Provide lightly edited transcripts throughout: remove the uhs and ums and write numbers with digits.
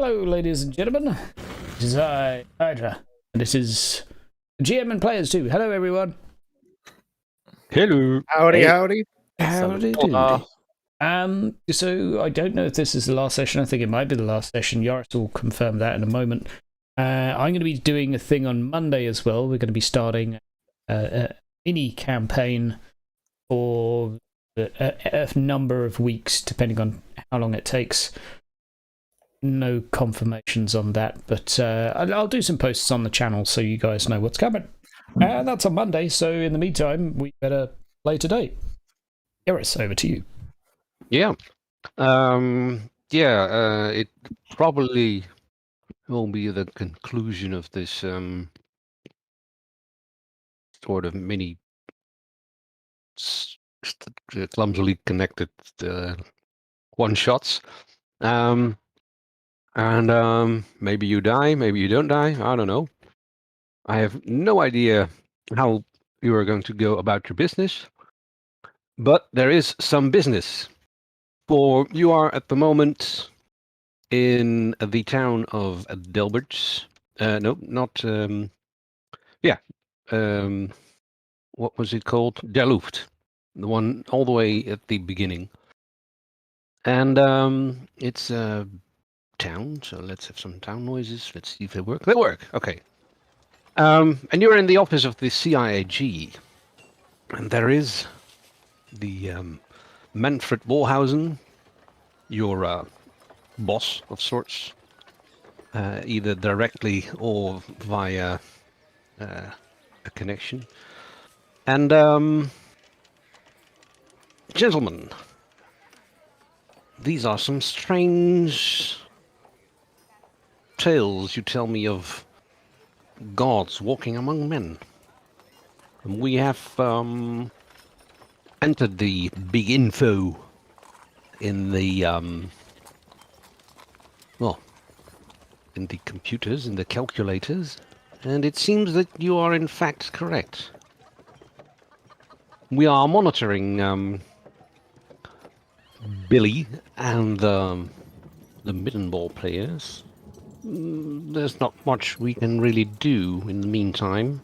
Hello, ladies and gentlemen. This is Eirich, and this is GM and players too. Hello, everyone. Hello. Howdy, Hey. howdy. Howdy doody. So I don't know if this is the last session. I think it might be the last session. Yaris will confirm that in a moment. I'm going to be doing a thing on Monday as well. We're going to be starting a mini campaign for a number of weeks, depending on how long it takes. No confirmations on that, but I'll do some posts on the channel so you guys know what's coming. And that's on Monday, so in the meantime, we better play today. Yaris, over to you. Yeah. It probably will be the conclusion of this sort of mini clumsily connected one-shots. Maybe you die, maybe you don't die, I don't know. I have no idea how you are going to go about your business, but there is some business. For you are at the moment in the town of Delbert. No, not. What was it called? Delft, the one all the way at the beginning. And it's a town, so let's have some town noises. Let's see if they work. They work. Okay. And you're in the office of the CIAG, and there is the Manfred Walhausen, your boss of sorts, either directly or via a connection. And gentlemen, these are some strange tales you tell me of gods walking among men. And we have entered the big info in the in the computers, in the calculators, and it seems that you are in fact correct. We are monitoring Billy and the Middenball players. There's not much we can really do in the meantime.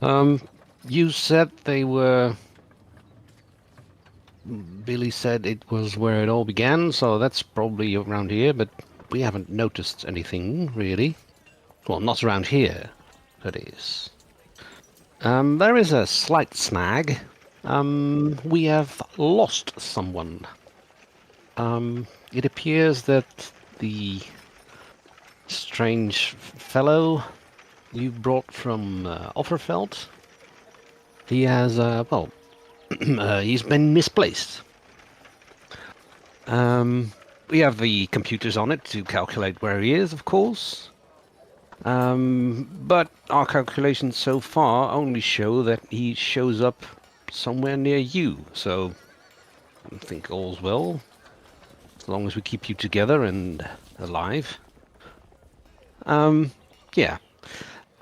You said they were... Billy said it was where it all began, so that's probably around here, but we haven't noticed anything, really. Well, not around here, that is. There is a slight snag. We have lost someone. It appears that the strange fellow you brought from Offerfeld, he has, he's been misplaced. We have the computers on it to calculate where he is, of course. But our calculations so far only show that he shows up somewhere near you, so I think all's well, as long as we keep you together and alive. Yeah.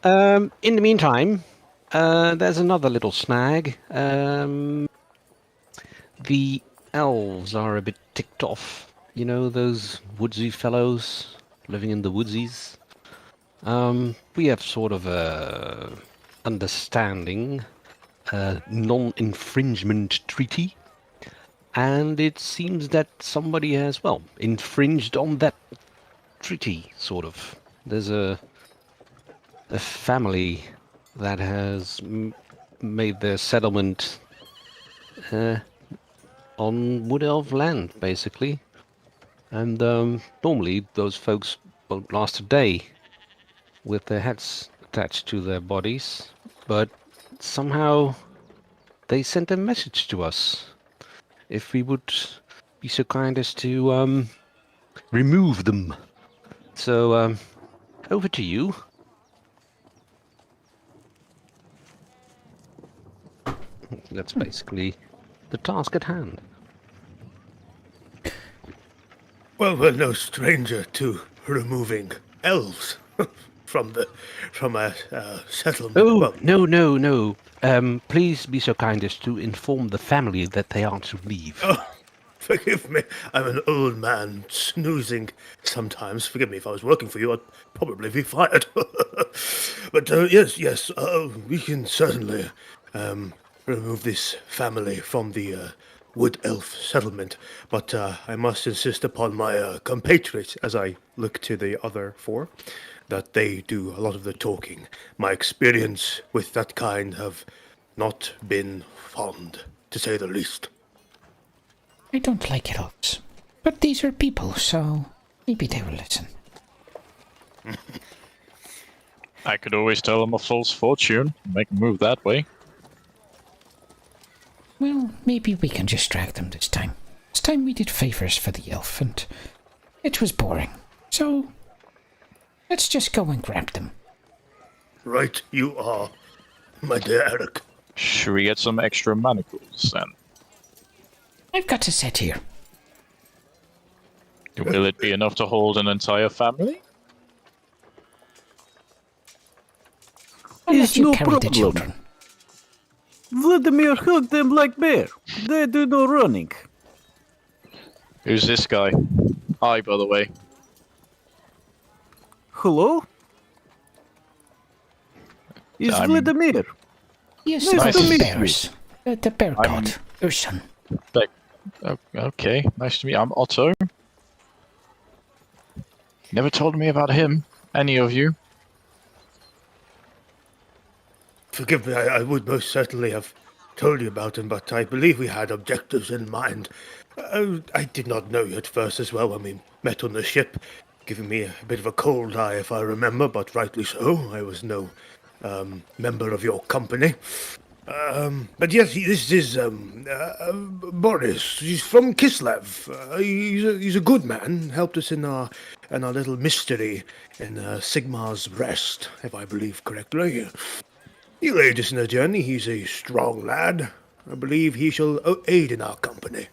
In the meantime, there's another little snag. The elves are a bit ticked off. You know, those woodsy fellows living in the woodsies? We have sort of a understanding, a non-infringement treaty, and it seems that somebody has, well, infringed on that treaty, sort of. There's a family that has made their settlement on Wood Elf land, basically. And normally those folks won't last a day with their heads attached to their bodies, but somehow they sent a message to us if we would be so kind as to remove them. So over to you. That's basically the task at hand. Well, we're no stranger to removing elves from a settlement. Oh, Well, no. Please be so kind as to inform the family that they are to leave. oh, forgive me. I'm an old man snoozing sometimes. Forgive me, if I was working for you, I'd probably be fired. But yes, we can certainly remove this family from the Wood Elf settlement. But I must insist upon my compatriots, as I look to the other four, that they do a lot of the talking. My experience with that kind have not been fond, to say the least. I don't like elves, but these are people, so maybe they will listen. I could always tell them a false fortune, make them move that way. Well, maybe we can just drag them this time. This time we did favors for the elf, and it was boring. So, let's just go and grab them. Right you are, my dear Eirich. Should we get some extra manacles then? I've got a set here. Will it be enough to hold an entire family? I'll let It's you no carry the problem. children. Vladimir hugged them like bear. They do no running. Who's this guy? Hi, by the way. Hello? It's I'm- Vladimir. Yes, Nice to the meet bears. The bear I'm- god, Urson. Okay, nice to meet you. I'm Otto. Never told me about him, any of you. forgive me, I would most certainly have told you about him, but I believe we had objectives in mind. I did not know you at first as well when we met on the ship, giving me a bit of a cold eye if I remember, but rightly so. I was no member of your company. But yes, this is Boris. He's from Kislev. He's a good man. Helped us in our little mystery in Sigmar's Rest, if I believe correctly. He laid us in a journey. He's a strong lad. I believe he shall aid in our company.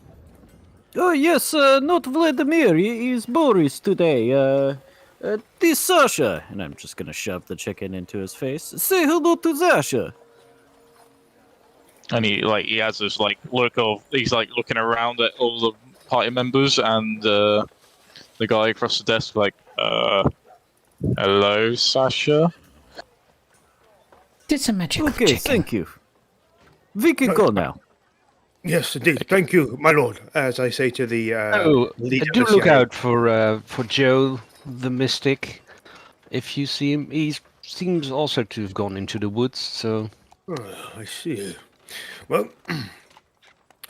Oh, yes, not Vladimir. He is Boris today. This Sasha. And I'm just gonna shove the chicken into his face. Say hello to Sasha. And he has this look of he's looking around at all the party members and the guy across the desk hello, Sasha. It's a magical Okay, chicken. thank you. We can go now. Yes, indeed. Thank you, my lord. As I say to the leader do of the look CIA. out for Joe the Mystic. If you see him, he seems also to have gone into the woods. So Oh, I see. Well,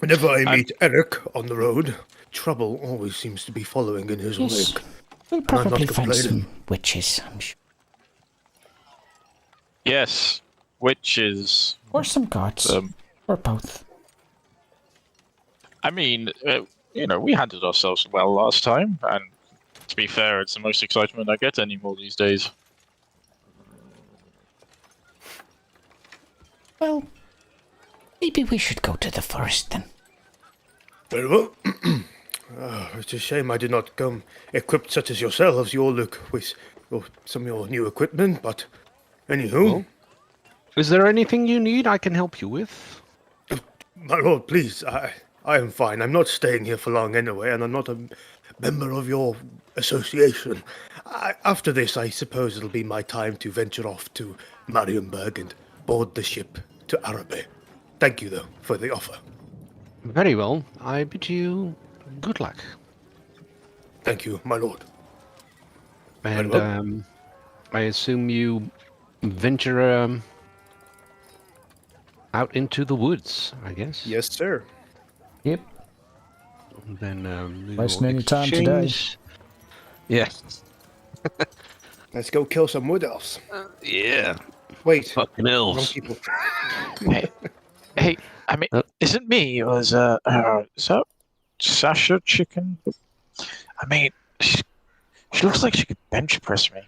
whenever I meet Eirich on the road, trouble always seems to be following in his Yes. wake. We'll I'm not probably find complaining. some witches, I'm sure. Yes, witches. Or some guards. Or both. I mean, we handled ourselves well last time, and to be fair, it's the most excitement I get anymore these days. Well, maybe we should go to the forest then. Very well. It's a shame I did not come equipped such as yourselves. You all look with some of your new equipment, but anywho. is there anything you need I can help you with? My lord, please, I am fine. I'm not staying here for long anyway, and I'm not a member of your association. After this, I suppose it'll be my time to venture off to Marienburg and board the ship to Araby. Thank you, though, for the offer. Very well. I bid you good luck. Thank you, my lord. And well. I assume you venture out into the woods, I guess. Yes, sir. Yep. Then we Wasting will any time today. exchange. Yes. Let's go kill some wood elves. Yeah. Wait, Fucking wrong elves. people. Hey, I mean, isn't me? Is that Sasha chicken? I mean, she looks like she could bench press me.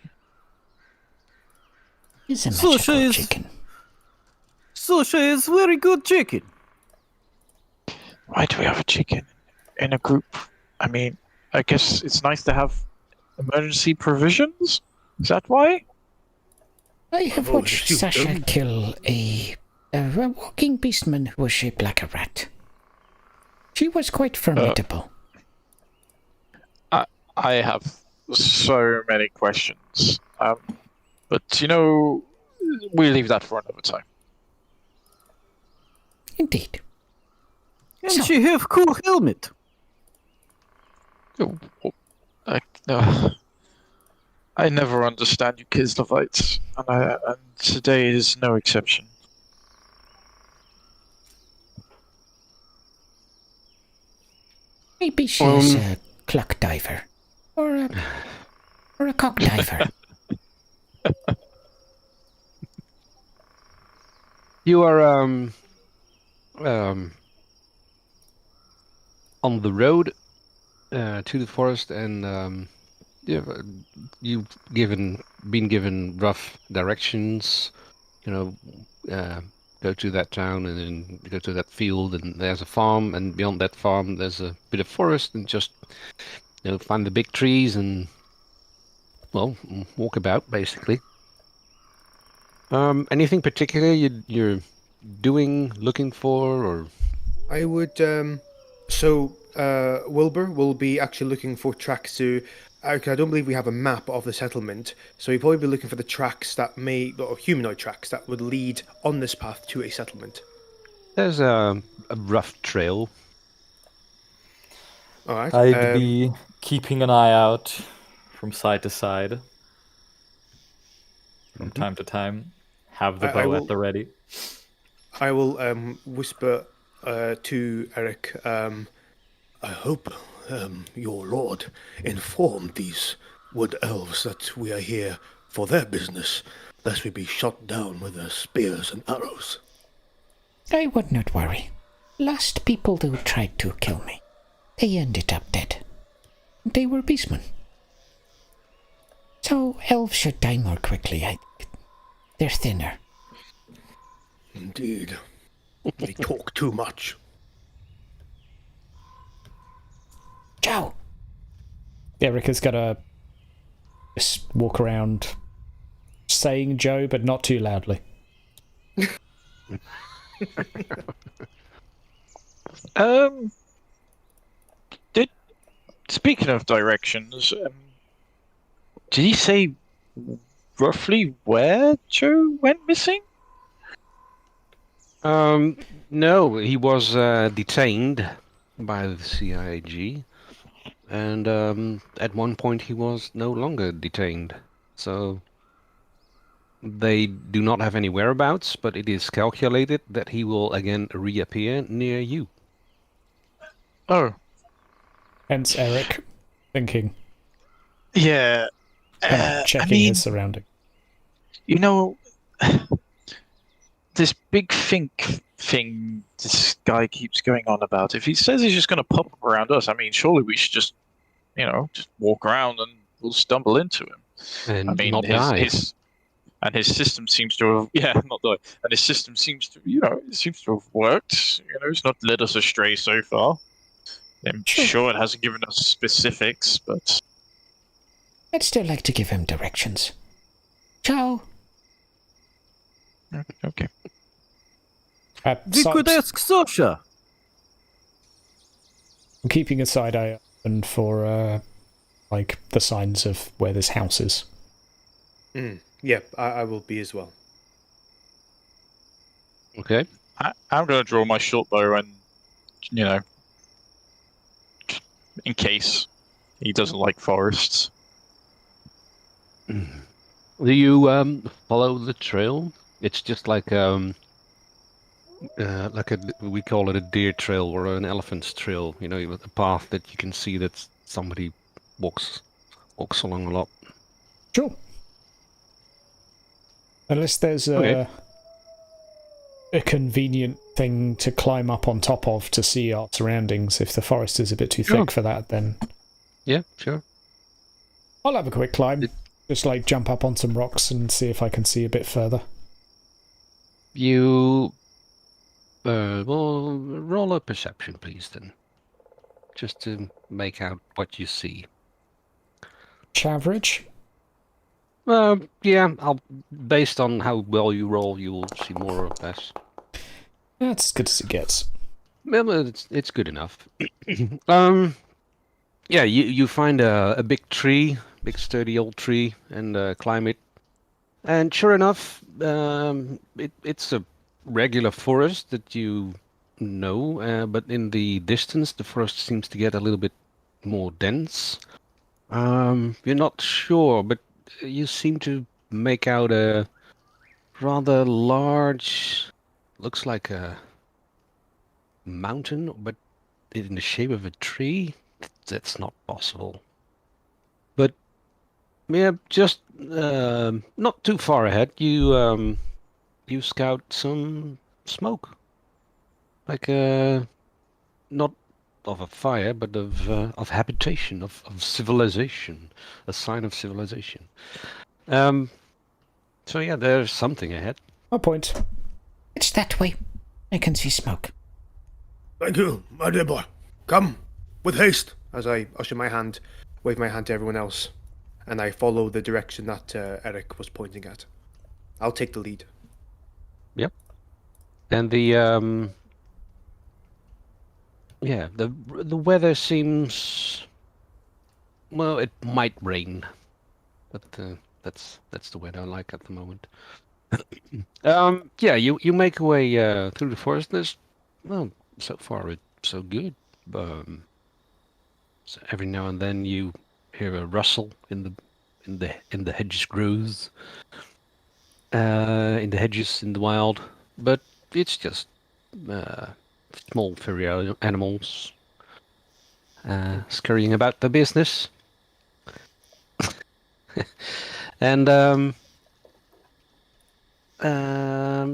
It's a So magical she's- chicken. Sasha is very good chicken. Why do we have a chicken in a group? I mean, I guess it's nice to have emergency provisions. Is that why? I have Oh, watched you Sasha don't. kill a walking beastman who was shaped like a rat. She was quite formidable. I have so many questions. But we leave that for another time. Indeed. And So- she have cool helmet. I never understand you Kislevites, and today is no exception. Maybe she's a clock diver. Or a cock diver. You are on the road to the forest, and you've been given rough directions. Go to that town and then go to that field, and there's a farm, and beyond that farm there's a bit of forest, and just find the big trees and walk about basically. Anything particular you're doing, looking for, or? I would. Wilbur will be actually looking for tracks to. I don't believe we have a map of the settlement, so he'll probably be looking for the tracks or humanoid tracks that would lead on this path to a settlement. There's a rough trail. All right. I'd be keeping an eye out from side to side from time to time. have the I bow will- at the ready. I will whisper to Eirich. I hope your lord informed these wood elves that we are here for their business, lest we be shot down with their spears and arrows. I would not worry. Last people who tried to kill me, they ended up dead. They were beastmen. So elves should die more quickly, I think. They're thinner. Indeed. They talk too much. Joe! Eirich has got to just walk around saying Joe, but not too loudly. Speaking of directions, did he say roughly where Joe went missing? No, he was detained by the CIAG, and at one point he was no longer detained. So they do not have any whereabouts, but it is calculated that he will again reappear near you. Oh, Hence Eirich thinking, yeah. checking his surroundings. You know, this big think thing this guy keeps going on about. If he says he's just going to pop up around us, I mean, surely we should just, just walk around and we'll stumble into him. And I mean, not die. his system seems to have not die, and his system seems to it seems to have worked. It's not led us astray so far. I'm sure it hasn't given us specifics, but I'd still like to give him directions. Ciao. okay. We could ask Sasha. I'm keeping a side eye open for, the signs of where this house is. Yep, I will be as well. Okay. I'm going to draw my short bow and, in case he doesn't like forests. Do you follow the trail? It's just like we call it a deer trail or an elephant's trail. With a path that you can see that somebody walks along a lot. Sure. Unless there's Okay. a convenient thing to climb up on top of to see our surroundings. If the forest is a bit too thick for that, then Yeah, sure. I'll have a quick climb. Just jump up on some rocks and see if I can see a bit further. You well, roll a perception, please, then, just to make out what you see. Average? Yeah. Based on how well you roll, you will see more or less. That's as good as it gets. Well, it's good enough. Yeah, you find a big tree, big sturdy old tree, and climb it. And sure enough, it's a regular forest that you know, but in the distance, the forest seems to get a little bit more dense. You're not sure, but you seem to make out a rather large, looks like a mountain, but in the shape of a tree. That's not possible. But yeah, just not too far ahead, you scout some smoke, like not of a fire, but of habitation, of civilization, a sign of civilization. So yeah, there's something ahead. My point. It's that way. I can see smoke. Thank you, my dear boy. Come, with haste. As I wave my hand to everyone else, and I follow the direction that Eirich was pointing at. I'll take the lead. Yep. And the weather seems, well, it might rain, but that's the weather I like at the moment. Yeah, you make your way through the forest. There's, well, so far it's so good. So every now and then you hear a rustle in the hedge growths. in the hedges in the wild, but it's just small furry animals scurrying about the business. And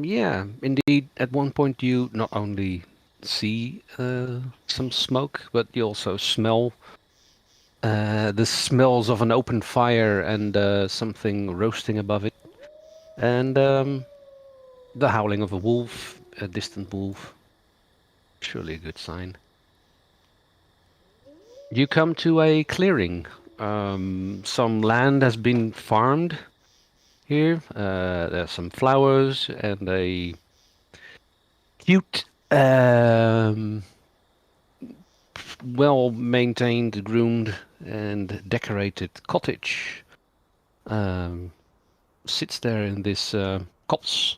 yeah, indeed, at one point you not only see some smoke, but you also smell the smells of an open fire and something roasting above it, and the howling of a wolf, a distant wolf. Surely a good sign. You come to a clearing. Some land has been farmed here. There's some flowers and a cute, well-maintained, groomed, and decorated cottage. Sits there in this copse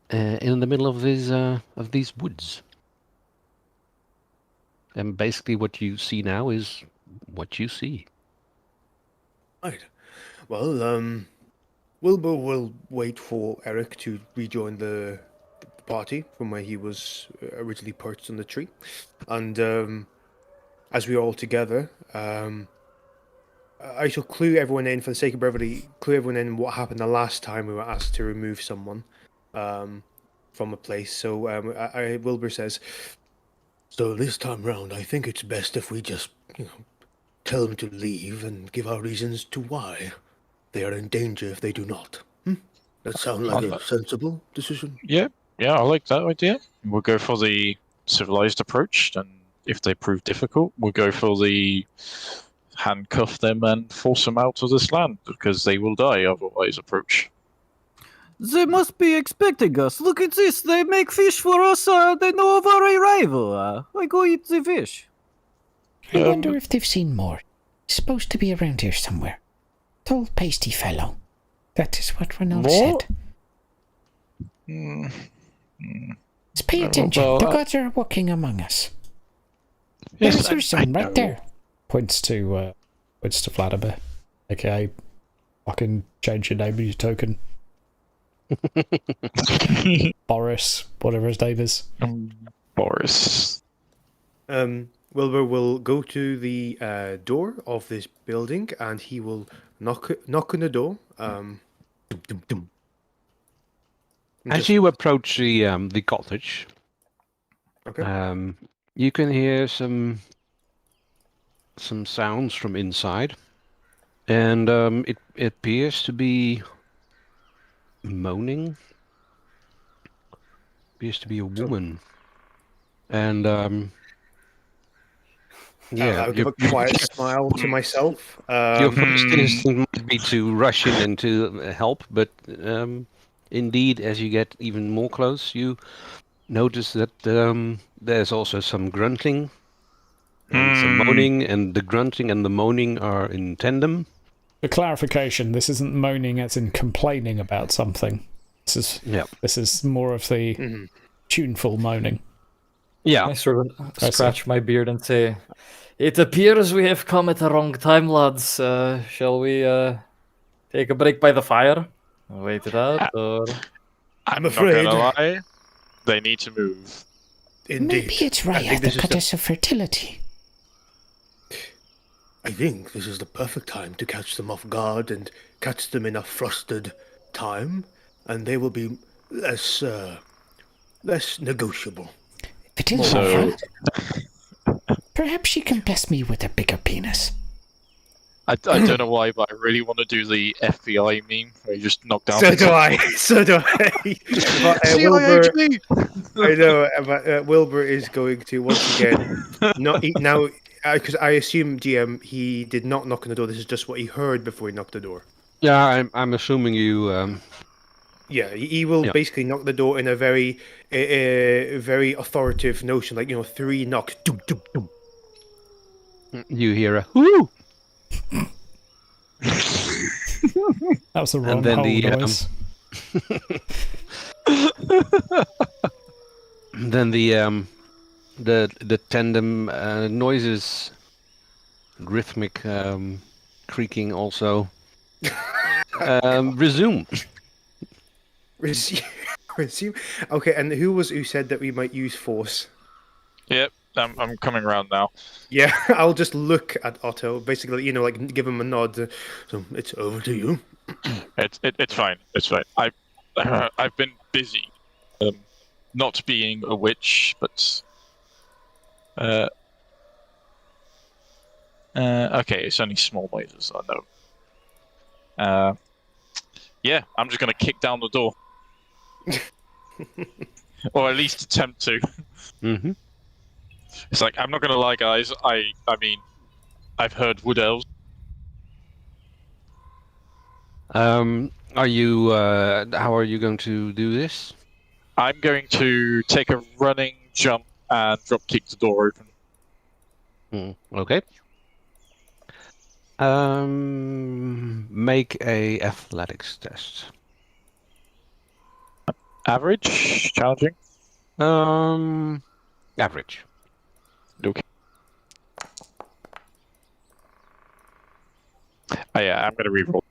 in the middle of these woods. And basically what you see now is what you see. Right. Well, Wilbur will wait for Eirich to rejoin the party from where he was originally perched on the tree. And as we are all together, I shall clue everyone in, for the sake of brevity, clue everyone in what happened the last time we were asked to remove someone from a place. So Wilbur says, so this time round, I think it's best if we just, tell them to leave and give our reasons to why they are in danger if they do not. That sounds like a sensible decision. Yeah, I like that idea. We'll go for the civilized approach, and if they prove difficult, we'll go for the handcuff them and force them out of this land, because they will die otherwise approach. They must be expecting us. Look at this. They make fish for us. They know of our arrival. I go eat the fish. I wonder if they've seen more. He's supposed to be around here somewhere. Tall, pasty fellow. That is what Renault said. Let's pay attention. The gods are walking among us. Yes, There's some right there. Points to Vladimir, aka fucking change your name with your token. Boris, whatever his name is. Boris. Wilbur will go to the door of this building and he will knock on the door. As you approach the cottage, Okay. you can hear some sounds from inside, and it appears to be moaning. Appears to be a woman, and yeah, I'll give a quiet smile to myself. your first instinct might be to rush in and to help, but indeed, as you get even more close, you notice that there's also some grunting and some moaning, and the grunting and the moaning are in tandem. For clarification, this isn't moaning as in complaining about something. This is more of the tuneful moaning. Yeah. I sort of scratch my beard and say, "It appears we have come at the wrong time, lads. Shall we take a break by the fire? Wait it out, or...?" I'm afraid. Not gonna lie, they need to move. Indeed. Maybe it's Raya, the goddess of fertility. I think this is the perfect time to catch them off guard and catch them in a flustered time, and they will be less negotiable. If it is Raya, perhaps she can bless me with a bigger penis. I don't know why, but I really want to do the FBI meme where you just knock down. So do I. But, Wilbur, I know, but Wilbur is going to once again not eat now, because I assume GM he did not knock on the door. This is just what he heard before he knocked the door. Yeah, I'm assuming you. Yeah, he will basically knock the door in a very, very authoritative notion, like 3 knocks. Doom, doom, doom. You hear a whoo. That was the wrong And then noise. Then the tandem noises, rhythmic creaking also resume. Resume. Okay, and who said that we might use force? Yep, I'm coming around now. Yeah, I'll just look at Otto, basically, like give him a nod. So it's over to you. It's fine. It's fine. I've been busy, not being a witch, but okay, it's only small noises. I know. Yeah, I'm just gonna kick down the door, or at least attempt to. Mm-hmm. It's like, I'm not gonna lie, guys. I mean, I've heard wood elves. Are you? How are you going to do this? I'm going to take a running jump and drop kick the door open. Okay. Make a athletics test. Average, challenging. Average. Okay. Oh yeah, I'm gonna reroll.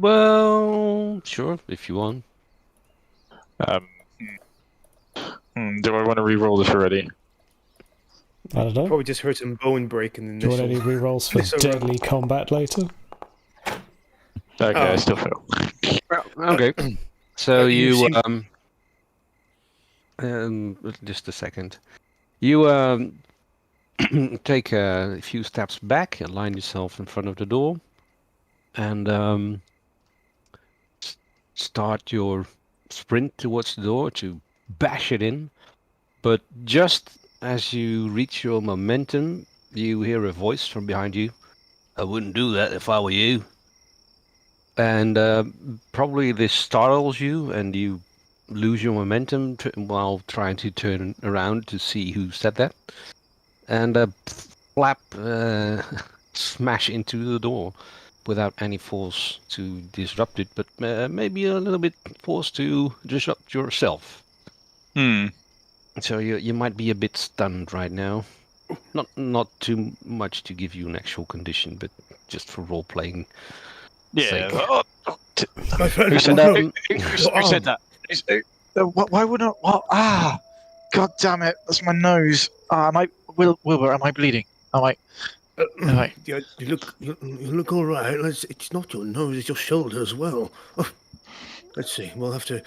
Well, sure, if you want. Do I want to reroll this already? I don't know. Probably just heard some bone break in the Do you want any rerolls for initial round. deadly combat later? Okay, I Oh. still fail. Okay. So you you seem- just a second. You take a few steps back, align yourself in front of the door, and start your sprint towards the door to bash it in. But just as you reach your momentum, you hear a voice from behind you. I wouldn't do that if I were you. And probably this startles you, and you lose your momentum while trying to turn around to see who said that. And flap smash into the door without any force to disrupt it, but maybe a little bit force to disrupt yourself. So you might be a bit stunned right now. Not too much to give you an actual condition, but just for role playing. Yeah. Sake. My friend, Who said Otto, that? Who said that? Why would I? God damn it! That's my nose. Am I, Wilbur? Am I bleeding? Am I? Yeah, you look all right. It's not your nose; it's your shoulder as well. Oh, let's see. We'll have to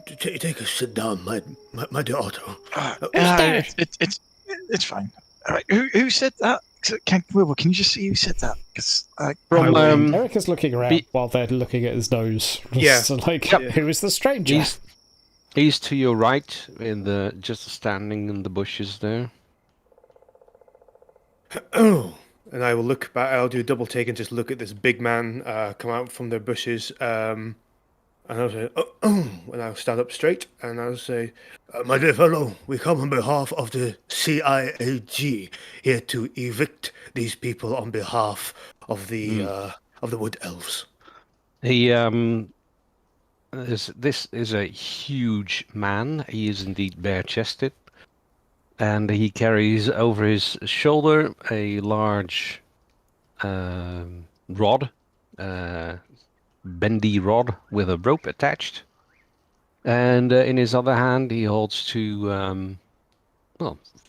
take a sit down, my dear Otto. It's fine. All right. Who said that? Wilbur, can you just see who said that? Because From Eric is looking around while they're looking at his nose. Yeah. So, like, who is the stranger? he's to your right, just standing in the bushes there. Oh, and I will look back. I'll do a double take and just look at this big man come out from their bushes. And I'll say, and I'll stand up straight and I'll say, my dear fellow, we come on behalf of the CIAG here to evict these people on behalf of the wood elves. This is a huge man. He is indeed bare-chested, and he carries over his shoulder a large rod, bendy rod with a rope attached. And in his other hand, he holds two,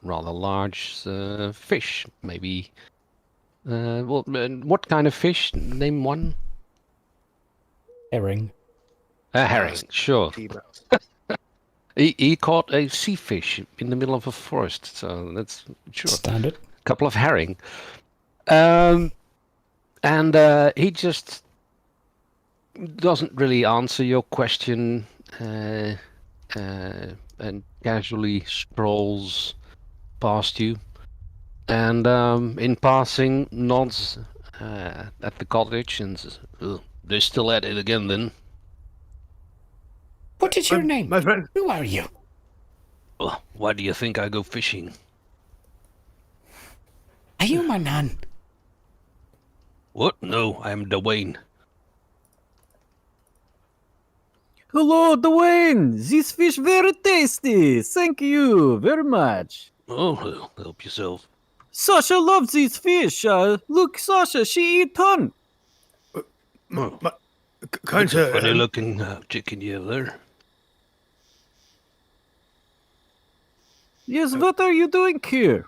rather large fish. Maybe. What kind of fish? Name one. Herring. A herring, sure. He caught a sea fish in the middle of a forest, so that's sure. Standard. A couple of herring. And he just doesn't really answer your question and casually strolls past you. And in passing, nods at the cottage and says, oh, they're still at it again then. What is your name? My friend. Who are you? Well, why do you think I go fishing? Are you my nan? What? No, I'm Dwayne. Hello, Dwayne. This fish very tasty. Thank you very much. Oh, well, help yourself. Sasha loves these fish. Look, Sasha, she eat ton. Kind Funny of. looking chicken you have there. Yes, what are you doing here?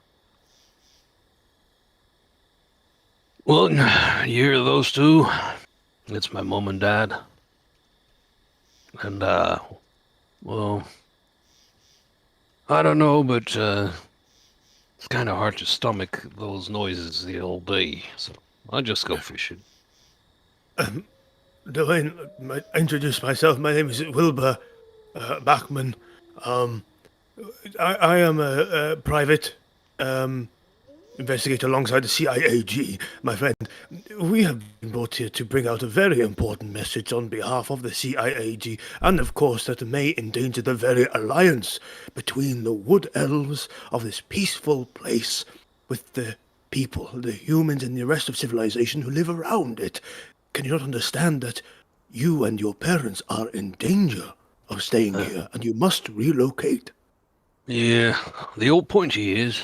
Well, you hear those two? It's my mom and dad. And, well, I don't know, but it's kind of hard to stomach those noises the whole day. So I'll just go fishing. Dwayne, I introduce myself. My name is Wilbur Bachman. I am a private investigator alongside the CIAG, my friend. We have been brought here to bring out a very important message on behalf of the CIAG, and of course that may endanger the very alliance between the wood elves of this peaceful place with the people, the humans and the rest of civilization who live around it. Can you not understand that you and your parents are in danger of staying here, and you must relocate? Yeah, the old pointy is.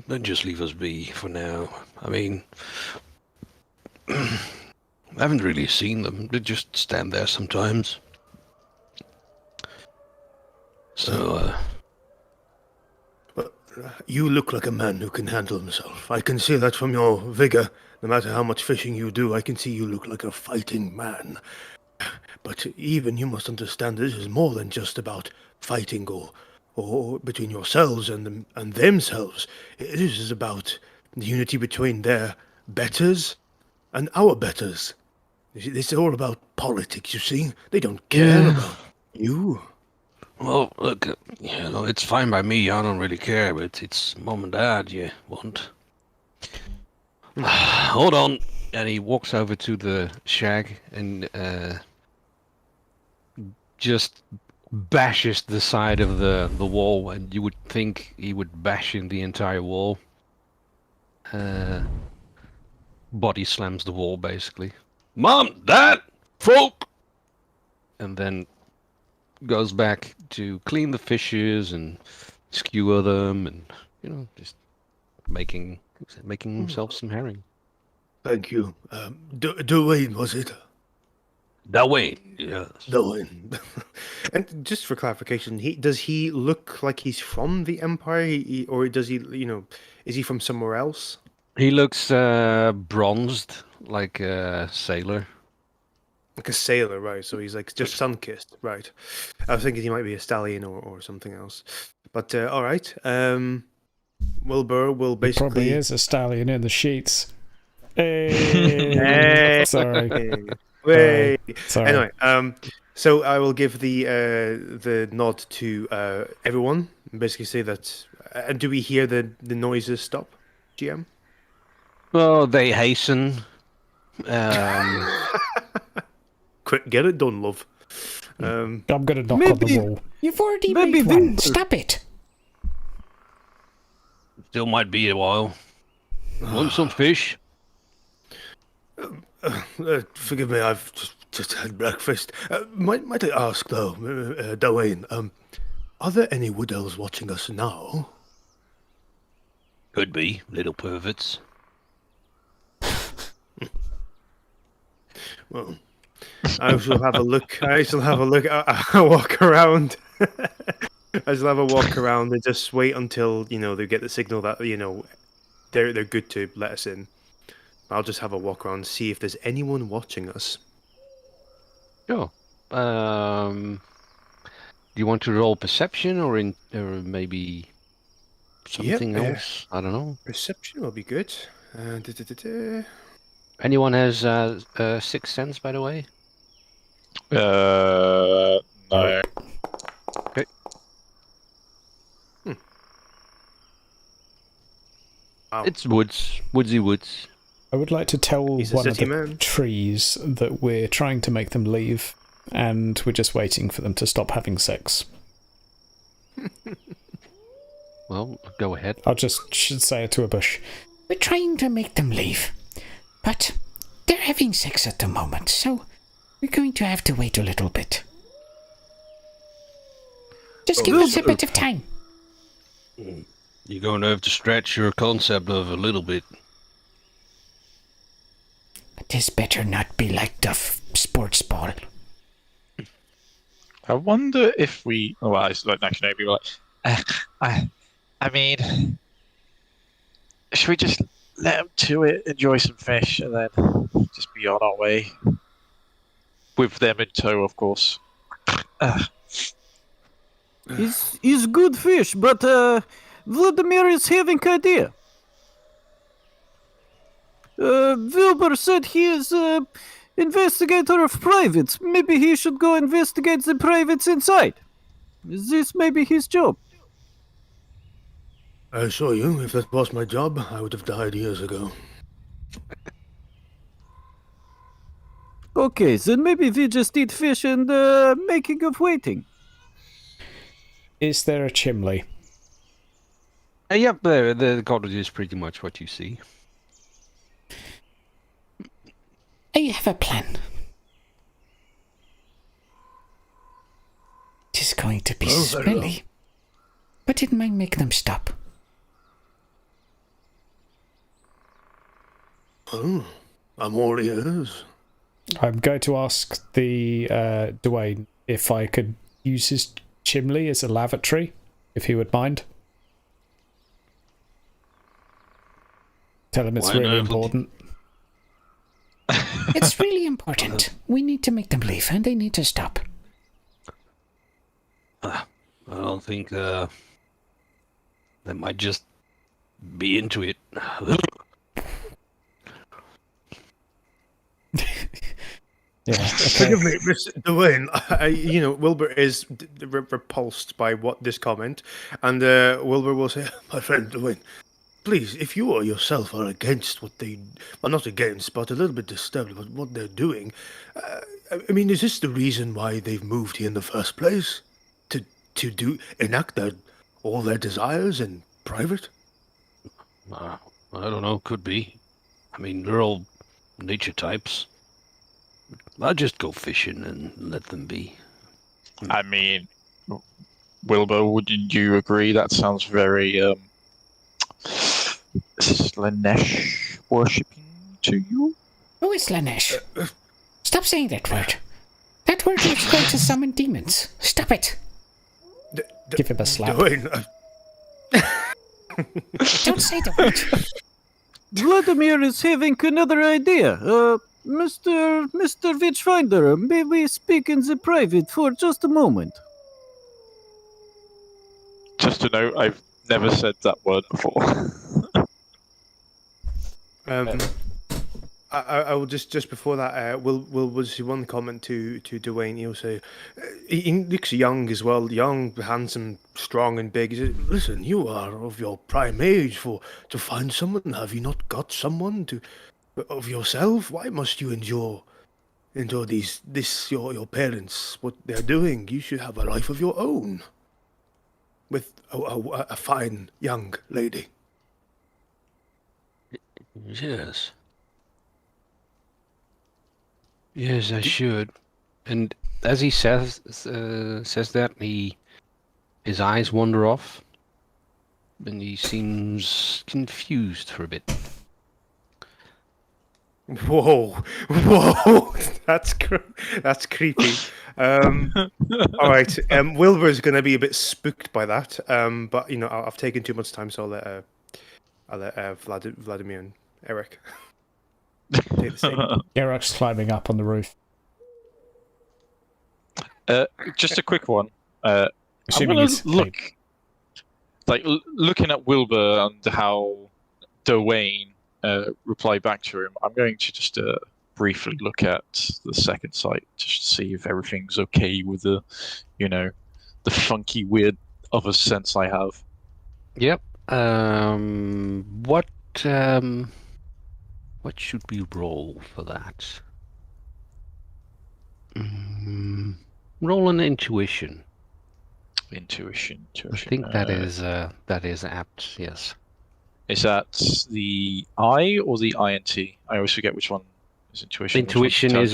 Then just leave us be for now. I mean, I haven't really seen them. They just stand there sometimes. So, You look like a man who can handle himself. I can see that from your vigor. No matter how much fishing you do, I can see you look like a fighting man. But even you must understand this is more than just about fighting or between yourselves and themselves. This is about the unity between their betters and our betters. This is all about politics, you see. They don't care about you. well, look, it's fine by me. I don't really care, but it's mom and dad you want. Hold on. And he walks over to the shag and just bashes the side of the wall, and you would think he would bash in the entire wall. Body slams the wall, basically. Mom, Dad, folk! And then goes back to clean the fishes and skewer them and, just making himself some herring. Thank you. Dwayne, was it? Dwayne, yes. Dwayne. And just for clarification, does he look like he's from the Empire, or does he, is he from somewhere else? He looks bronzed, like a sailor. Like a sailor, right? So he's like just sun-kissed, right? I was thinking he might be a stallion or something else. But all right, Wilbur will basically Probably is a stallion in the sheets. Hey. Sorry. Wait. Sorry. Anyway, so I will give the nod to everyone. And basically say that. And do we hear the noises stop, GM? Well, they hasten. Quick, get it done, love. I'm gonna knock on the wall. You've already made one. Stop it. Still might be a while. Want some fish? Forgive me, I've just had breakfast. Might I ask, though, Dwayne, are there any wood elves watching us now? Could be, little perverts. Well, I shall have a look. I'll walk around. I shall have a walk around and just wait until they get the signal that they're good to let us in. I'll just have a walk around and see if there's anyone watching us. Sure. Do you want to roll perception or maybe something else? I don't know. Perception will be good. Anyone has sixth sense, by the way? No. Okay. Wow. It's woodsy woods. I would like to tell He's a one of city the man. trees that we're trying to make them leave, and we're just waiting for them to stop having sex. Well, go ahead. I'll just say it to a bush. We're trying to make them leave, but they're having sex at the moment, so we're going to have to wait a little bit. Just give us a bit of time. You're going to have to stretch your concept of a little bit. This better not be like the sports ball. I wonder if we. Oh, well, it's like actually, maybe like. I mean, should we just let them to it, enjoy some fish, and then just be on our way? With them in tow, of course. It's good fish, but Vladimir is having idea. Wilbur said he is investigator of privates. Maybe he should go investigate the privates inside. This may be his job. I assure you, if that was my job, I would have died years ago. Okay, then maybe we just eat fish and making of waiting. Is there a chimney? Yep, the cottage is pretty much what you see. I have a plan. It is going to be Oh, very smelly, well. but it might make them stop. Oh, I'm all ears. I'm going to ask the Dwayne if I could use his chimney as a lavatory, if he would mind. Tell him it's Why really not? important. It's really important. We need to make them leave, and they need to stop. I don't think they might just be into it. Yeah. Okay. Forgive me, Mr. Dwayne. Wilbur is repulsed by this comment, and Wilbur will say, "My friend Dwayne, please, if you or yourself are against what well, not against, but a little bit disturbed about what they're doing, I mean, is this the reason why they've moved here in the first place? To enact all their desires in private?" I don't know, could be. I mean, they're all nature types. I'll just go fishing and let them be. I mean, Wilbur, wouldn't you agree? That sounds very Slanesh worshipping to you. Who is Lanesh? Stop saying that word. That word is going to summon demons. Stop it. Give him a slap. Dwayne, Don't say the word. Vladimir is having another idea. Mr. Witchfinder, may we speak in the private for just a moment? Just to note, I've never said that word before. I will just before that. Will just one comment to Dwayne. He'll say, he looks young as well, young, handsome, strong, and big. He says, "Listen, you are of your prime age to find someone. Have you not got someone of yourself? Why must you endure your parents, what they're doing? You should have a life of your own with a fine young lady." Yes. Yes, I should. And as he says that, his eyes wander off, and he seems confused for a bit. Whoa, that's creepy. All right, Wilbur's gonna be a bit spooked by that. But I've taken too much time, so I'll let Vladimir and Eirich take the stage. Eirich's climbing up on the roof. Just a quick one. I'm Assuming gonna he's looking at Wilbur and how Dwayne replied back to him. I'm going to just briefly look at the second site just to see if everything's okay with the funky, weird other sense I have. Yep. What should we roll for that? Roll an intuition. Intuition. I think that is apt. Yes. Is that the I or the INT? I always forget which one is intuition. Intuition is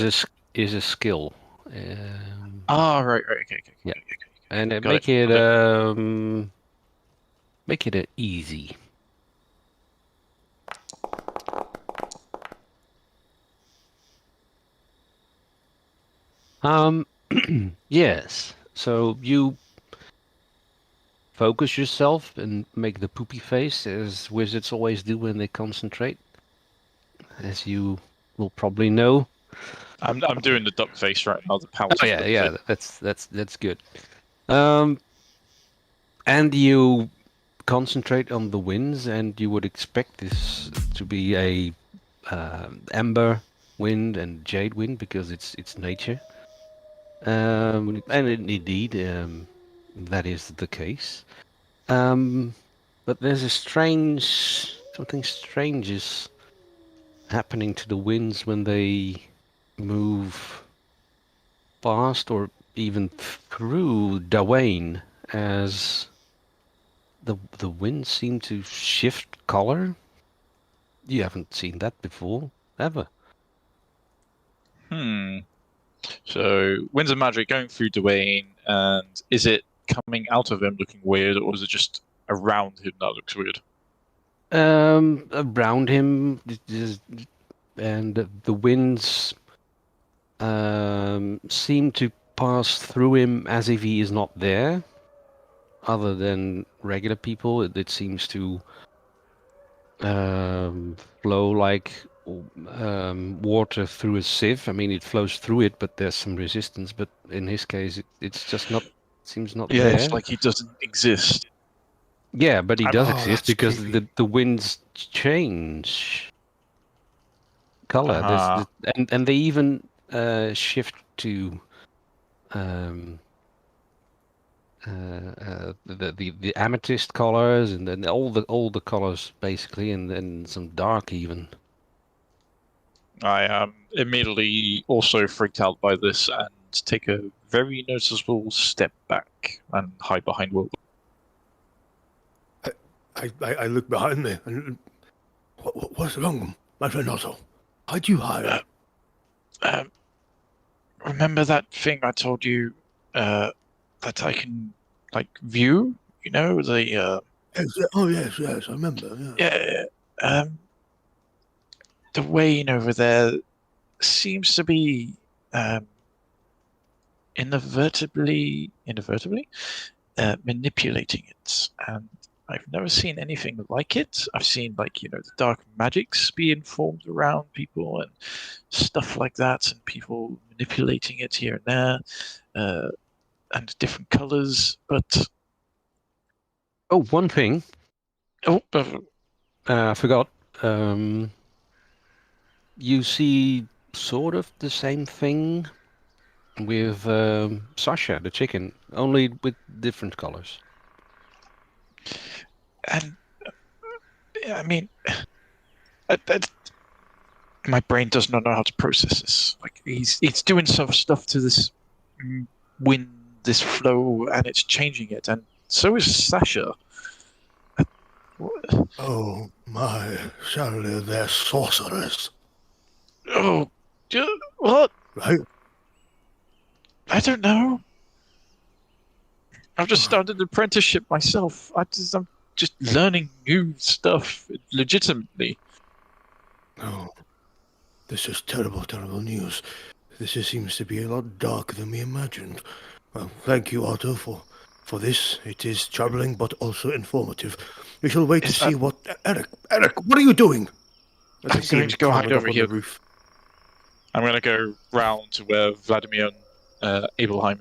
a skill. Right. Okay. Yeah. Okay. And Got make it easy. Yes. So you focus yourself and make the poopy face, as wizards always do when they concentrate, as you will probably know. I'm doing the duck face right now. The Oh pouty yeah, duck yeah. face. That's good. And you concentrate on the winds, and you would expect this to be a amber wind and jade wind because it's nature. And indeed, that is the case. But there's something strange is happening to the winds when they move past or even through Dawain, as the winds seem to shift color. You haven't seen that before, ever. So, winds of magic going through Dwayne, and is it coming out of him looking weird, or is it just around him that looks weird? Around him, and the winds seem to pass through him as if he is not there. Other than regular people, it seems to flow like water through a sieve. I mean, it flows through it, but there's some resistance. But in his case, it's just not. Seems not Yeah, there. it's like he doesn't exist. Yeah, but he does exist that's because creepy. the winds change color. Uh-huh. And they even shift to the amethyst colors, and then all the colors basically, and then some dark even. I am immediately also freaked out by this and take a very noticeable step back and hide behind Will. I look behind me and what's wrong, my friend Otto? Why'd you hide? Remember that thing I told you that I can like view? You know the Yes, yes, I remember. Yeah. yeah. The Wayne over there seems to be inadvertently manipulating it, and I've never seen anything like it. I've seen the dark magics being formed around people and stuff like that, and people manipulating it here and there, and different colors. But Oh, one thing oh, I forgot. You see sort of the same thing with Sasha, the chicken, only with different colors. and I mean, my brain does not know how to process this. Like he's doing some stuff to this wind, this flow, and it's changing it, and so is Sasha. Oh my, surely they're sorcerers, Oh, what? right? I don't know. I've just started an apprenticeship myself. I'm just learning new stuff legitimately. Oh, this is terrible, terrible news. Seems to be a lot darker than we imagined. Well, thank you, Otto, for this. It is troubling, but also informative. We shall wait to see what... Eirich, what are you doing? I'm going to go hide over here. Roof. I'm going to go round to where Vladimir and Abelheim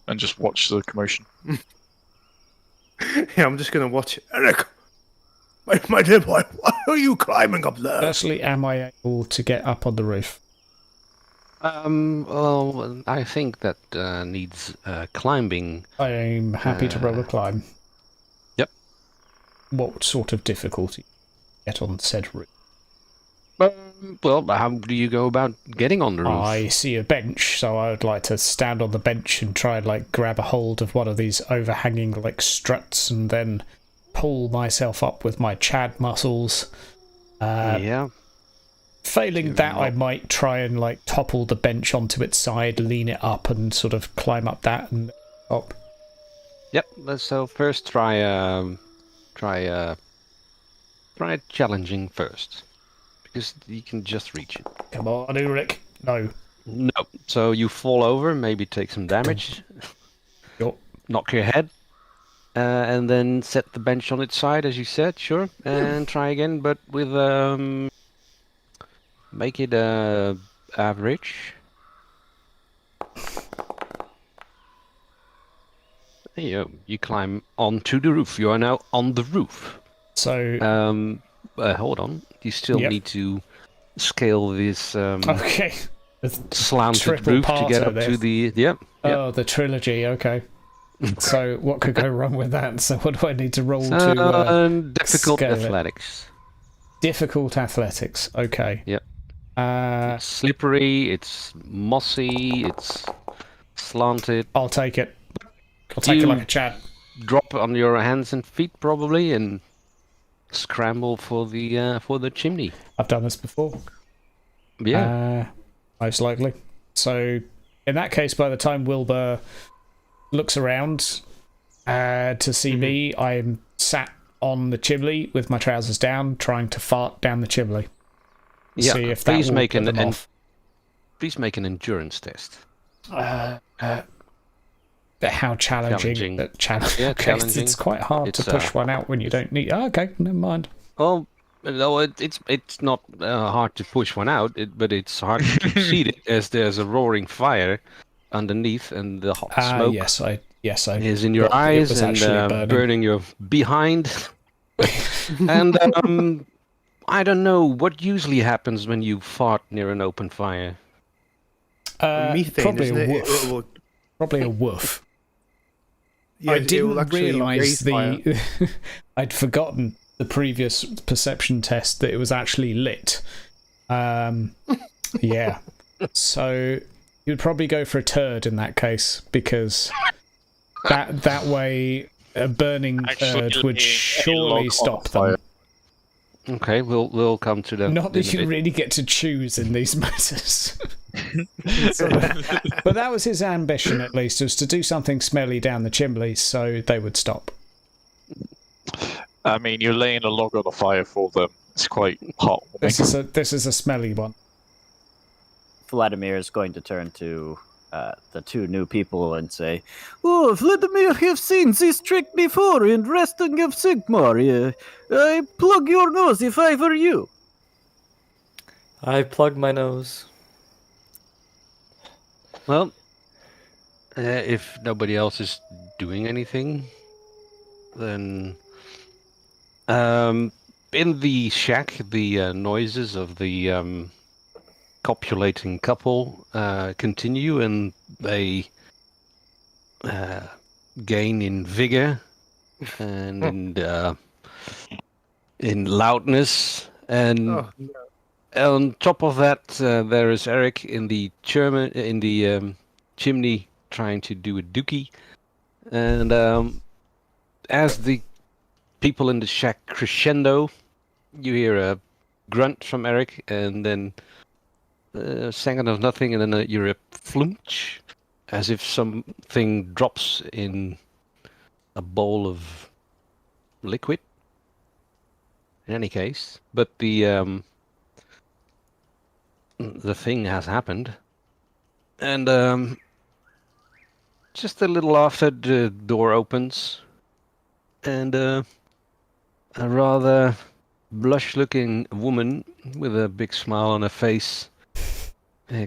and just watch the commotion. Yeah, I'm just going to watch it. Eirich! My dear boy, why are you climbing up there? Firstly, am I able to get up on the roof? Well, I think that needs climbing. I'm happy to roll a climb. Yep. What sort of difficulty get on said roof? Well, how do you go about getting on the roof? I see a bench, so I would like to stand on the bench and try and grab a hold of one of these overhanging struts and then pull myself up with my Chad muscles. Yeah. Failing that, I might try and topple the bench onto its side, lean it up, and sort of climb up that and up. Yep. So first try challenging first, because you can just reach it. Come on, Eirich. No. No. So you fall over, maybe take some damage, Yup. knock your head, and then set the bench on its side, as you said, sure, and try again, but with make it average. There you go. You climb onto the roof. You are now on the roof. So Hold on. You still Yep. need to scale this okay. The slanted triple roof to get parter up there. to the. Yep. Oh, the trilogy. Okay. So what could go wrong with that? So what do I need to roll to Difficult scale it? athletics. Difficult athletics. Okay. Yep. It's slippery. It's mossy. It's slanted. I'll take it. I'll take it like a Chad. Drop on your hands and feet probably, and scramble for the chimney. I've done this before. Yeah. Most likely. So in that case, by the time Wilbur looks around to see me, I'm sat on the chimney with my trousers down, trying to fart down the chimney. Yeah. See if that Please will make put them off. Please make an endurance test. How challenging? Yeah, Okay, challenging. It's quite hard to push one out when you don't need. Oh, okay, never mind. Well, no, it's not hard to push one out, but it's hard to keep seated as there's a roaring fire underneath, and the hot smoke Yes, I is in your it eyes was and actually burning your behind. And I don't know what usually happens when you fart near an open fire. Methane, probably isn't a it? woof. It will- Probably a woof. yeah, I it will didn't actually realise raise fire. I'd forgotten the previous perception test that it was actually lit. Yeah. So you'd probably go for a turd in that case, because that way a burning Actually, turd would a surely log on stop fire. them. Okay, we'll come to that. Not that in a you bit. really get to choose in these matters. But that was his ambition, at least, was to do something smelly down the chimney so they would stop. I mean, you're laying a log on the fire for them. It's quite hot. This is a smelly one. Vladimir is going to turn to the two new people and say, "Oh, Vladimir have seen this trick before in Resting of Sigmar. I plug your nose if I were you." I plug my nose. Well, if nobody else is doing anything, then in the shack, the noises of the copulating couple continue, and they gain in vigor and in loudness, and Oh, on top of that, there is Eirich in the chimney trying to do a dookie, and as the people in the shack crescendo, you hear a grunt from Eirich, and then a second of nothing, and then you hear a flunch, as if something drops in a bowl of liquid. In any case, but the thing has happened, and just a little after, the door opens, and a rather blush-looking woman with a big smile on her face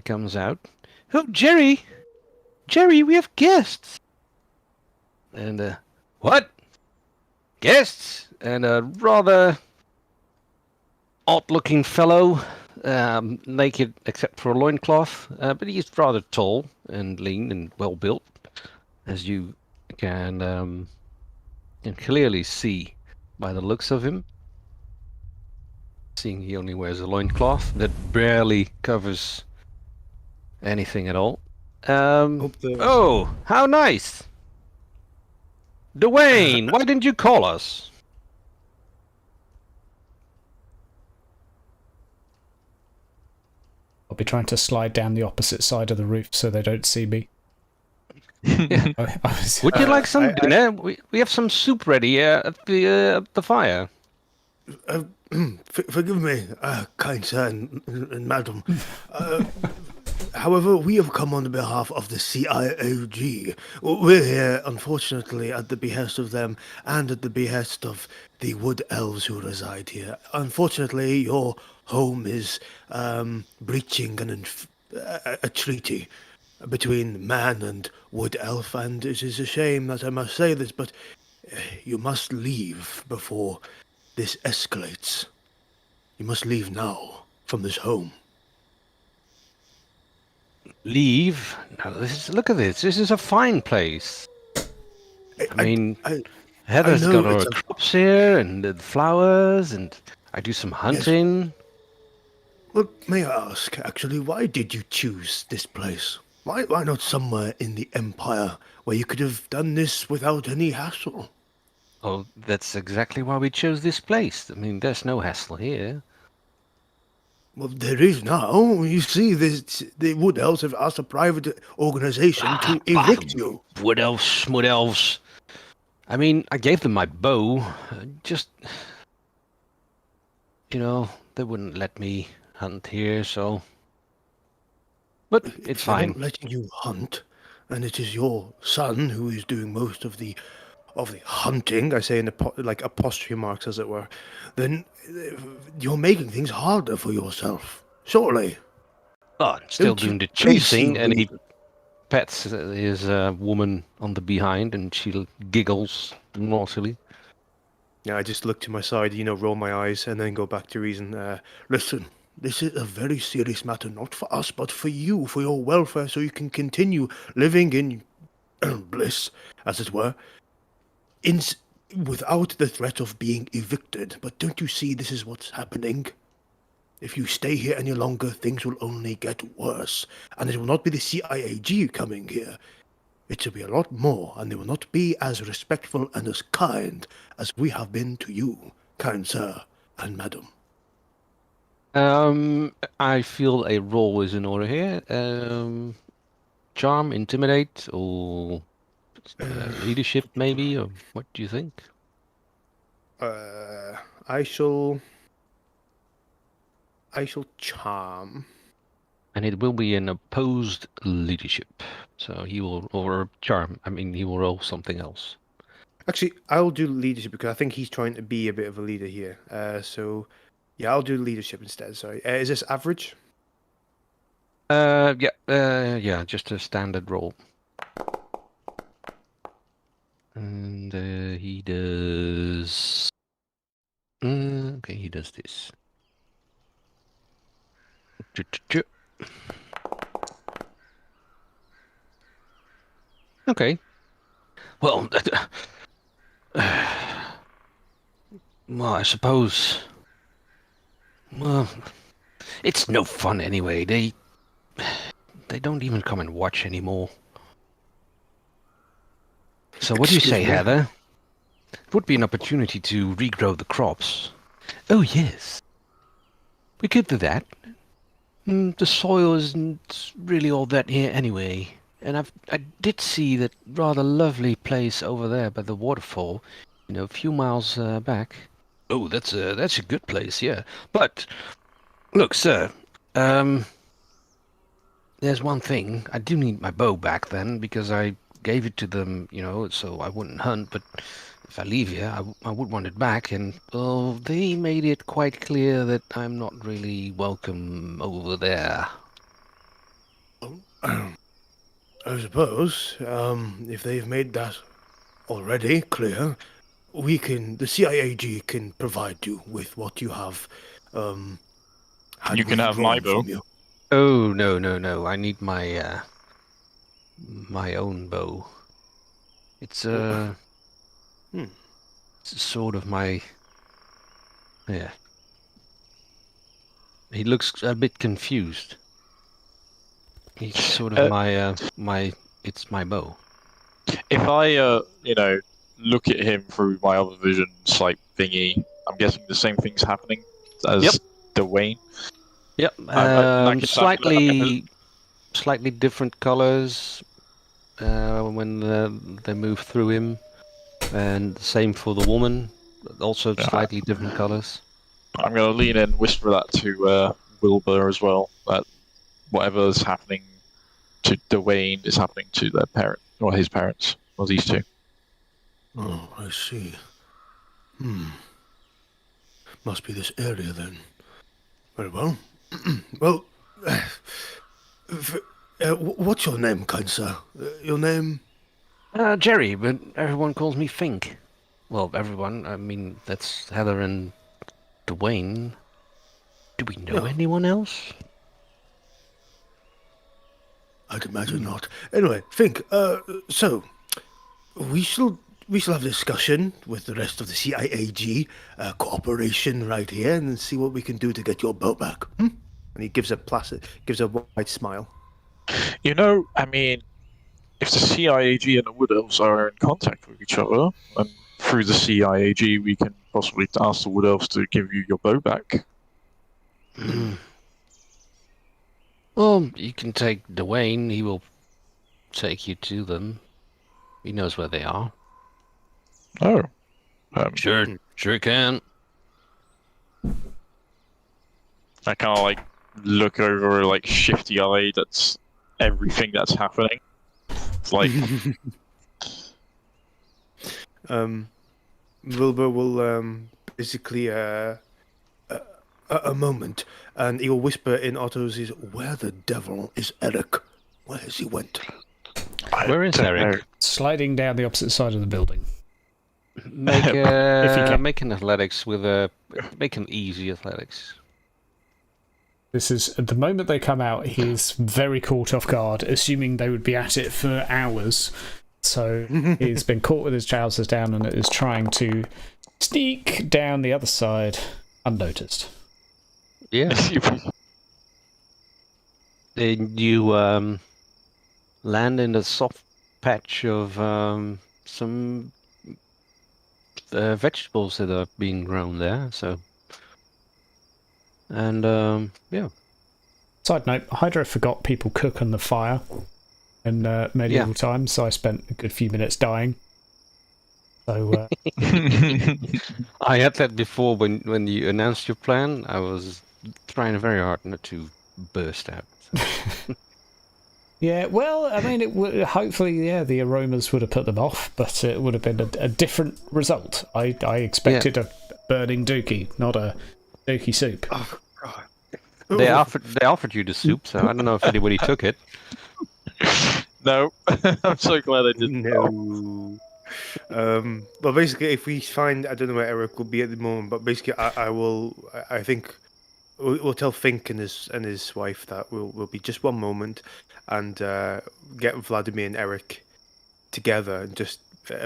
comes out. "Oh, Jerry, we have guests." And what? Guests? And a rather odd-looking fellow. Naked except for a loincloth, but he's rather tall and lean and well built, as you can clearly see by the looks of him. Seeing he only wears a loincloth that barely covers anything at all. Oh, how nice! Dwayne, why didn't you call us? I'll be trying to slide down the opposite side of the roof so they don't see me. Would you like some dinner? We have some soup ready at the fire. Forgive me, kind sir and madam. However, we have come on behalf of the CIOG. We're here, unfortunately, at the behest of them and at the behest of the wood elves who reside here. Unfortunately, your home is breaching a treaty between man and wood elf, and it is a shame that I must say this, but you must leave before this escalates. You must leave now from this home. Leave? No, look at this. This is a fine place. I mean, Heather's know got all it's her crops here and the flowers, and I do some hunting. Well, may I ask, actually, why did you choose this place? Why not somewhere in the Empire where you could have done this without any hassle? Oh, that's exactly why we chose this place. I mean, there's no hassle here. Well, there is now. You see, the Wood Elves have asked a private organization to evict you. Wood elves. I mean, I gave them my bow. Just, they wouldn't let me hunt here, so. But it's They're fine. not letting you hunt, and it is your son who is doing most of the hunting. I say in like apostrophe marks, as it were. Then you're making things harder for yourself. Surely. Oh, I'm still Don't you doing the please chasing, see and he reason? pets his woman on the behind, and she giggles naughtily. Yeah, I just look to my side, roll my eyes, and then go back to reason. Listen, this is a very serious matter, not for us, but for you, for your welfare, so you can continue living in bliss, as it were, without the threat of being evicted. But don't you see this is what's happening? If you stay here any longer, things will only get worse. And it will not be the CIAG coming here. It will be a lot more, and they will not be as respectful and as kind as we have been to you, kind sir and madam. I feel a roll is in order here. Charm, intimidate, or leadership, maybe, or what do you think? I shall charm. And it will be an opposed leadership, so he will, or charm. I mean, he will roll something else. Actually, I'll do leadership because I think he's trying to be a bit of a leader here. So, yeah, I'll do leadership instead. Sorry. Is this average? Yeah, just a standard roll. And he does. Okay, he does this. Okay. Well, well, I suppose. Well, it's no fun anyway. They don't even come and watch anymore. So what do you say, Heather? It would be an opportunity to regrow the crops. Oh, yes. We could do that. The soil isn't really all that here anyway. And I did see that rather lovely place over there by the waterfall, a few miles back. Oh, that's a good place, yeah. But look, sir, there's one thing. I do need my bow back then, because I gave it to them, so I wouldn't hunt. But if I leave here, I would want it back. And they made it quite clear that I'm not really welcome over there. I suppose, if they've made that already clear, the CIAG can provide you with what you have. You can have my bow. Oh, no. I need my my own bow. It's it's sort of my, yeah. He looks a bit confused. He's sort of it's my bow. If I, look at him through my other vision sight thingy, I'm guessing the same thing's happening as Dwayne. Yep. Slightly different colors when they move through him, and same for the woman. Also slightly different colors. I'm gonna lean in, whisper that to Wilbur as well. That whatever is happening to Dwayne is happening to their parent or his parents, or these two. Oh, I see. Must be this area then. Very well. Well, what's your name, kind sir? Your name? Jerry, but everyone calls me Fink. Well, everyone. I mean, that's Heather and Dwayne. Do we know anyone else? I'd imagine not. Anyway, Fink, so we shall have a discussion with the rest of the CIAG cooperation right here and see what we can do to get your boat back. And he gives a wide smile. You know, I mean, if the CIAG and the Wood Elves are in contact with each other, and through the CIAG we can possibly ask the Wood Elves to give you your bow back. Well, you can take Dwayne. He will take you to them. He knows where they are. Oh. Sure can. I kind of like look over like shifty eyed at everything that's happening. It's like Wilbur will basically a moment, and he will whisper in Otto's ear, "Where the devil is Eirich? Where has he went?" Where is Eirich? Sliding down the opposite side of the building. Make If you can. make an make an easy athletics. This is at the moment they come out. He's very caught off guard, assuming they would be at it for hours. So he's been caught with his trousers down and is trying to sneak down the other side unnoticed. Yeah. Then you land in a soft patch of some vegetables that are being grown there. So, and yeah. Side note: Hydra forgot people cook on the fire in medieval times, so I spent a good few minutes dying. So I had that before when you announced your plan. I was trying very hard not to burst out. yeah, well, I mean, it would hopefully, the aromas would have put them off, but it would have been a different result. I expected a burning dookie, not a dookie soup. Oh God! They offered you the soup, so I don't know if anybody took it. No, I'm so glad I didn't. No. But basically, if we find, I don't know where Eirich will be at the moment, but basically, I think we'll tell Fink and his wife that we'll be just one moment, and get Vladimir and Eirich together and just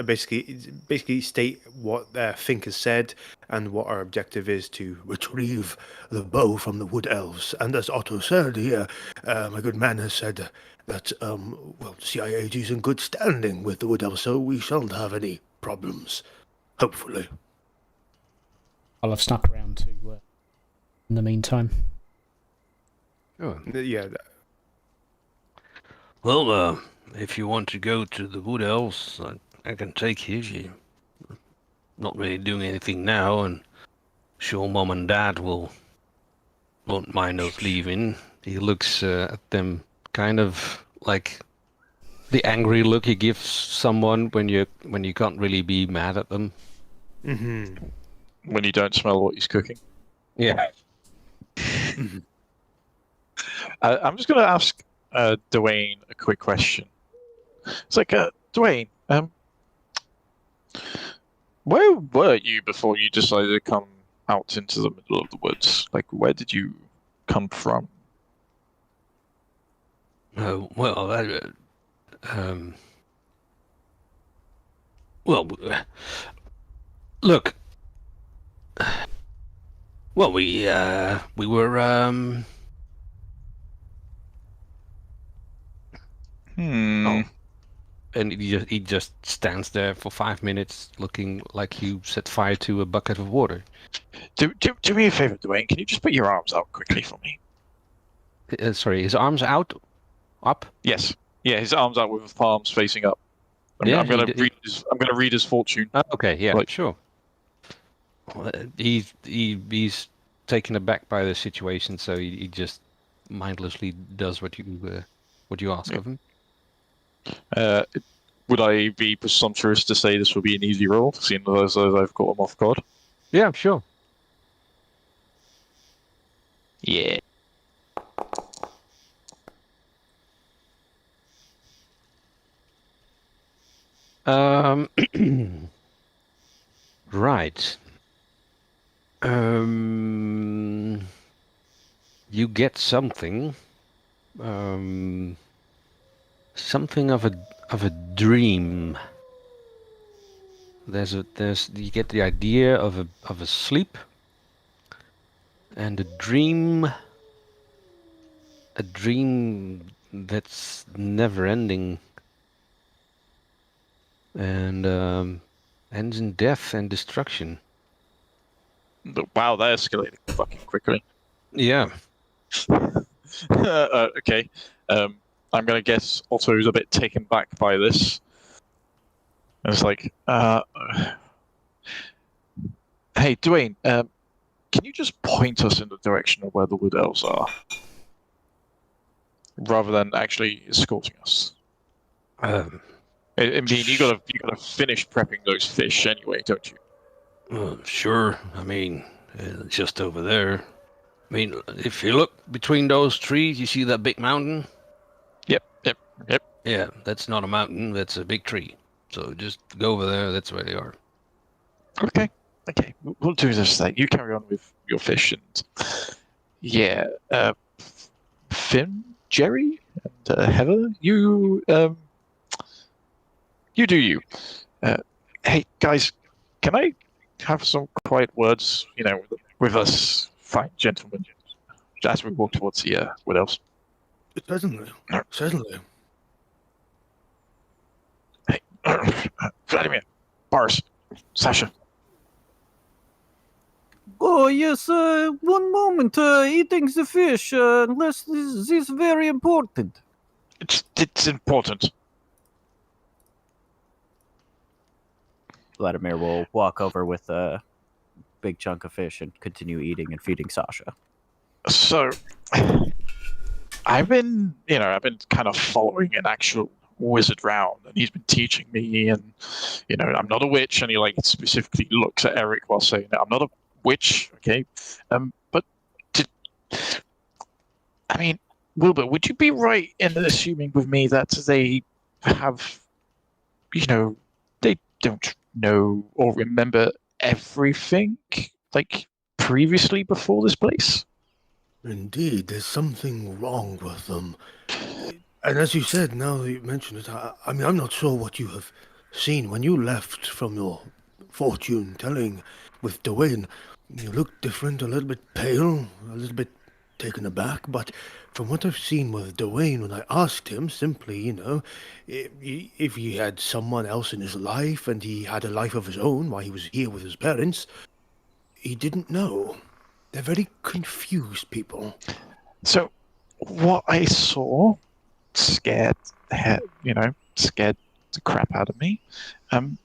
basically state what Fink has said and what our objective is to Retrieve the bow from the Wood Elves. And as Otto said here, my good man has said that, the CIAG is in good standing with the Wood Elves, so we shan't have any problems. Hopefully. I'll have snuck around to in the meantime. Oh. Yeah. Well, if you want to go to the Wood Elves, I can take you. You're not really doing anything now, and sure, Mom and Dad won't mind us leaving. He looks at them kind of like the angry look he gives someone when you can't really be mad at them. Mm-hmm. When you don't smell what he's cooking. Yeah. I'm just going to ask Dwayne a quick question. It's like, Dwayne, where were you before you decided to come out into the middle of the woods? Like, where did you come from? Oh, well, look. Well, we were Hmm. and he just stands there for 5 minutes, looking like you set fire to a bucket of water. Do me a favor, Dwayne. Can you just put your arms out quickly for me? Sorry, his arms up. Yes. Yeah, his arms out with his palms facing up. I'm going to read his fortune. Okay, yeah, Right. sure. Well, he's taken aback by the situation, so he just mindlessly does what you ask of him. Would I be presumptuous to say this will be an easy roll, seeing as I've got him off guard? Yeah, sure. Yeah. Right. You get something. Something of a dream. You get the idea of a sleep and a dream that's never ending and ends in death and destruction. Wow, that escalated fucking quickly. Yeah. Okay. I'm gonna guess Otto's a bit taken back by this. And it's like, hey, Dwayne, can you just point us in the direction of where the wood elves are? Rather than actually escorting us. I mean, you gotta finish prepping those fish anyway, don't you? Sure. I mean, just over there. I mean, if you look between those trees, you see that big mountain? Yep. Yeah, that's not a mountain, that's a big tree. So just go over there, that's where they are. Okay. We'll do this thing. You carry on with your fish and... Yeah, Finn, Jerry, and Heather, you do you. Hey, guys, can I have some quiet words, with us fine gentlemen, as we walk towards the wood elves? Certainly. Hey, Vladimir, Boris, Sasha. Oh, yes, one moment, eating the fish, unless this is very important. It's important. Vladimir will walk over with a big chunk of fish and continue eating and feeding Sasha. So, I've been kind of following an actual wizard round, and he's been teaching me, and, I'm not a witch, and he, specifically looks at Eirich while saying that I'm not a witch, okay? But, Wilbur, would you be right in assuming with me that they have, they don't know or remember everything, previously before this place? Indeed, there's something wrong with them. And as you said, now that you mention it, I'm not sure what you have seen. When you left from your fortune-telling with Dwayne, you looked different, a little bit pale, a little bit taken aback, but from what I've seen with Dwayne, when I asked him simply, if he had someone else in his life and he had a life of his own while he was here with his parents, he didn't know. They're very confused people. So, what I saw scared the crap out of me. And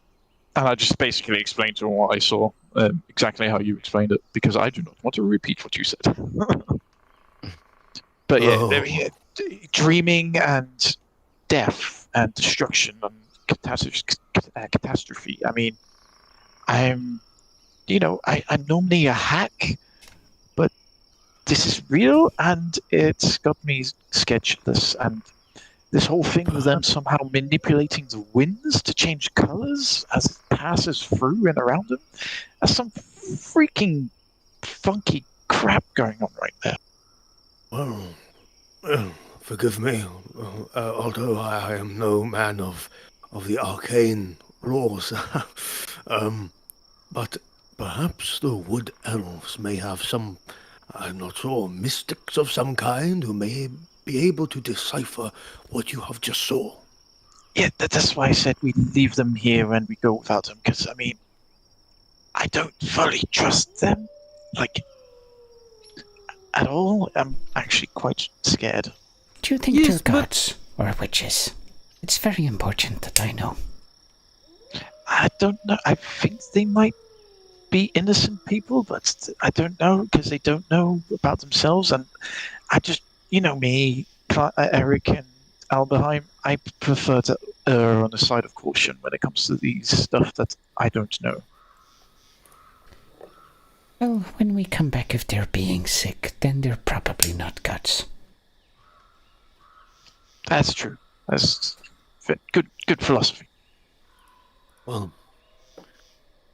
I just basically explained to him what I saw, exactly how you explained it, because I do not want to repeat what you said. But yeah, dreaming and death and destruction and catastrophe. I mean, I'm normally a hack, but this is real, and it's got me scared shitless. And this whole thing with them somehow manipulating the winds to change colors as it passes through and around them, there's some freaking funky crap going on right there. Well, forgive me, although I am no man of the arcane laws. But perhaps the wood elves may have some, I'm not sure, mystics of some kind who may be able to decipher what you have just saw. Yeah, that's why I said we leave them here and we go without them, because, I don't fully trust them, at all. I'm actually quite scared. Do you think they're gods or witches? It's very important that I know. I don't know. I think they might be innocent people, but I don't know, because they don't know about themselves, and I just you know me, Eric and Alberheim. I prefer to err on the side of caution when it comes to these stuff that I don't know. Well, when we come back, if they're being sick, then they're probably not guts. That's true. That's good philosophy. Well,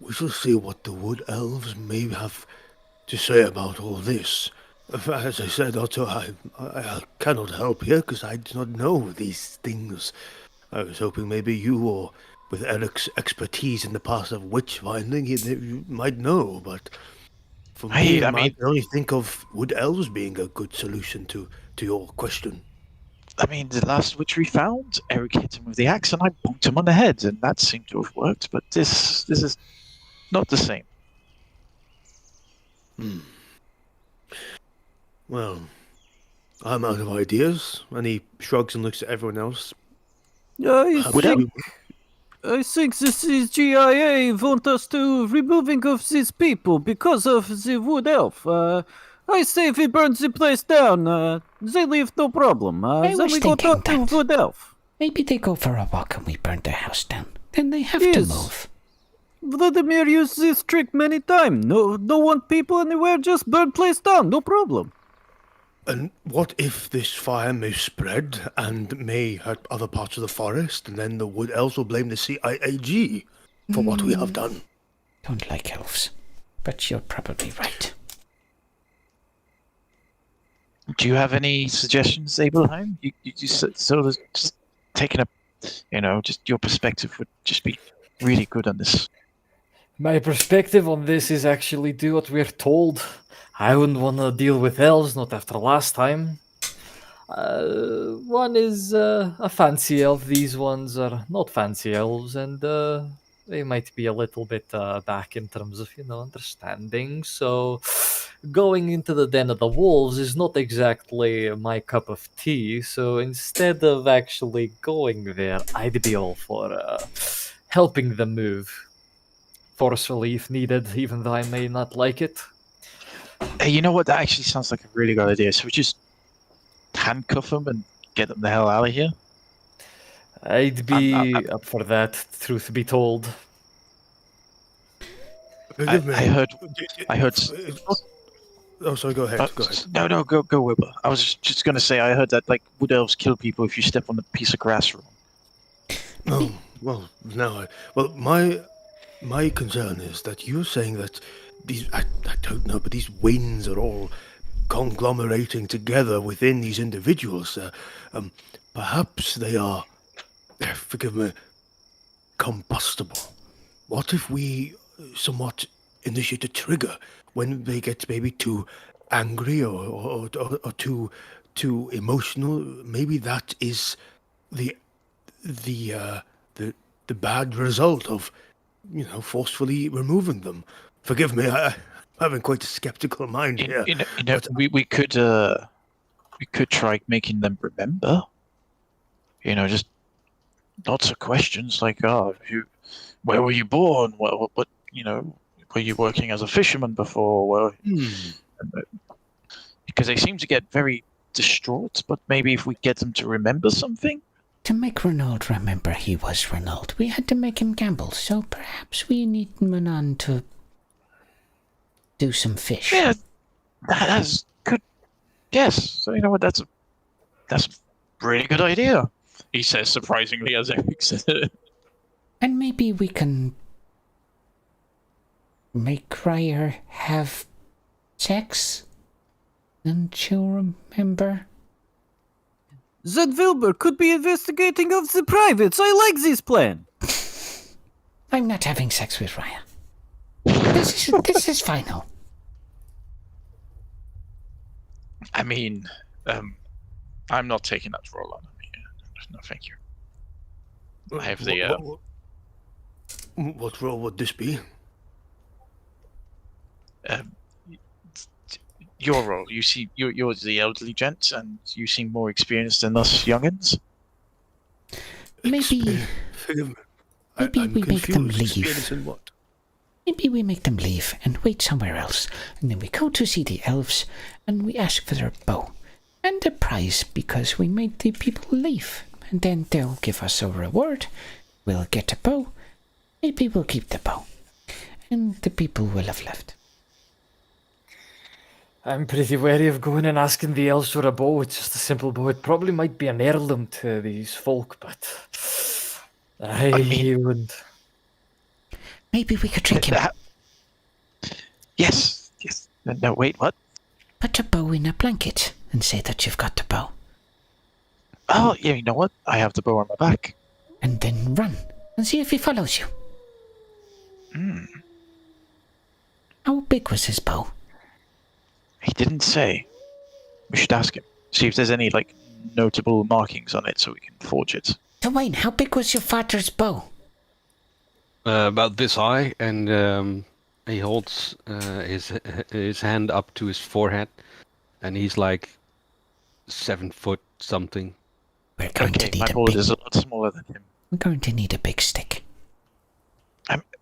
we shall see what the wood elves may have to say about all this. As I said, Otto, I cannot help here because I do not know these things. I was hoping maybe you, or with Erich's expertise in the past of witch finding, you might know, but for me, I can only think of wood elves being a good solution to your question. I mean, the last witch we found, Eric hit him with the axe and I bonked him on the head, and that seemed to have worked, but this is not the same. Well, I'm out of ideas. And he shrugs and looks at everyone else. I think this is GIA want us to removing of these people because of the wood elf. I say if we burn the place down, they leave no problem. Then we go talk to wood elf. Maybe they go for a walk and we burn their house down. Then they have to move. Vladimir used this trick many times. No want people anywhere, just burn place down, no problem. And what if this fire may spread and may hurt other parts of the forest, and then the wood elves will blame the CIAG for what we have done? Don't like elves, but you're probably right. Do you have any suggestions, Abelheim? You sort of just taking just your perspective would just be really good on this. My perspective on this is actually do what we're told. I wouldn't want to deal with elves, not after last time. One is a fancy elf. These ones are not fancy elves, and they might be a little bit back in terms of, understanding. So going into the den of the wolves is not exactly my cup of tea. So instead of actually going there, I'd be all for helping them move forcefully if needed, even though I may not like it. Hey, you know what? That actually sounds like a really good idea. So we just handcuff them and get them the hell out of here? I'd be up for that, truth be told. I heard. Oh, sorry. Go ahead. Go ahead. No. Go, Wilbur. I was just gonna say I heard that wood elves kill people if you step on a piece of grass wrong. Oh well, now my concern is that you're saying that these I don't know, but these winds are all conglomerating together within these individuals. Perhaps they are, forgive me, combustible. What if we somewhat initiate a trigger when they get maybe too angry or too emotional? Maybe that is the bad result of forcefully removing them. Forgive me, I'm having quite a skeptical mind here. We could try making them remember. Just lots of questions like, where were you born? What were you working as a fisherman before? Because they seem to get very distraught, but maybe if we get them to remember something? To make Renaud remember he was Renaud, we had to make him gamble, so perhaps we need Manon to do some fish. Yeah, that's good. Yes, so you know what, that's a really good idea, he says surprisingly as Eric said it. And maybe we can make Ryer have sex, and she'll remember. Zed Wilbur could be investigating of the privates. I like this plan. I'm not having sex with Raya. This is final. I mean, I'm not taking that role on me. No, thank you. I have the. What role would this be? Your role. You see, you're the elderly gent, and you seem more experienced than us youngins. Maybe we make them leave. In what? Maybe we make them leave and wait somewhere else, and then we go to see the elves, and we ask for their bow. And a prize because we made the people leave. And then they'll give us a reward. We'll get a bow. Maybe we'll keep the bow. And the people will have left. I'm pretty wary of going and asking the elves for a bow. It's just a simple bow. It probably might be an heirloom to these folk, but I wouldn't. Maybe we could trick him. Yes. No, wait, what? Put a bow in a blanket and say that you've got the bow. Oh, yeah, you know what? I have the bow on my back. And then run and see if he follows you. How big was his bow? He didn't say. We should ask him. See if there's any, notable markings on it so we can forge it. Dwayne, how big was your father's bow? About this high, and he holds his hand up to his forehead, and he's like 7 foot something. We're going to need my board is a lot smaller than him. We're going to need a big stick.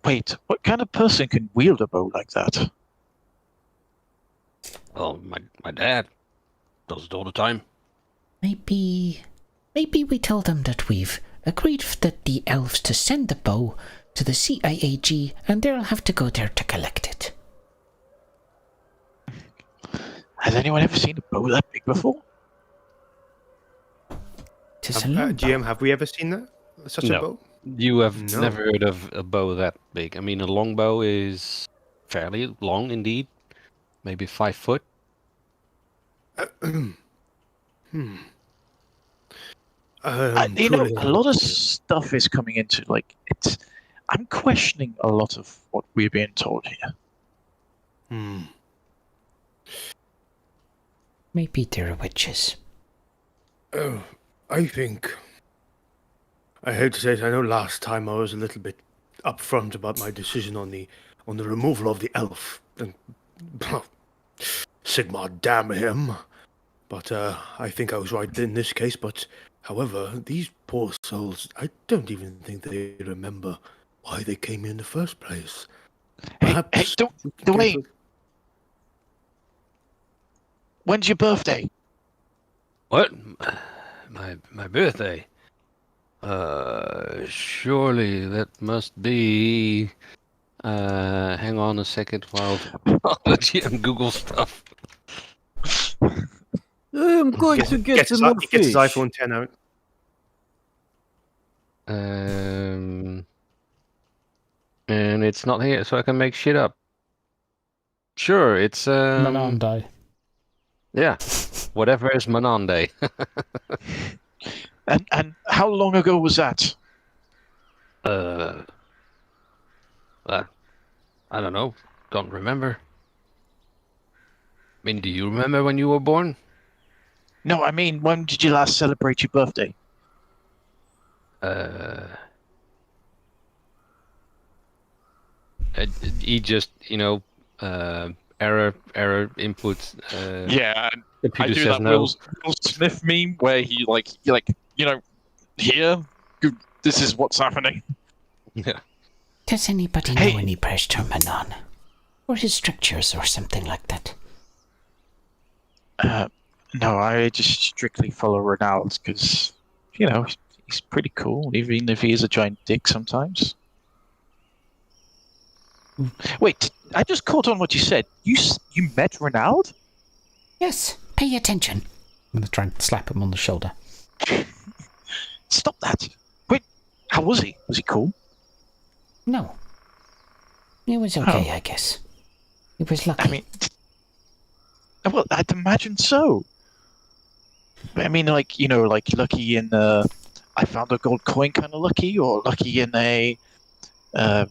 Wait, what kind of person can wield a bow like that? Well, my dad does it all the time. Maybe we tell them that we've agreed that the elves to send the bow to the CIAG, and they'll have to go there to collect it. Has anyone ever seen a bow that big before? GM, have we ever seen that? Such a bow? You have never heard of a bow that big. I mean, a long bow is fairly long indeed. Maybe 5 foot. A lot of stuff is coming into, I'm questioning a lot of what we're being told here. Maybe they're witches. Oh, I think... I hate to say it, I know last time I was a little bit upfront about my decision on the removal of the elf. And, Sigmar, damn him. But I think I was right in this case. But, however, these poor souls, I don't even think they remember why they came here in the first place. Hey, Dwayne. When's your birthday? What? My birthday? Surely that must be... hang on a second while the GM Google stuff. I'm going to get some more fish. He gets his iPhone 10 out. And it's not here, so I can make shit up. Sure, it's... Monday. Yeah, whatever is Monday. And how long ago was that? I don't know. Don't remember. I mean, do you remember when you were born? No, I mean, when did you last celebrate your birthday? He just, error input. Yeah, the computer I do says that no. Will Smith meme where he here, this is what's happening. Yeah. Does anybody know any prayers to Manon? Or his strictures or something like that? No, I just strictly follow Ronald because, he's pretty cool, even if he is a giant dick sometimes. Wait, I just caught on what you said. You met Ronald? Yes, pay attention. I'm going to try and slap him on the shoulder. Stop that. Wait, how was he? Was he cool? No. It was okay, I guess. It was lucky. I mean, well, I'd imagine so. I mean, lucky in I found a gold coin kind of lucky, or lucky in a... I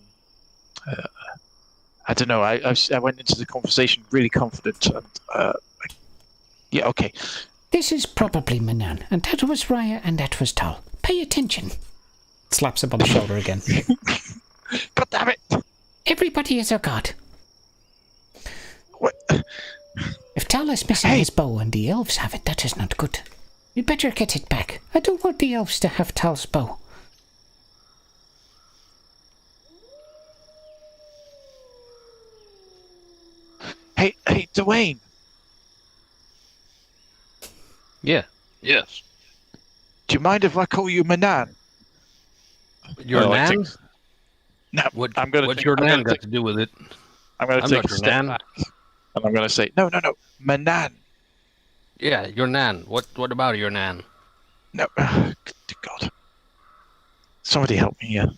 don't know. I went into the conversation really confident. And, yeah, okay. This is probably Manon, and that was Raya, and that was Tal. Pay attention. Slaps him on the shoulder again. God damn it! Everybody is our god. What? If Tal is missing his bow and the elves have it, that is not good. We'd better get it back. I don't want the elves to have Tal's bow. Hey, Dwayne. Yeah. Yes. Do you mind if I call you Manan? Your Oh, I nan? take- No, What? I'm gonna What's take, your I'm nan gonna got take, to do with it? I'm gonna I'm take not a your step nan. back, and I'm gonna say, no, Manan. Yeah, your nan. What about your nan? No, good God. Somebody help me here.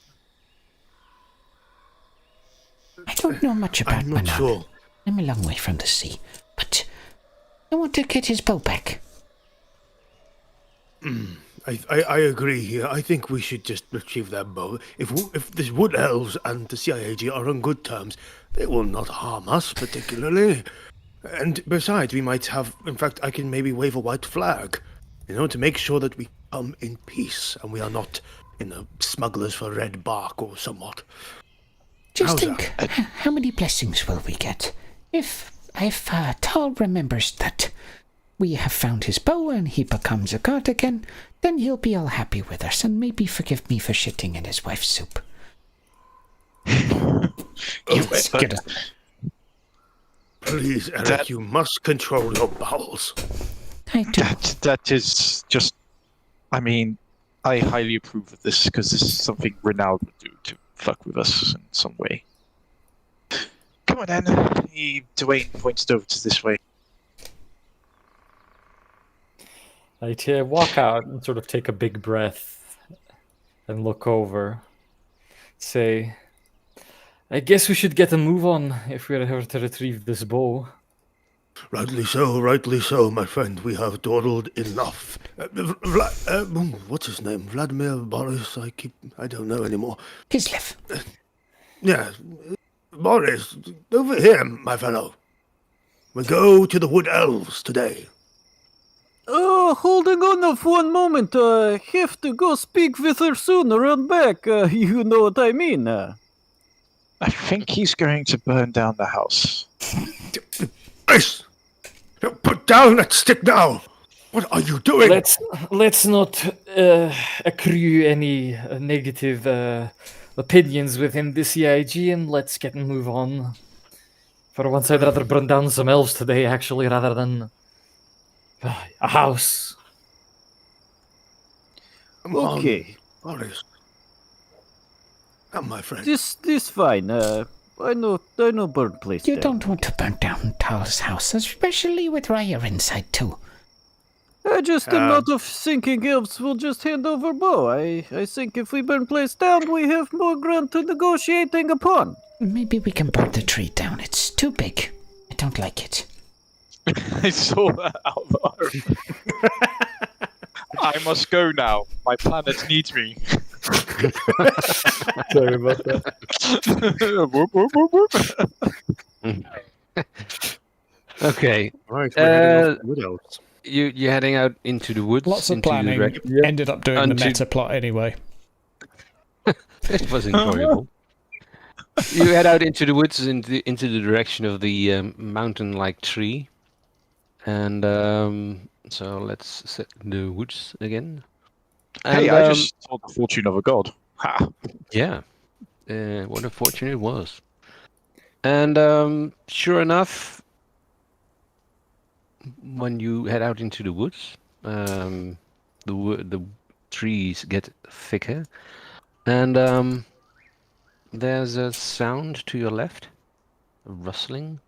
I don't know much about I'm not Manon. sure. I'm a long way from the sea, but I want to get his bow back. I agree here. I think we should just retrieve that bow. If the Wood Elves and the CIAG are on good terms, they will not harm us particularly. And besides, we might have... In fact, I can maybe wave a white flag, to make sure that we come in peace and we are not, smugglers for red bark or somewhat. Just How's think, how many blessings will we get? If Tal remembers that we have found his bow and he becomes a god again, then he'll be all happy with us and maybe forgive me for shitting in his wife's soup. Yes, get it. Please, Eirich, you must control your bowels. I do. That is just. I mean, I highly approve of this because this is something Renald would do to fuck with us in some way. Come on, then. Dwayne points over to this way. I walk out and sort of take a big breath and look over. Say, I guess we should get a move on if we're here to retrieve this bow. Rightly so, my friend. We have dawdled enough. What's his name? Vladimir Boris? I don't know anymore. Kislev. Yeah, Boris, over here, my fellow. We go to the Wood Elves today. Holding on for one moment. I have to go speak with her soon. Run back. You know what I mean. I think he's going to burn down the house. Boris! Put down that stick now! What are you doing? Let's not accrue any negative opinions within the CIG, and let's get and move on. For once, I'd rather burn down some elves today, actually, rather than a house. Come on, Okay. Boris. Come, my friend. This fine. I know burn place. You there. don't want to burn down Tal's house, especially with Raya inside too. I just am not of thinking elves will just hand over bow. I think if we burn place down, we have more ground to negotiating upon. Maybe we can burn the tree down. It's too big. I don't like it. I saw that out of our... I must go now. My planet needs me. Sorry about that. Whoop, whoop, whoop, whoop. Okay. Right, we're heading off to the Wood Elves. You're heading out into the woods. Lots of into the planning. direct- Ended up doing the Unto- meta plot anyway. It was enjoyable. You head out into the woods into the direction of the mountain-like tree, and so let's set the woods again. Hey, And, I just told the fortune of a god. Ha! yeah, what a fortune it was. And sure enough, when you head out into the woods, the trees get thicker, and there's a sound to your left, a rustling.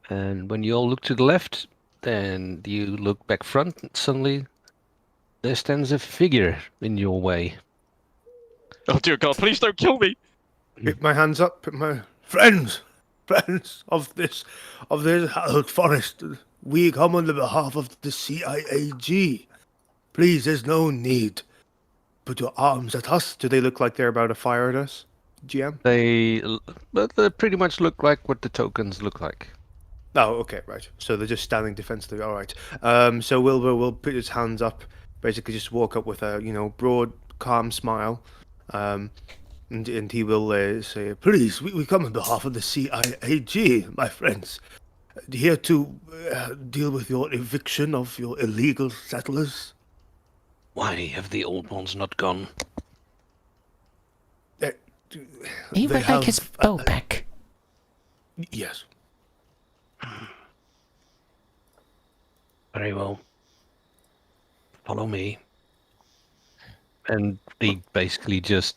And when you all look to the left, then you look back front, and suddenly there stands a figure in your way. Oh dear God! Please don't kill me. Put my hands up, put my friends of this hallowed forest. We come on the behalf of the CIAG. Please, there's no need. Put your arms at us. Do they look like they're about to fire at us, GM? They pretty much look like what the tokens look like. Oh, okay, right. So they're just standing defensively. All right. So Wilbur will put his hands up, basically just walk up with a broad, calm smile, and he will say, "Please, we come on behalf of the CIAG, my friends, here to deal with your eviction of your illegal settlers." Why have the old ones not gone? He would like his bow back. Yes. Very well. follow me. And he basically just,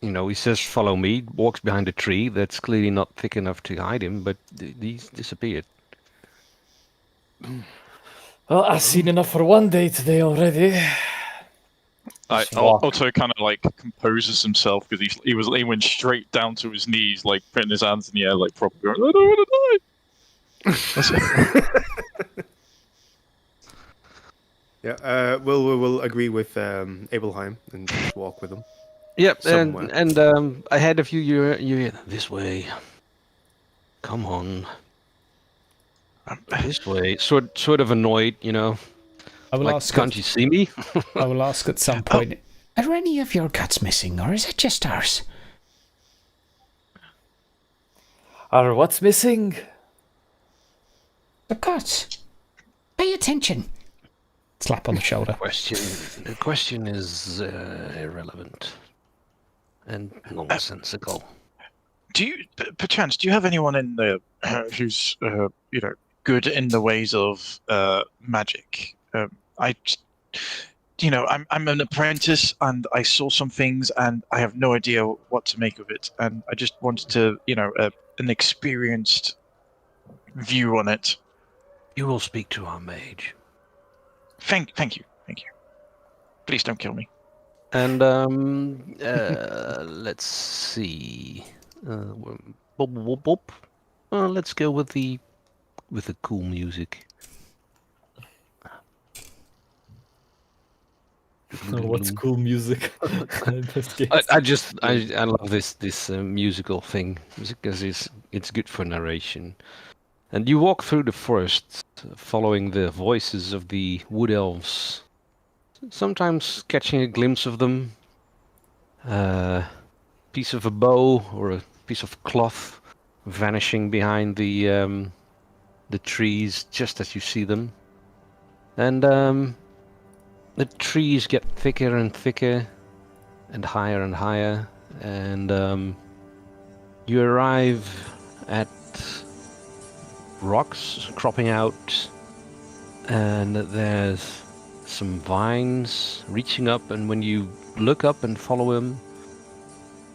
he says, follow me, walks behind a tree that's clearly not thick enough to hide him, but he's disappeared. Well, I've seen enough for one day today already. Otto kind of like composes himself because he went straight down to his knees, like putting his hands in the air, like probably going, I don't want to die. Yeah, we'll agree with Abelheim and just walk with him. Yep, Somewhere. and ahead of you, you're this way. Come on. This way. Sort of annoyed, I will Like, ask. can't you see me? I will ask at some point. Are any of your guts missing, or is it just ours? Are what's missing? The guts. Pay attention. Slap on the shoulder. The question is irrelevant and nonsensical. Do you, perchance, do you have anyone in there who's, good in the ways of magic? I'm an apprentice, and I saw some things, and I have no idea what to make of it, and I just wanted to, an experienced view on it. You will speak to our mage. Thank you. Please don't kill me. And let's see. Let's go with the cool music. What's cool music? I love this musical thing because it's good for narration. And you walk through the forest, following the voices of the wood elves, sometimes catching a glimpse of them. Piece of a bow or a piece of cloth vanishing behind the trees just as you see them. And the trees get thicker and thicker and higher, and you arrive at rocks cropping out, and there's some vines reaching up, and when you look up and follow them,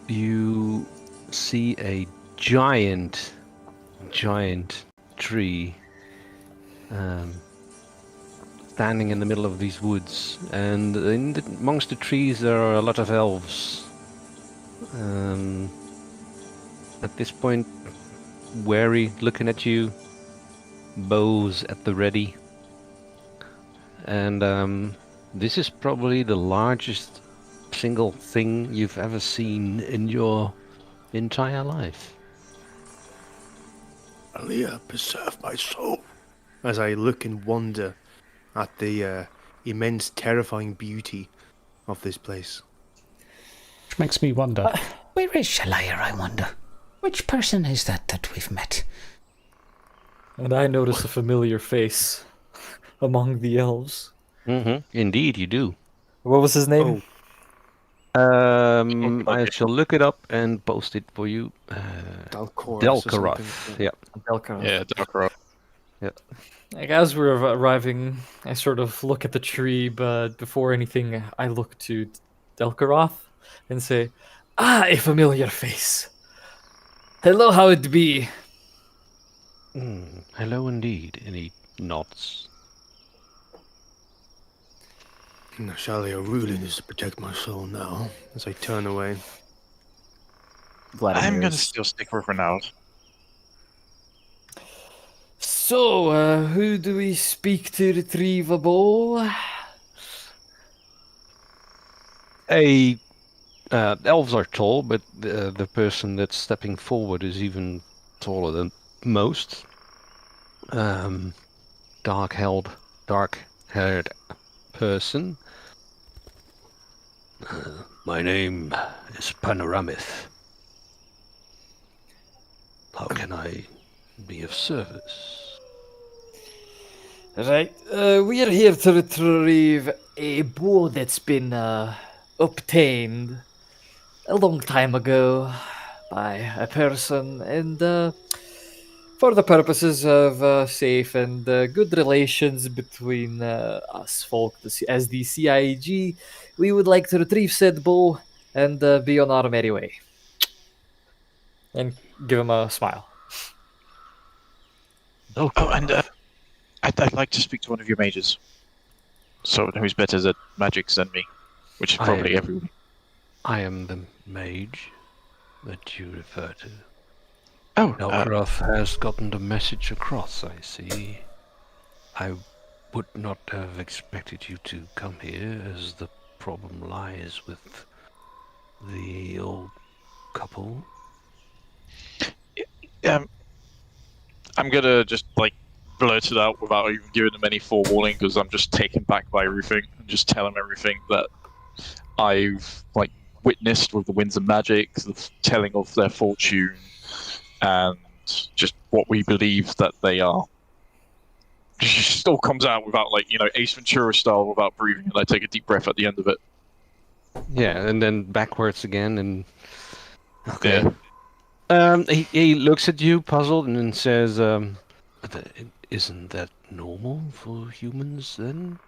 you see a giant tree standing in the middle of these woods, and amongst the trees there are a lot of elves. At this point, wary, looking at you, bows at the ready, and this is probably the largest single thing you've ever seen in your entire life. Aliyah, preserve my soul. As I look and wonder at the immense, terrifying beauty of this place. Which makes me wonder. Where is Shalir, I wonder? Which person is that we've met? And I notice a familiar face among the elves. Indeed, you do. What was his name? I shall look it up and post it for you. Delkaroth. Yeah. Delkaroth. Yeah, Delkaroth. Yeah. Like, as we're arriving, I sort of look at the tree, but before anything, I look to Delkaroth and say, a familiar face. Hello, how it be? Hello indeed. And he nods. Shalia really needs to protect my soul now. As I turn away. I'm gonna still stick with Renaud. So, who do we speak to retrieve a bow? Elves are tall, but the person that's stepping forward is even taller than most. Dark-haired person. My name is Panoramith. How can I be of service? Right, we are here to retrieve a bow that's been obtained a long time ago by a person, and For the purposes of safe and good relations between us folk as the CIG, we would like to retrieve said bow and be on our merry way. And give him a smile. Oh, and I'd like to speak to one of your mages. Someone who's better at magics than me, which is probably everyone. I am the mage that you refer to. Oh, Elcroft has gotten the message across, I see. I would not have expected you to come here, as the problem lies with the old couple. I'm gonna just blurt it out without even giving them any forewarning, because I'm just taken back by everything and just tell them everything that I've witnessed with the winds of magic, the telling of their fortune, and just what we believe that they are. It just all comes out without Ace Ventura style, without breathing, and I take a deep breath at the end of it. Yeah, and then backwards again, and okay. Yeah. He looks at you, puzzled, and then says, "Isn't that normal for humans then?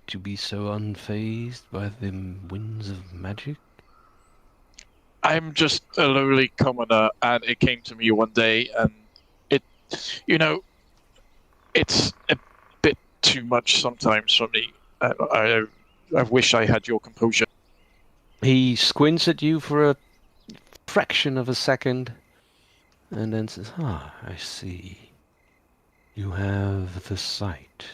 To be so unfazed by the winds of magic?" I'm just a lowly commoner, and it came to me one day, and it's a bit too much sometimes for me. I wish I had your composure. He squints at you for a fraction of a second, and then says, I see. You have the sight.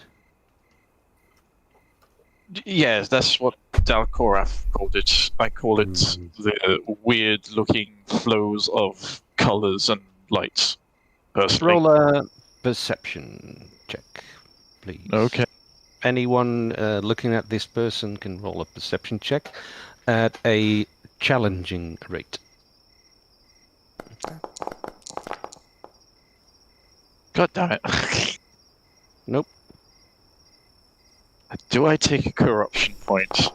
Yes, that's what Dalkorath called it. I call it the weird-looking flows of colors and lights, personally. Roll a perception check, please. Okay. Anyone looking at this person can roll a perception check at a challenging rate. God damn it. Nope. Do I take a corruption point?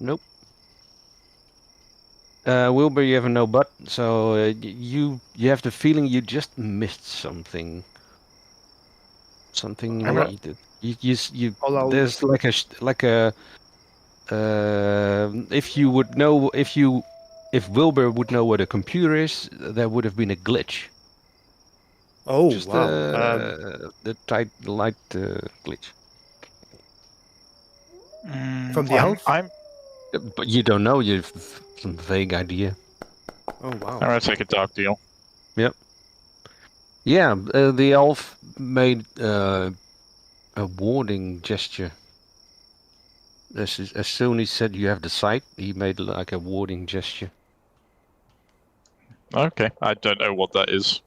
Nope. Wilbur, you have a no but, so you have the feeling you just missed something. Something Alright. there's if Wilbur would know what a computer is, there would have been a glitch. Oh, Just wow. the light glitch. From the elf? But you don't know. You've some vague idea. Oh, wow. I'm gonna take a dark deal. Yep. Yeah, the elf made a warning gesture. As soon as he said you have the sight, he made like a warning gesture. Okay, I don't know what that is.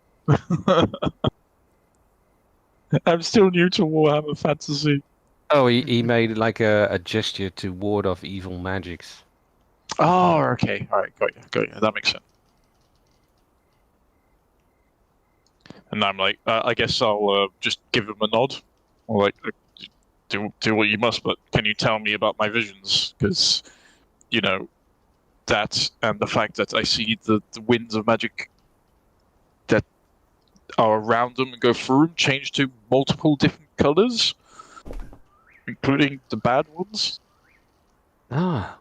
I'm still new to Warhammer Fantasy. Oh, he made like a gesture to ward off evil magics. Oh, okay. Alright, got you. That makes sense. And I'm like, I guess I'll just give him a nod. Or do what you must, but can you tell me about my visions? Because, that and the fact that I see the winds of magic that are around them and go through them change to multiple different colors, including the bad ones. Ah.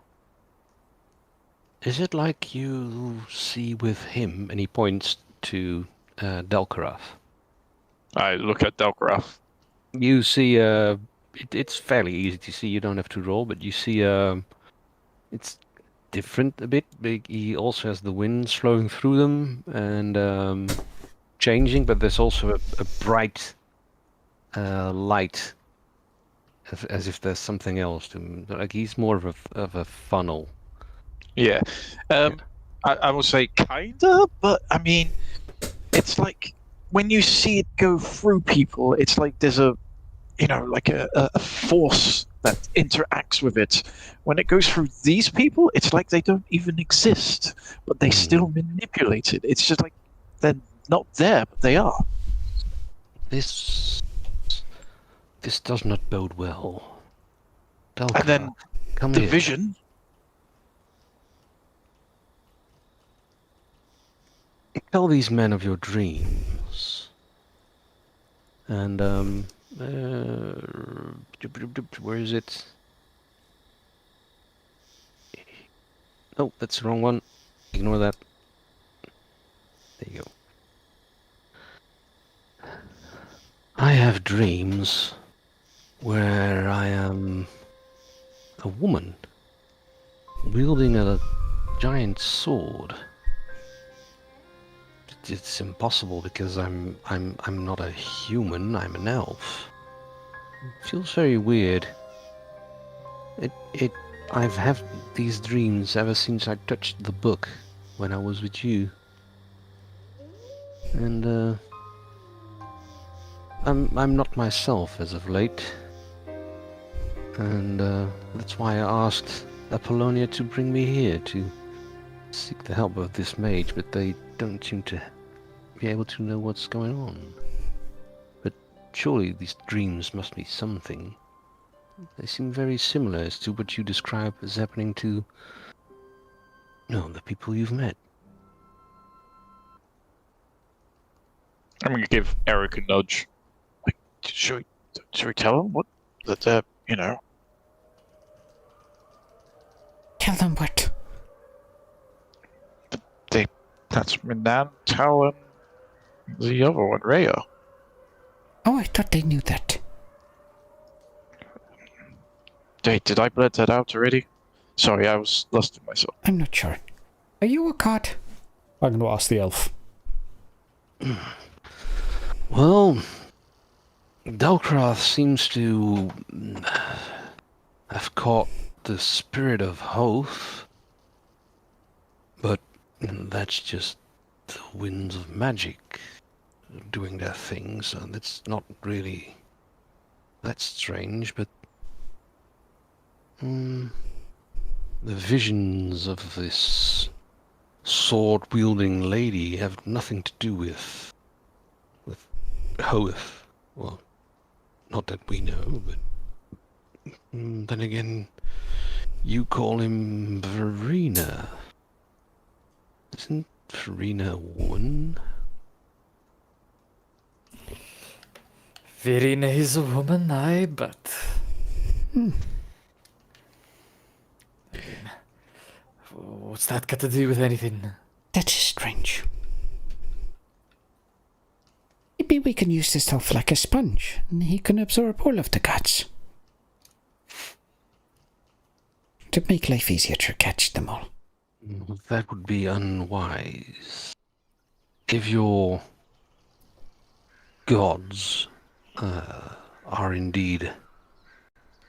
Is it like you see with him? And he points to Dalkorath. I look at Dalkorath. You see, it's fairly easy to see. You don't have to roll, but you see, it's different a bit. He also has the winds flowing through them and changing, but there's also a bright light, as if there's something else to him. Like he's more of a funnel. Yeah. I will say kinda, but I mean, it's like when you see it go through people, it's like there's a force that interacts with it. When it goes through these people, it's like they don't even exist, but they still manipulate it. It's just like they're not there, but they are. This does not bode well. And then come the here. vision. tell these men of your dreams. And, where is it? Oh, that's the wrong one. Ignore that. There you go. I have dreams where I am a woman wielding a giant sword. It's impossible because I'm not a human. I'm an elf. It feels very weird. I've had these dreams ever since I touched the book when I was with you, and I'm not myself as of late, and that's why I asked Apollonia to bring me here to seek the help of this mage, but they don't seem to be able to know what's going on. But surely these dreams must be something. They seem very similar as to what you describe as happening to, the people you've met. I'm gonna give Eric a nudge. Like, should we tell him what that Tell them what? that's Minan, Tal, and the other one, Rhea. Oh, I thought they knew that. Wait, did I blurt that out already? Sorry, I was lost in myself. I'm not sure. Are you a god? I'm going to ask the elf. Well, Delcrath seems to have caught the spirit of Hoth, but that's just the winds of magic doing their thing, so that's not really that strange, but the visions of this sword-wielding lady have nothing to do with Hoth. Well, not that we know, but then again, you call him Verena. Isn't Verena a woman? Verena is a woman, aye, but... What's that got to do with anything? That's strange. Maybe we can use this elf like a sponge, and he can absorb all of the gods. To make life easier to catch them all. That would be unwise. If your gods are indeed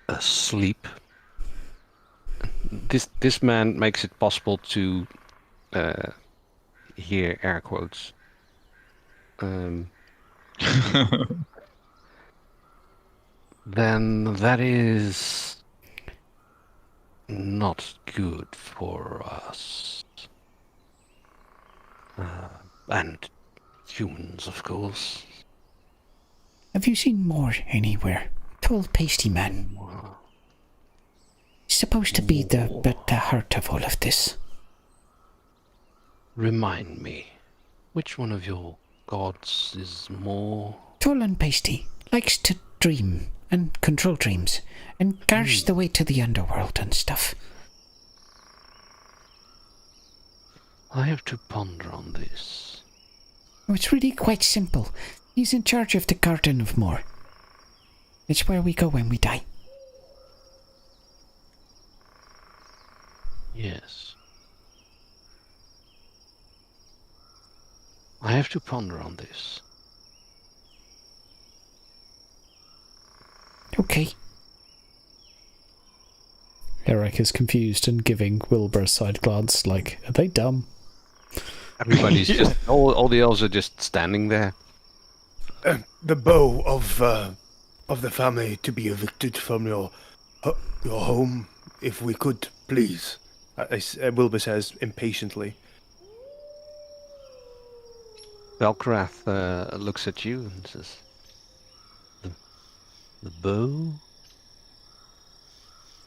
asleep, this man makes it possible to hear air quotes. Then that is not good for us. And humans, of course. Have you seen more anywhere? Tall, pasty man. He's supposed to be the heart of all of this. Remind me, which one of your gods is more... Tall and pasty. Likes to dream and control dreams. And guards the way to the underworld and stuff. I have to ponder on this. Oh, it's really quite simple. He's in charge of the Garden of Moor. It's where we go when we die. Yes. I have to ponder on this. Okay. Eirich is confused and giving Wilbur a side glance like, are they dumb? Everybody's just... All the elves are just standing there. The bow of the family to be evicted from your home, if we could, please. Wilbur says impatiently. Velkrath looks at you and says, The bow?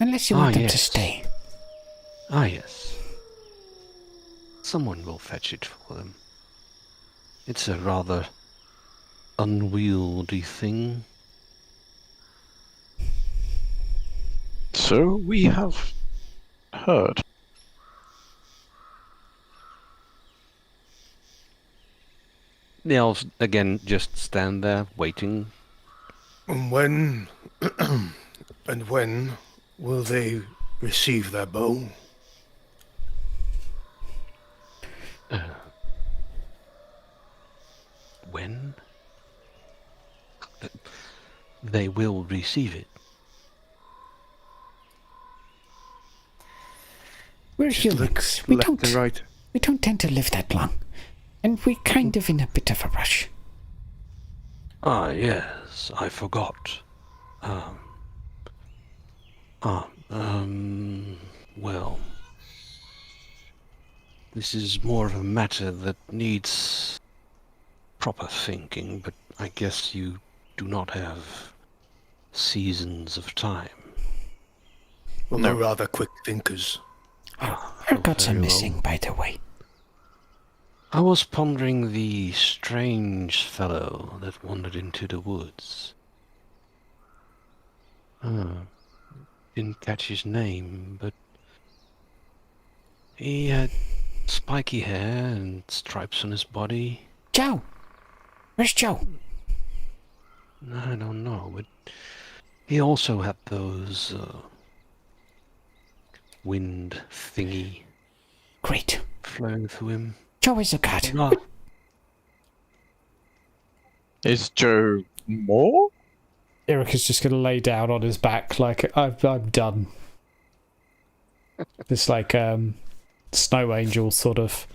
Unless you want them to yes. stay. Ah, yes. Someone will fetch it for them. It's a rather unwieldy thing. So we have heard. The elves again just stand there waiting. And when and when will they receive their bow? When? They will receive it. We're humans. We Left and right. don't tend to live that long. And we're kind of in a bit of a rush. Ah, yes, I forgot. Well, this is more of a matter that needs proper thinking, but I guess you do not have seasons of time. Well, No. they're rather quick thinkers. Our gods are very well. missing, by the way. I was pondering the strange fellow that wandered into the woods. Didn't catch his name, but he had spiky hair and stripes on his body. Joe! Where's Joe? I don't know, but he also had those wind thingy Great. flowing through him. Joe is a god. Not Is Joe more? Eirich is just going to lay down on his back like, I'm done. It's like Snow Angel sort of.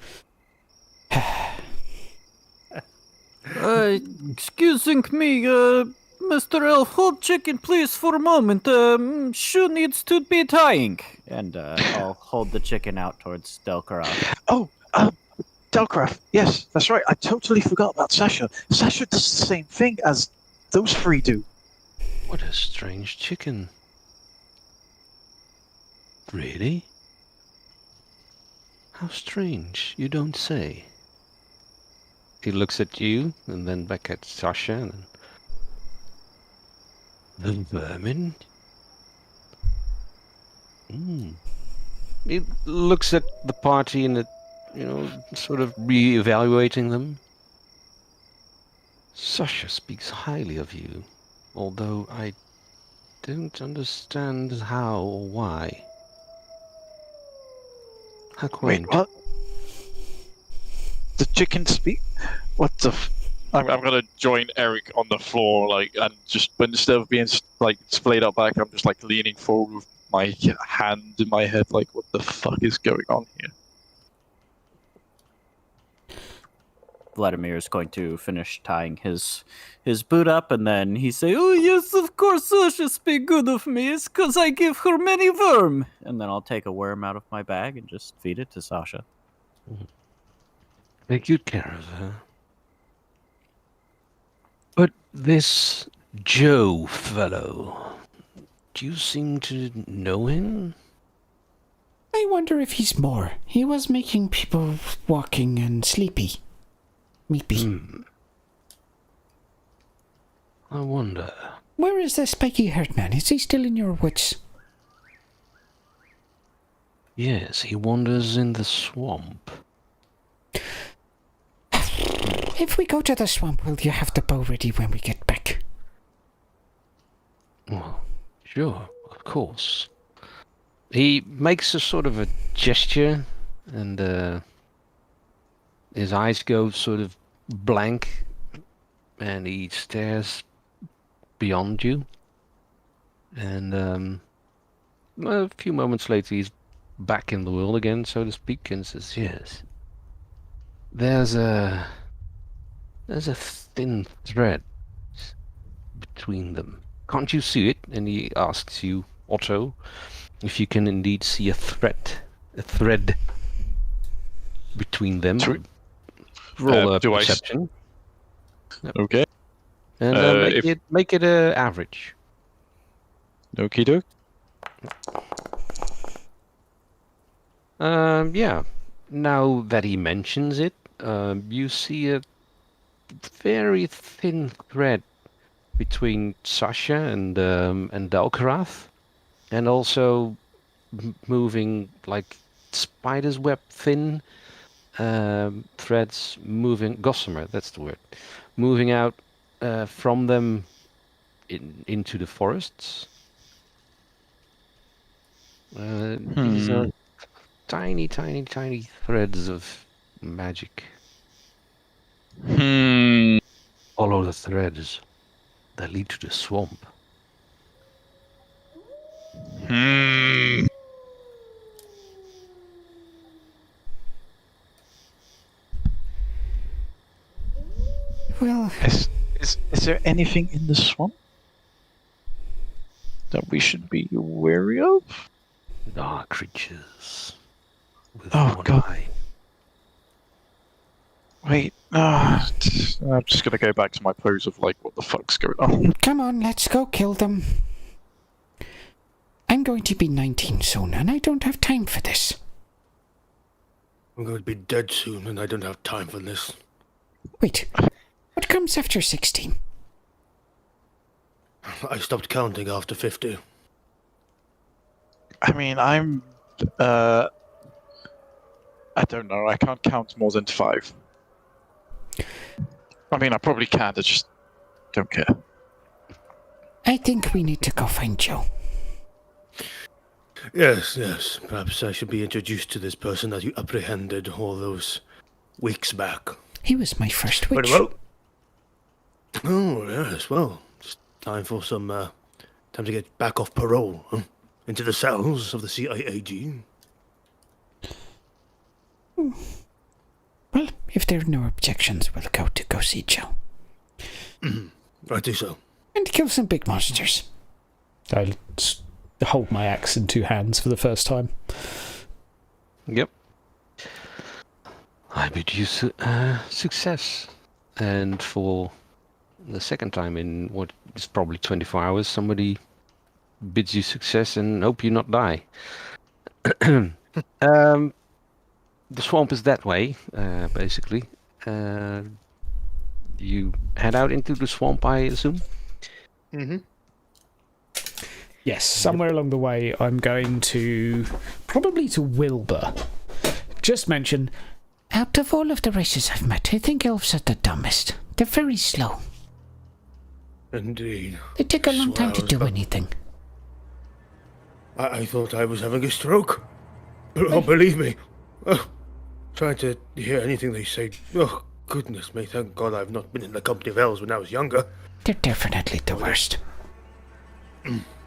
Excusing me, Mr. Elf, hold chicken please for a moment. Shoe needs to be tying. And I'll hold the chicken out towards Delkarov. Oh, Delcraft. Yes, that's right. I totally forgot about Sasha. Sasha does the same thing as those three do. what a strange chicken. Really? How strange, you don't say. He looks at you, and then back at Sasha, and the vermin? He looks at the party and sort of re-evaluating them. Sasha speaks highly of you, although I don't understand how or why. How Wait, quaint. what? The chicken speak? What the? I'm gonna join Eirich on the floor, like, and just, but instead of being like splayed out back, I'm just like leaning forward with my hand in my head, like, what the fuck is going on here? Vladimir is going to finish tying his boot up, and then he say, "Oh yes, of course, Sasha speak good of me. It's 'cause I give her many worm." And then I'll take a worm out of my bag and just feed it to Sasha. Take good care of her. But this Joe fellow, do you seem to know him? I wonder if he's more. He was making people walking and sleepy. Meepy. I wonder. Where is the spiky-haired man? Is he still in your woods? Yes, he wanders in the swamp. If we go to the swamp, will you have the bow ready when we get back? Well, sure, of course. He makes a sort of a gesture, and his eyes go sort of blank, and he stares beyond you. And a few moments later, he's back in the world again, so to speak, and says, "Yes, there's a thin thread between them. Can't you see it?" And he asks you, Otto, if you can indeed see a thread between them. Thre- Roll a do I s- perception. Okay. And make it a average. Okie doke. Yeah. Now that he mentions it, you see a very thin thread between Sasha and Dalkarath, and also moving like spider's web thin threads moving gossamer. That's the word. Moving out from them into the forests. These are tiny, tiny, tiny threads of magic. Follow the threads that lead to the swamp. Well, Is there anything in the swamp that we should be wary of? Dark creatures with Oh, one God. eye. Wait, I'm just gonna go back to my pose of like, what the fuck's going on? come on, let's go kill them. I'm going to be 19 soon, and I don't have time for this. I'm going to be dead soon, and I don't have time for this. Wait, what comes after 16? I stopped counting after 50. I mean, I don't know. I can't count more than 5. I mean, I probably can. I just don't care. I think we need to go find Joe. Yes. Perhaps I should be introduced to this person that you apprehended all those weeks back. He was my first witch. Very well. Oh, yes, well. It's time for some, time to get back off parole, huh? Into the cells of the CIAG. Well, if there are no objections, we'll go see Joe. I do so. And kill some big monsters. I hold my axe in 2 hands for the first time. Yep. I bid you success. And for the second time in what is probably 24 hours, somebody bids you success and hope you not die. The swamp is that way, basically. You head out into the swamp, I assume? Mm-hmm. Yes, somewhere along the way, I'm going to probably to Wilbur. Just mention, Out of all of the races I've met, I think elves are the dumbest. They're very slow. Indeed. They take a long time to do Swells. anything. I thought I was having a stroke. Oh, believe me. Trying to hear anything they say. Oh, goodness me. Thank God I've not been in the company of elves when I was younger. They're definitely the worst.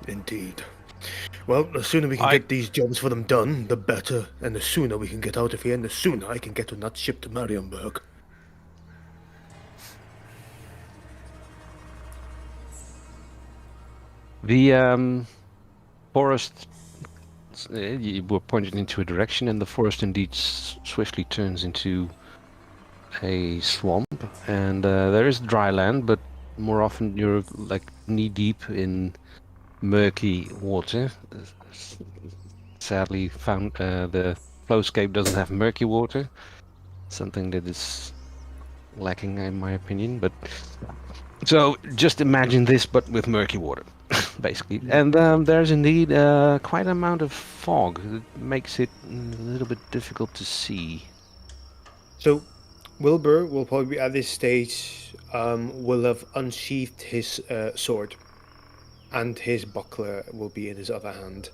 Indeed. Well, the sooner we can get these jobs for them done, the better. And the sooner we can get out of here, and the sooner I can get on that ship to Marienburg. The forest, you were pointed into a direction, and the forest indeed swiftly turns into a swamp. And there is dry land, but more often you're like knee deep in murky water. Sadly, found the flowscape doesn't have murky water, something that is lacking in my opinion. But so just imagine this, but with murky water. Basically, and there's indeed quite an amount of fog that makes it a little bit difficult to see. So, Wilbur will probably at this stage will have unsheathed his sword, and his buckler will be in his other hand,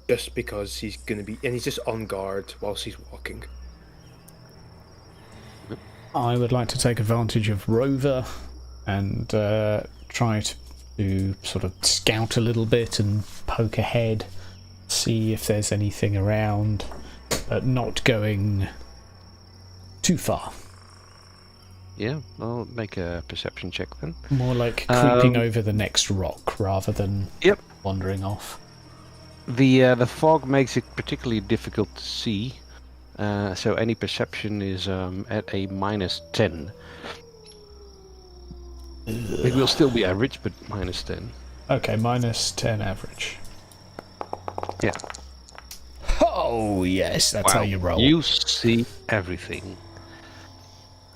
just because he's going to be, and he's just on guard whilst he's walking. I would like to take advantage of Rover and try to sort of scout a little bit and poke ahead, see if there's anything around, but not going too far. Yeah, I'll make a perception check then. More like creeping over the next rock rather than wandering off. The fog makes it particularly difficult to see, so any perception is at a -10. It will still be average, but -10. Okay, -10 average. Yeah. Oh, yes, that's how you roll. You see everything.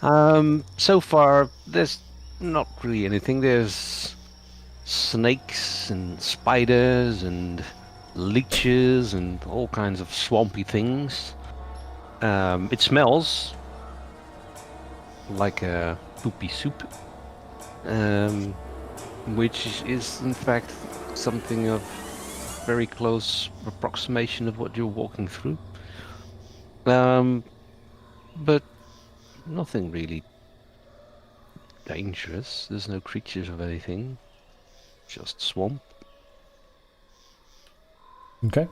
So far, there's not really anything. There's snakes and spiders and leeches and all kinds of swampy things. It smells like a poopy soup, which is in fact something of very close approximation of what you're walking through. But nothing really dangerous. There's no creatures of anything. Just swamp. Okay.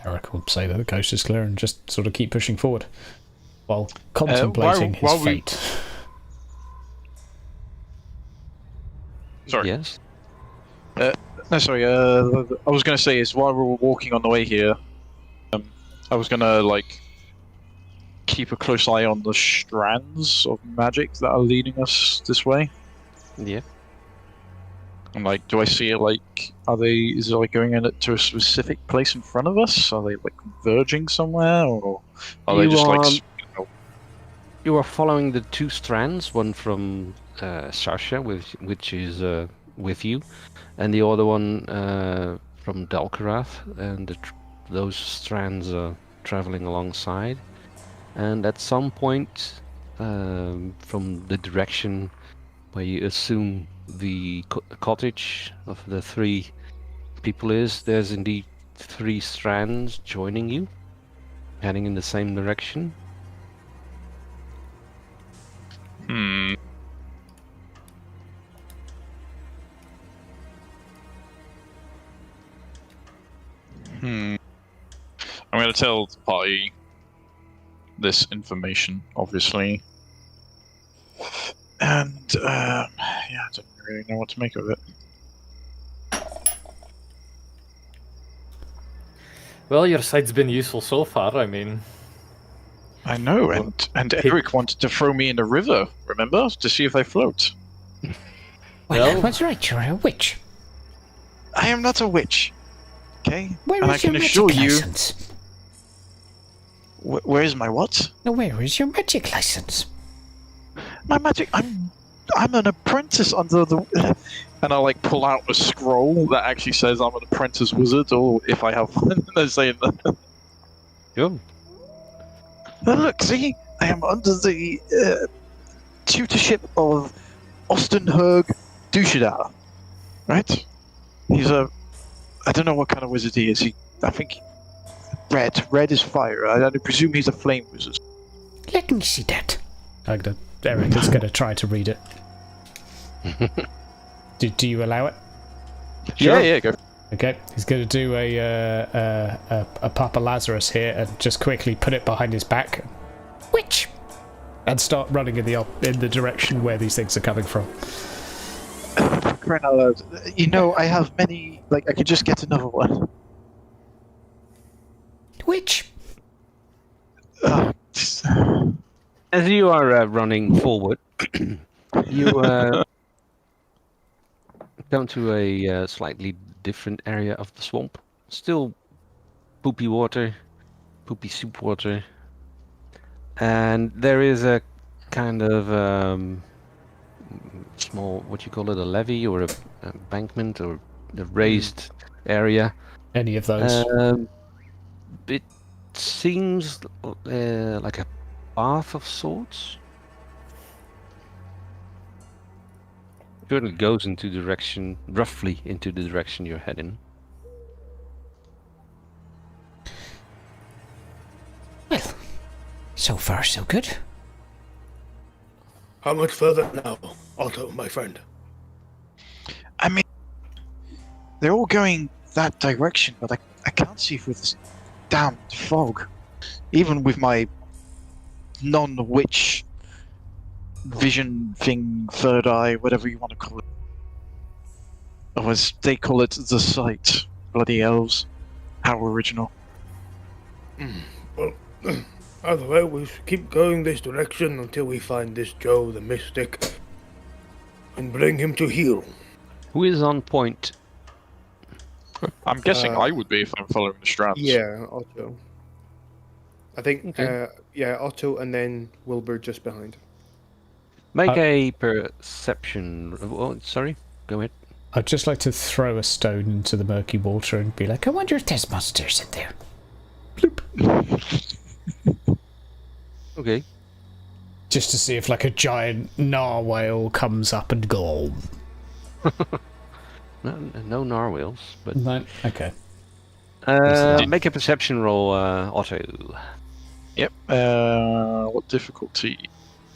Eirich will say that the coast is clear and just sort of keep pushing forward while contemplating his fate. Sorry. Yes. No, sorry. I was going to say is while we were walking on the way here, I was going to like keep a close eye on the strands of magic that are leading us this way. Yeah. And like, do I see it like, is it like going to a specific place in front of us? Are they like converging somewhere, or are they just like... You are following the two strands, one from Sasha, which is with you, and the other one from Dalkarath, and those strands are traveling alongside. And at some point, from the direction where you assume the cottage of the three people is, there's indeed three strands joining you, heading in the same direction. I'm going to tell the party this information, obviously. And, yeah, I don't really know what to make of it. Well, your side's been useful so far, I mean... I know, and Eirich wanted to throw me in the river, remember? To see if I float. Well, that's right, you're a witch. I am not a witch, okay? Where and is I can your assure magic you... license? Where is my what? Where is your magic license? My magic... I'm an apprentice under the... And I'll like pull out a scroll that actually says I'm an apprentice wizard, or if I have one, they're saying that. Yo. Look, see? I am under the tutorship of Ostenherg Dushadar. Right? He's a... I don't know what kind of wizard he is. I think... Red. Red is fire. I presume he's a flame wizard. Let me see that. Eirich is going to try to read it. Do you allow it? Sure. Yeah, go. Okay, he's going to do a Papa Lazarus here and just quickly put it behind his back. Witch! And start running in the direction where these things are coming from. You know, I have many... Like, I could just get another one. Witch! As you are running forward, you come to a slightly different area of the swamp. Still poopy water, poopy soup water. And there is a kind of small, what you call it, a levee or a embankment or a raised area. Any of those? It seems like a path of sorts. Certainly goes into the direction, roughly into the direction you're heading. Well, so far so good. How much further now, Otto, my friend? I mean, they're all going that direction, but I can't see through this damned fog. Even with my non-witch vision thing, third eye, whatever you want to call it. Or as they call it, the sight. Bloody elves. How original. Well, either way, we should keep going this direction until we find this Joe the Mystic and bring him to heel. Who is on point? I'm guessing I would be if I'm following the strands. Yeah, Otto. I think, Okay. Otto and then Wilbur just behind. Make a perception. Oh, sorry, go ahead. I'd just like to throw a stone into the murky water and be like, I wonder if there's monsters in there. Okay. just to see if like a giant narwhal comes up and go. No narwhals, but No, okay. make a perception roll, Otto. Yep. What difficulty?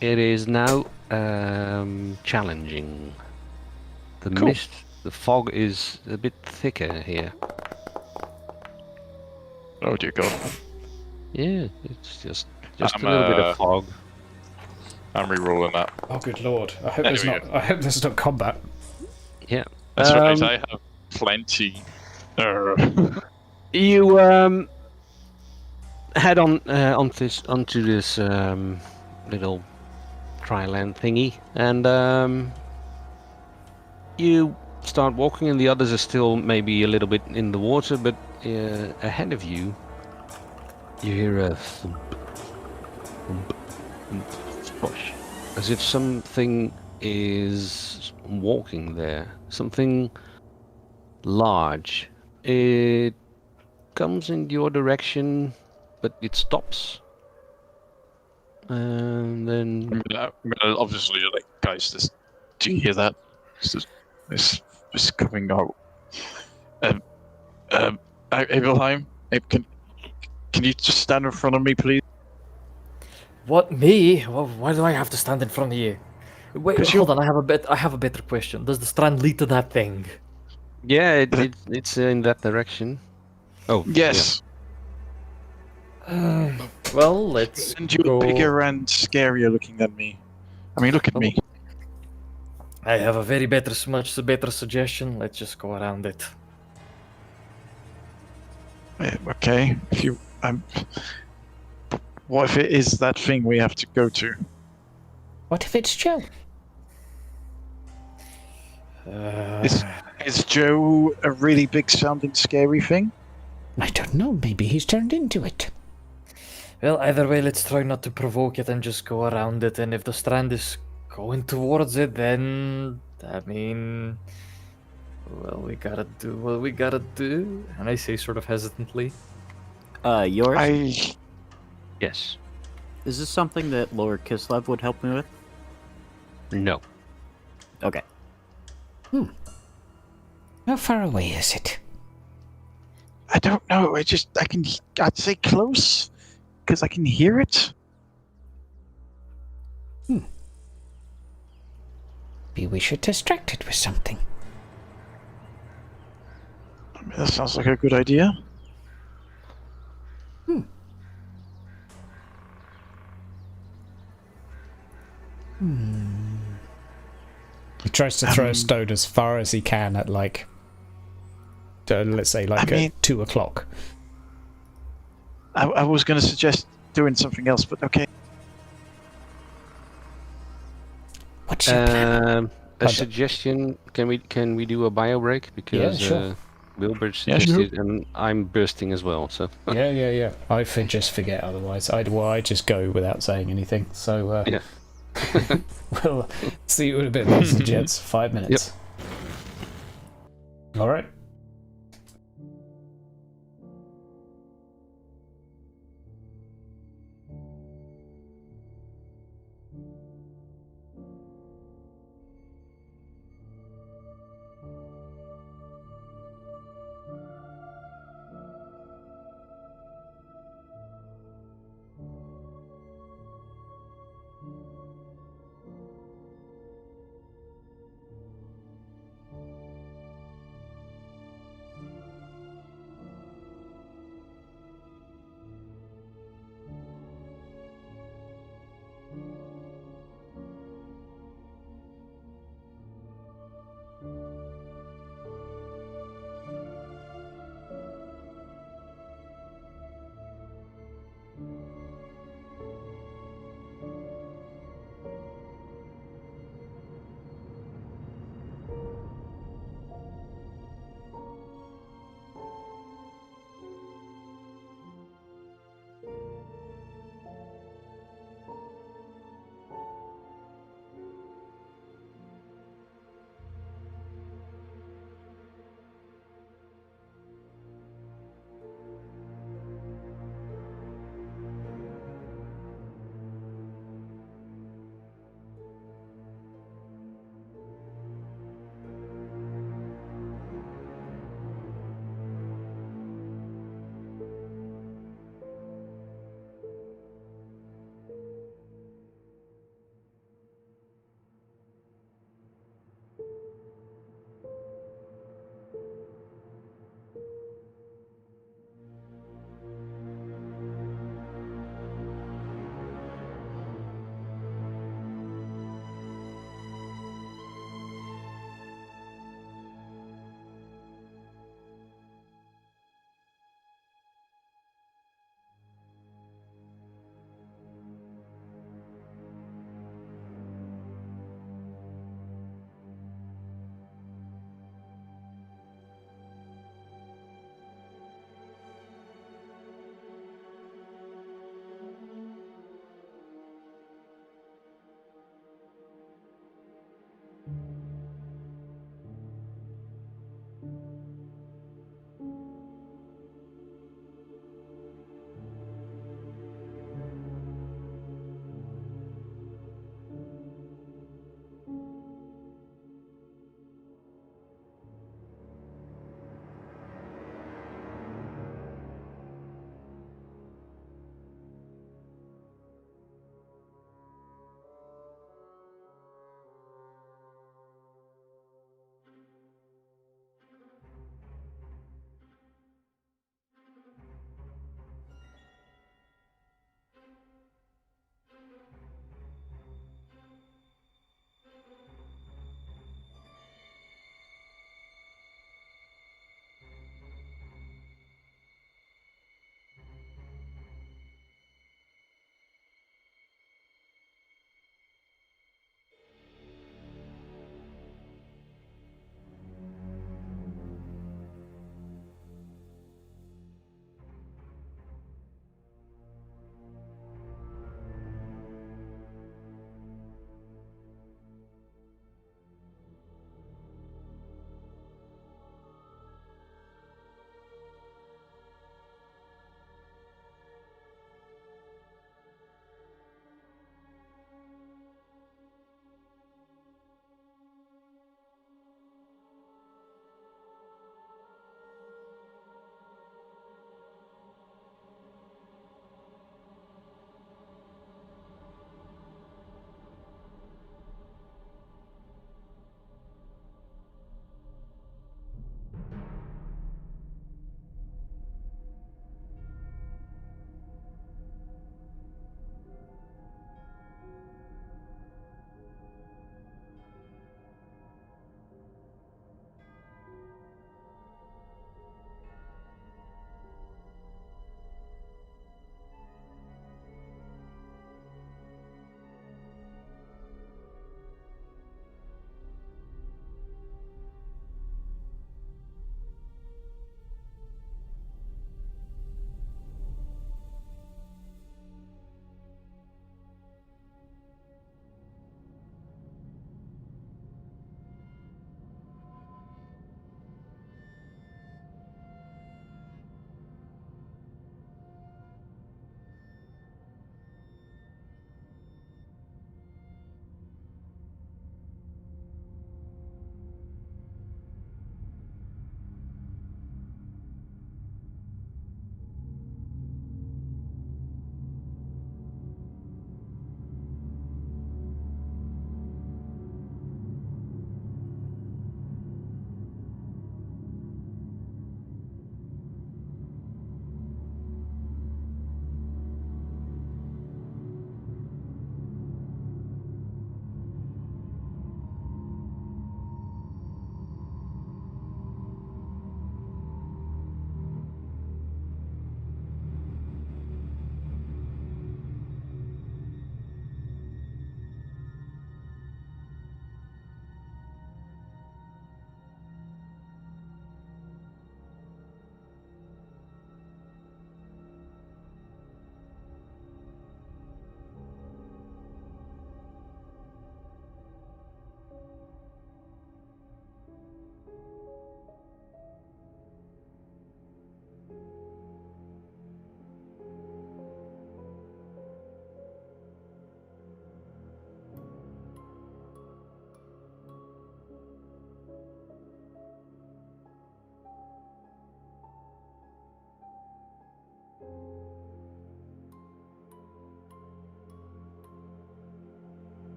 It is now challenging. The Cool. mist, the fog is a bit thicker here. Oh dear God. Yeah, it's just I'm, a little bit of fog. I'm re-rolling that. Oh, good lord! I hope There we go. I hope there's not combat. Yeah. That's right. I have plenty. You head on onto this little dry land thingy, and you start walking, and the others are still maybe a little bit in the water, but ahead of you, you hear a thump, thump, thump, splash, as if something is walking there. Something large. It comes in your direction, but it stops. And then I'm gonna obviously like, guys, do you hear that? This coming out. Abelheim, can you just stand in front of me, please? What, me? Well, why do I have to stand in front of you? Wait, 'Cause hold on. I have a better question. Does the strand lead to that thing? yeah, it's in that direction. Oh Yes. Well, let's And you're go. bigger and scarier looking than me. I mean, look at me. I have a much better suggestion. Let's just go around it. Okay. If you, what if it is that thing we have to go to? What if it's Joe? Is Joe a really big sounding scary thing? I don't know. Maybe he's turned into it. Well, either way, let's try not to provoke it and just go around it. And if the strand is going towards it, then I mean, well, we gotta do what we gotta do. And I say sort of hesitantly. Yours? yes, Is this something that Lord Kislev would help me with? no. Okay. How far away is it? I don't know. I'd say close, because I can hear it. Maybe we should distract it with something. I mean, that sounds like a good idea. He tries to throw a stone as far as he can at like, let's say like at 2 o'clock. I was going to suggest doing something else, but okay. What's your plan? A suggestion: can we do a bio break, because sure. Wilbur Yeah, suggested, and I'm bursting as well. So Yeah. I just forget otherwise. I just go without saying anything. So yeah. we'll see you in a bit, ladies and gents. 5 minutes. All right.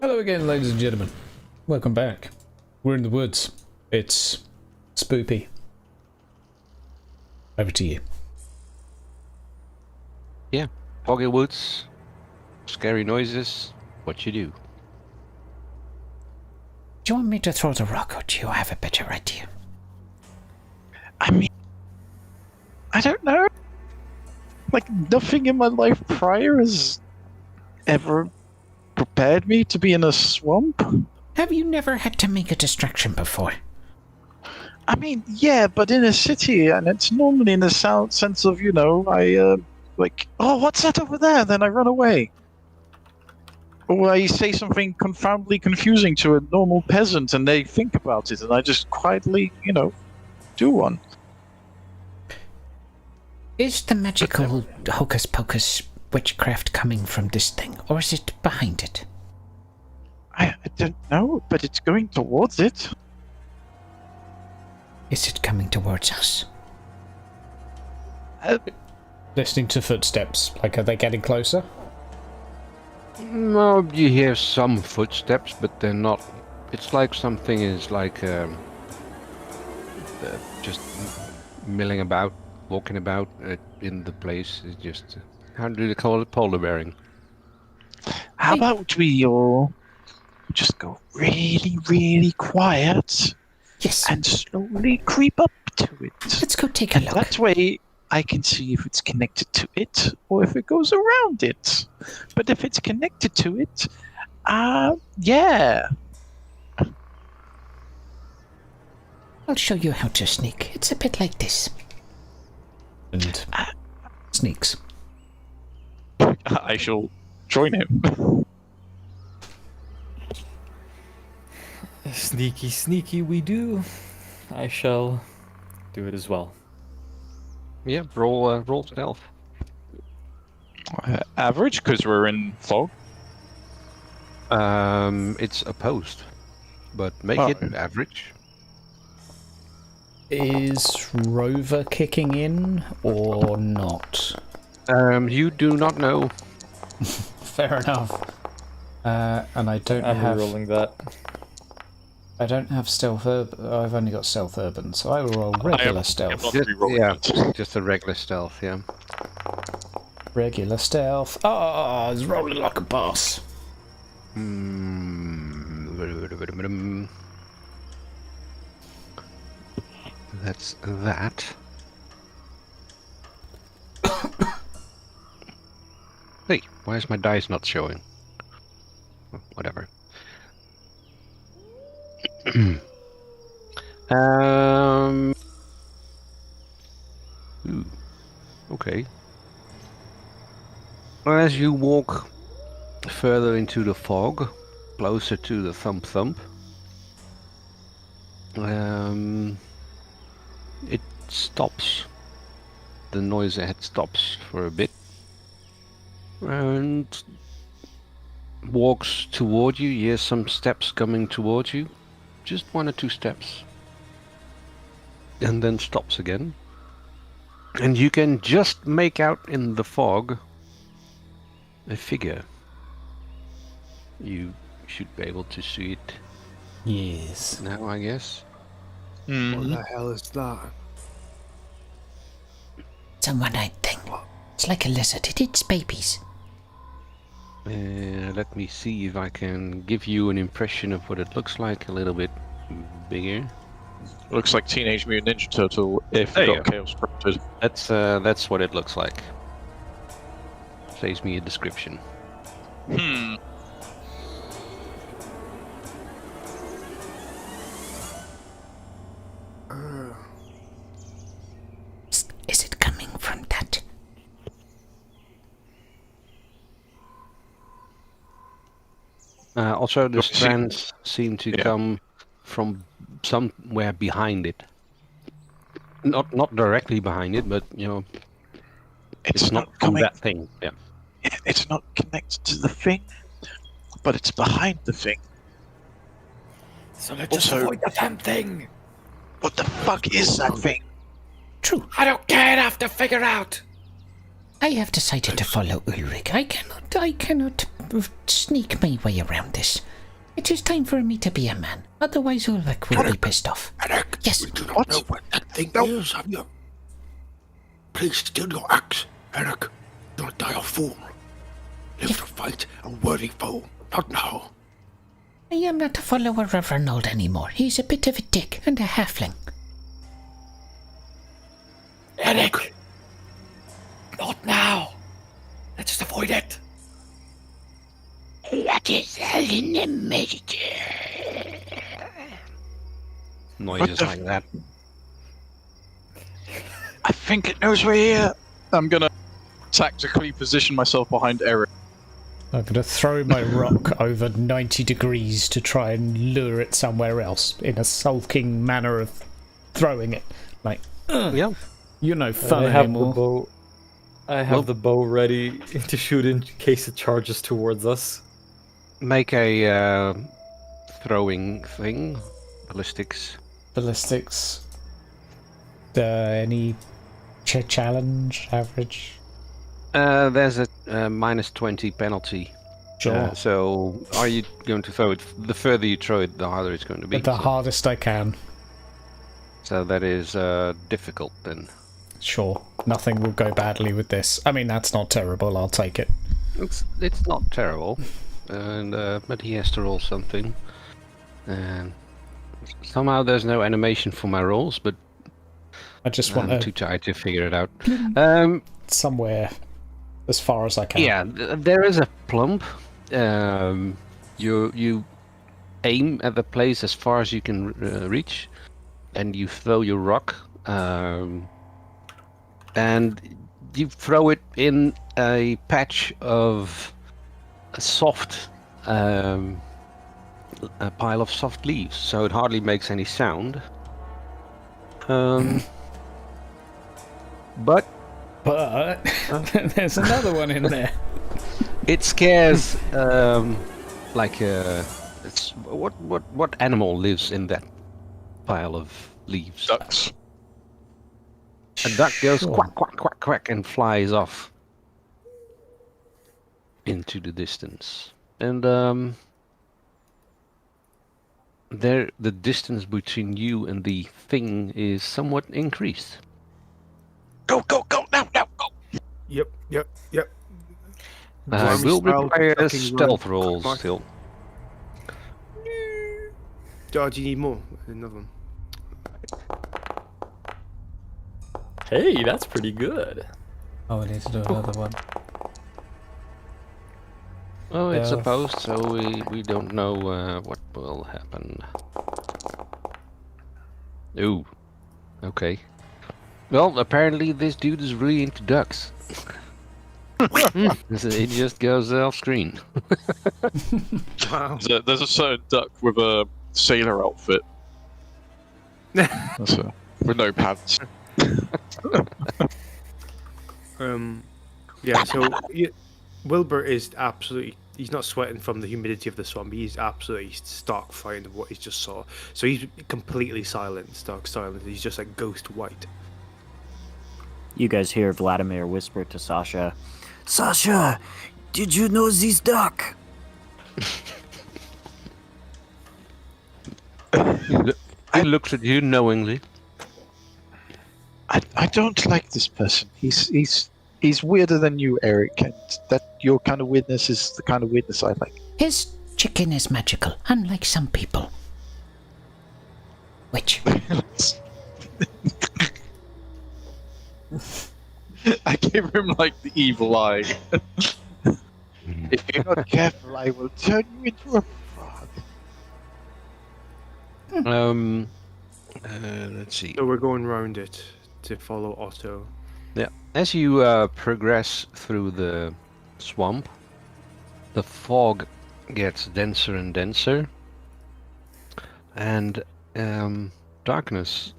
Hello again, ladies and gentlemen. Welcome back. We're in the woods. It's spoopy. Over to you. Yeah, foggy woods, scary noises. What you do? Do you want me to throw the rock, or do you have a better idea? I mean, I don't know. Like, nothing in my life prior has ever prepared me to be in a swamp. Have you never had to make a distraction before? I mean, yeah, but in a city, and it's normally in the sense of, you know, I, like, oh, what's that over there? Then I run away. Or I say something confoundedly confusing to a normal peasant, and they think about it, and I just quietly, you know, do one. Is the magical hocus pocus witchcraft coming from this thing, or is it behind it? I don't know, but it's going towards it. Is it coming towards us? Listening to footsteps. Like, are they getting closer? No, you hear some footsteps, but they're not. It's like something is like just milling about, walking about in the place. It's just how do they call it? Polar bearing. How about we all just go really, really quiet Yes. and slowly creep up to it? Let's go take a look. That way I can see if it's connected to it or if it goes around it. But if it's connected to it, yeah. I'll show you how to sneak. It's a bit like this. And sneaks. I shall join him. Sneaky, sneaky we do. I shall do it as well. Yeah, roll stealth. Average, because we're in fog. It's opposed, but make it average. Is Rover kicking in or not? You do not know. Fair enough. And I don't I'm have. rolling that. I don't have stealth urban. I've only got stealth urban, so I will roll regular stealth. Just a regular stealth. Yeah. Regular stealth. Oh, it's rolling like a boss. That's that. Hey, why is my dice not showing? Oh, whatever. Ooh, okay. As you walk further into the fog, closer to the thump thump, it stops. The noise ahead stops for a bit and walks toward you. You hear some steps coming towards you, just 1 or 2 steps, and then stops again. And you can just make out in the fog a figure. You should be able to see it Yes. now, I guess. What the hell is that? It's a one-eyed thing. It's like a lizard. It eats babies. Let me see if I can give you an impression of what it looks like a little bit bigger. Looks like Teenage Mutant Ninja Turtle if There it you got go. chaos corrupted. That's what it looks like. Saves me a description. Is it coming from that? Also, the Don't you see- strands seem to Yeah. come from somewhere behind it. Not directly behind it, but it's not from coming. that thing. Yeah. It's not connected to the thing, but it's behind the thing. So let's just Also- avoid the damn thing. What the fuck is that thing? True. I don't care enough to figure out. I have decided to follow Ulrich. I cannot sneak my way around this. It is time for me to be a man. Otherwise Ulrich will be pissed off. Eric, Yes. we do not know what that thing is, have you? Please still your axe, Eric. Do not die a fool. Live to fight a worthy foe, not now. I am not a follower of Arnold anymore. He's a bit of a dick and a halfling. Eirich! Not now. Let's just avoid it. That is in the message. Noises the like that. I think it knows we're here. I'm gonna tactically position myself behind Eirich. I'm going to throw my rock over 90 degrees to try and lure it somewhere else in a sulking manner of throwing it. Like, Yeah. you're no fun I have anymore. the bow. I have the bow ready to shoot in case it charges towards us. Make a throwing thing. Ballistics. Ballistics. Any challenge, average? There's a -20 penalty. Sure. So are you going to throw it? The further you throw it, the harder it's going to be. But the hardest I can. So that is difficult then. Sure. Nothing will go badly with this. I mean, that's not terrible. I'll take it. It's not terrible, and but he has to roll something. And somehow there's no animation for my rolls, but I just want I'm to too tired to figure it out. somewhere as far as I can. Yeah, there is a plump. You aim at the place as far as you can reach, and you throw your rock, and you throw it in a patch of a soft, a pile of soft leaves, so it hardly makes any sound. But But there's another one in there. it scares it's what animal lives in that pile of leaves? Ducks. A duck goes Sure. quack quack quack quack and flies off into the distance. And the distance between you and the thing is somewhat increased. Go, go, go, now, now, go! Yep. Will Style require a ducking stealth run. roll Mark. still. Oh, do you need more? Another one. Hey, that's pretty good. Oh, I need to do another one. Oh, it's Yeah. opposed, so we don't know what will happen. Ooh, okay. Well, apparently this dude is really into ducks. It just goes off screen. Wow. There's a certain duck with a sailor outfit. That's with no pants. Yeah, so Wilbur is absolutely, he's not sweating from the humidity of the swamp. He's absolutely stark frightened of what he just saw. So he's completely silent, stark silent. He's just like ghost white. You guys hear Vladimir whisper to Sasha, Sasha, did you know this duck? He looks at you knowingly. I don't like this person. He's weirder than you, Eirich, and that your kind of weirdness is the kind of weirdness I like. His chicken is magical, unlike some people. Which? I gave him like the evil eye. If you're not careful, I will turn you into a frog. Let's see. So we're going round it to follow Otto. Yeah. As you progress through the swamp, the fog gets denser and denser, and darkness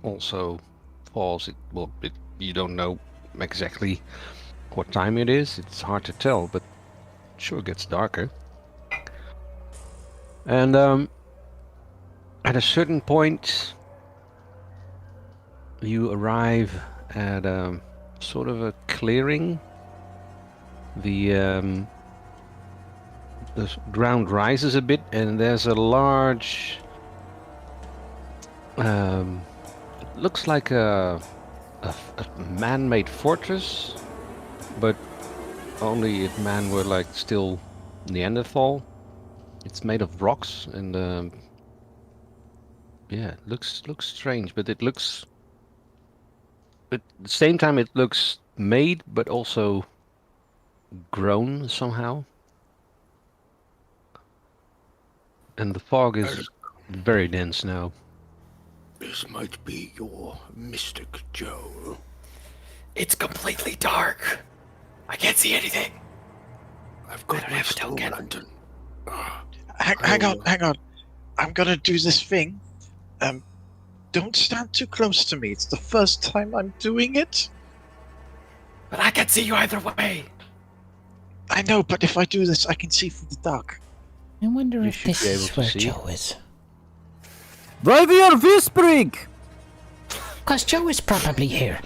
also falls. You don't know exactly what time it is. It's hard to tell, but it sure gets darker. And at a certain point, you arrive at sort of a clearing. The ground rises a bit, and there's a large. It looks like a man-made fortress, but only if man were like still Neanderthal. It's made of rocks, and yeah, it looks strange, but it looks. At the same time, it looks made, but also grown somehow. And the fog is very dense now. This might be your Mystic Joe. It's completely dark. I can't see anything. I've got my storm lantern. Hang on. I'm gonna do this thing. Don't stand too close to me. It's the first time I'm doing it. But I can see you either way. I know, but if I do this, I can see through the dark. I wonder if should this be able is to where see. Joe is. Why we are whispering? Because Joe is probably here.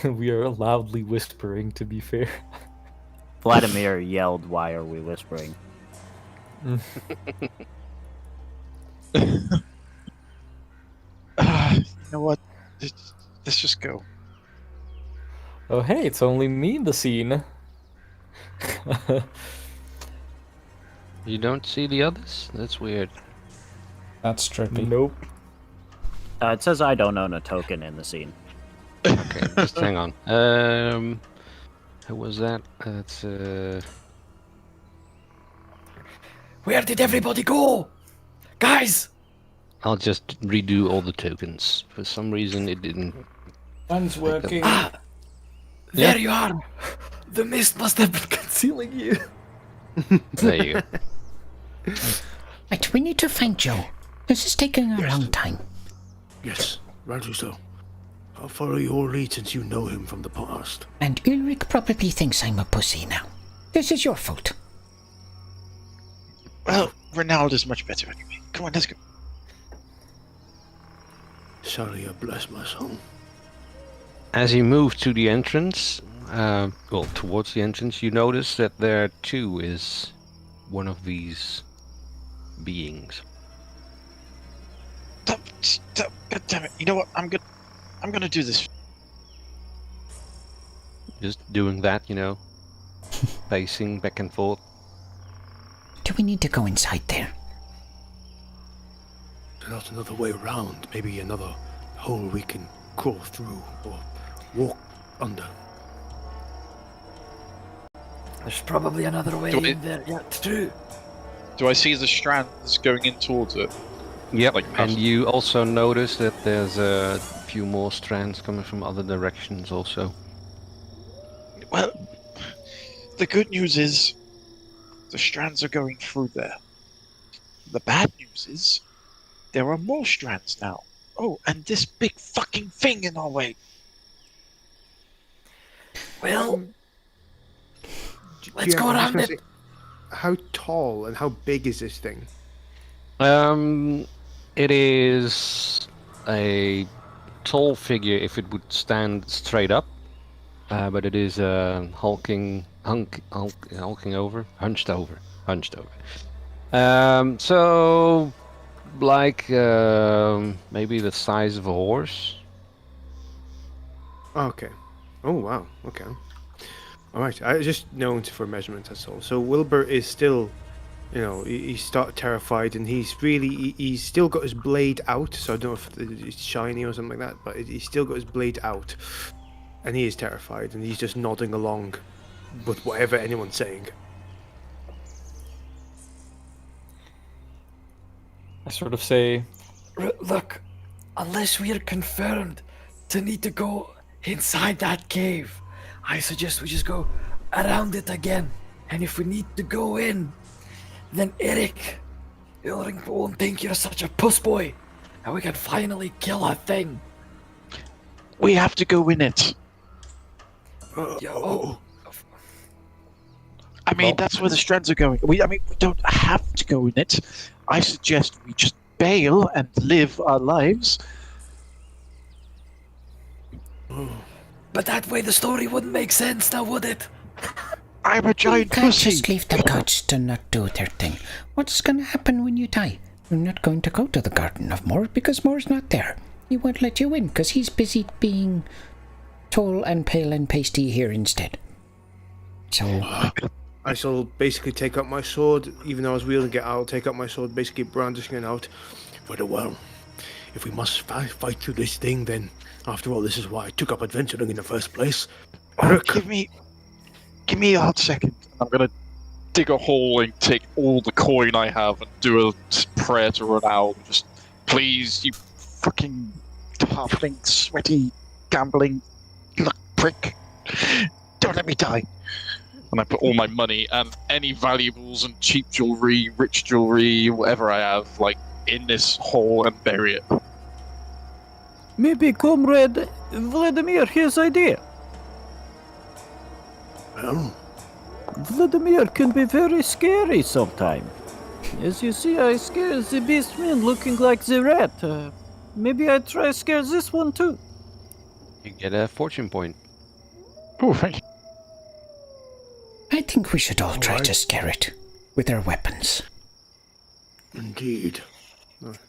We are loudly whispering, to be fair. Vladimir yelled, "Why are we whispering?" You know what? Let's just go. Oh, hey, it's only me in the scene. You don't see the others? That's weird. That's trippy. Nope. It says I don't own a token in the scene. Okay, just hang on. Who was that? That's Where did everybody go? Guys! I'll just redo all the tokens. For some reason, it didn't. Mine's working. Ah! There you are! The mist must have been concealing you. There you go. Right, we need to find Joe. This is taking a long time. Yes, rightly so. I'll follow your lead since you know him from the past. And Eirich probably thinks I'm a pussy now. This is your fault. Well, Ronaldo's much better anyway. Come on, let's go. Salia bless my soul. As you move to the entrance, well, towards the entrance, you notice that there too is one of these beings. Stop. God damn it. You know what? I'm gonna do this. Just doing that, you know, pacing back and forth. Do we need to go inside there? There's not another way around. Maybe another hole we can crawl through or walk under. There's probably another way Do I- in there yet, too. Do I see the strands going in towards it? Yep, Like and past- you also notice that there's a few more strands coming from other directions also. Well, the good news is the strands are going through there. The bad news is there are more strands now. Oh, and this big fucking thing in our way. Well, let's Yeah, go I was around gonna it. say, how tall and how big is this thing? It is a tall figure if it would stand straight up, but it is hunched over. So like maybe the size of a horse. Okay. Oh wow. Okay. All right. I was just known for measurements. That's all. So Wilbur is still, you know, he's terrified, and he's still got his blade out. So I don't know if it's shiny or something like that, but he's still got his blade out, and he is terrified, and he's just nodding along with whatever anyone's saying. I sort of say, look, unless we are confirmed to need to go inside that cave, I suggest we just go around it again. And if we need to go in, then Eirich won't think you're such a puss boy. And we can finally kill a thing. We have to go in it. I mean, that's where the strands are going. We don't have to go in it. I suggest we just bail and live our lives. But that way the story wouldn't make sense now, would it? I'm a You giant can't pussy. just leave the gods to not do their thing. What's going to happen when you die? You're not going to go to the Garden of Moor because Moor's not there. He won't let you in because he's busy being tall and pale and pasty here instead. So... I shall basically take up my sword, even though I was wielding it, I'll take up my sword, basically brandishing it out. Very well. If we must fight through this thing, then after all, this is why I took up adventuring in the first place. Give me a hot second. I'm gonna dig a hole and take all the coin I have and do a prayer to Ronald. Just, please, you fucking halfling, sweaty, gambling, prick. Don't let me die. And I put all my money and any valuables and cheap jewelry, rich jewelry, whatever I have, in this hole and bury it. Maybe Comrade Vladimir, his idea. Well, Vladimir can be very scary sometimes. As you see, I scare the beastman looking like the rat. Maybe I try scare this one too. You get a fortune point. Oh, thank you. I think we should all try Alright. to scare it with our weapons. indeed.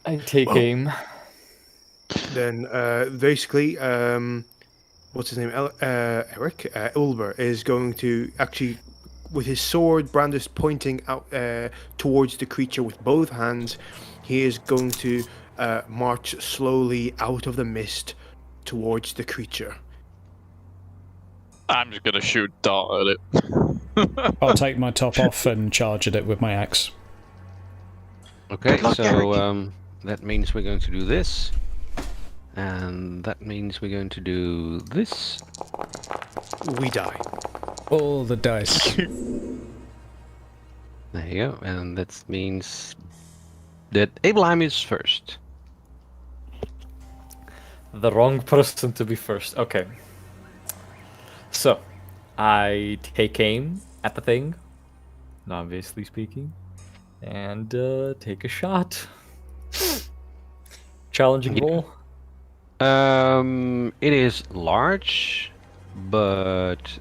I take aim. Then basically, what's his name? Eirich Ulber is going to actually, with his sword brandished pointing out towards the creature with both hands, he is going to march slowly out of the mist towards the creature. I'm just gonna shoot a dart at it. I'll take my top off and charge at it with my axe. Okay, Good luck, so Eirich. that means we're going to do this. And that means we're going to do this. We die. All the dice. There you go. And that means that Abelheim is first. The wrong person to be first. Okay. So, I take aim at the thing, obviously speaking, and take a shot. Challenging Yeah. roll. It is large, but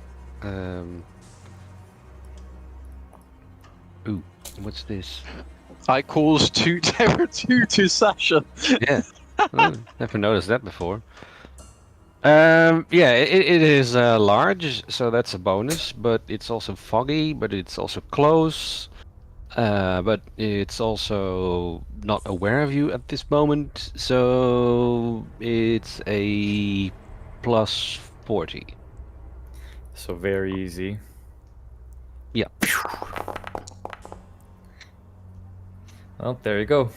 ooh, what's this? I caused 2 terror 2 to Sasha. Yeah, never noticed that before. Yeah, it is large, so that's a bonus. But it's also foggy, but it's also close. But it's also not aware of you at this moment, so it's a plus 40. So very easy. Yeah. Well, there you go.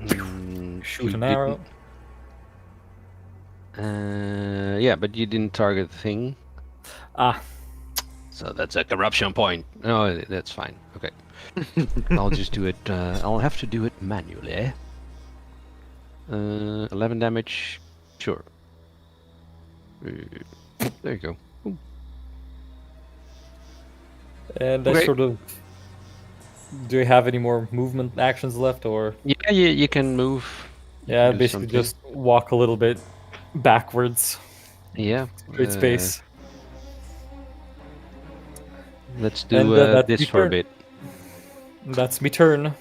You Shoot an arrow. Yeah, but you didn't target the thing. Ah, So that's a corruption point. No, that's fine. Okay. I'll just do it. I'll have to do it manually. 11 damage. Sure. There you go. Ooh. and I Okay. sort of. Do we have any more movement actions left, or? Yeah, you can move. Yeah, do basically something. just walk a little bit backwards. Yeah. Great space. Let's And, do that's this your for a turn. bit. That's me turn. I'm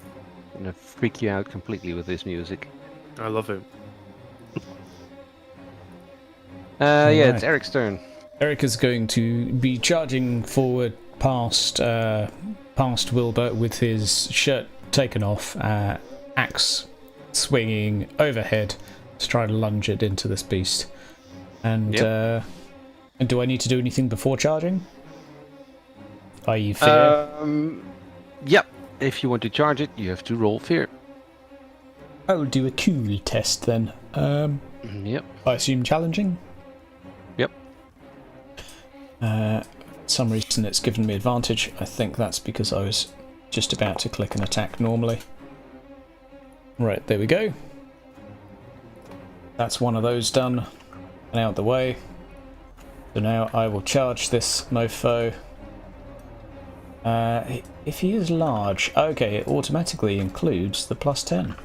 gonna freak you out completely with this music. I love it. Yeah, it's Alright. Eric's turn. Eirich is going to be charging forward past Wilbur with his shirt taken off, axe swinging overhead to try to lunge it into this beast. And and do I need to do anything before charging? I.e. fear? Yep. If you want to charge it, you have to roll fear. I will do a cool test then. Yep. I assume challenging? Yep. For some reason it's given me advantage. I think that's because I was just about to click an attack normally. Right, there we go. That's one of those done and out the way. So now I will charge this mofo. If he is large, okay, it automatically includes the +10.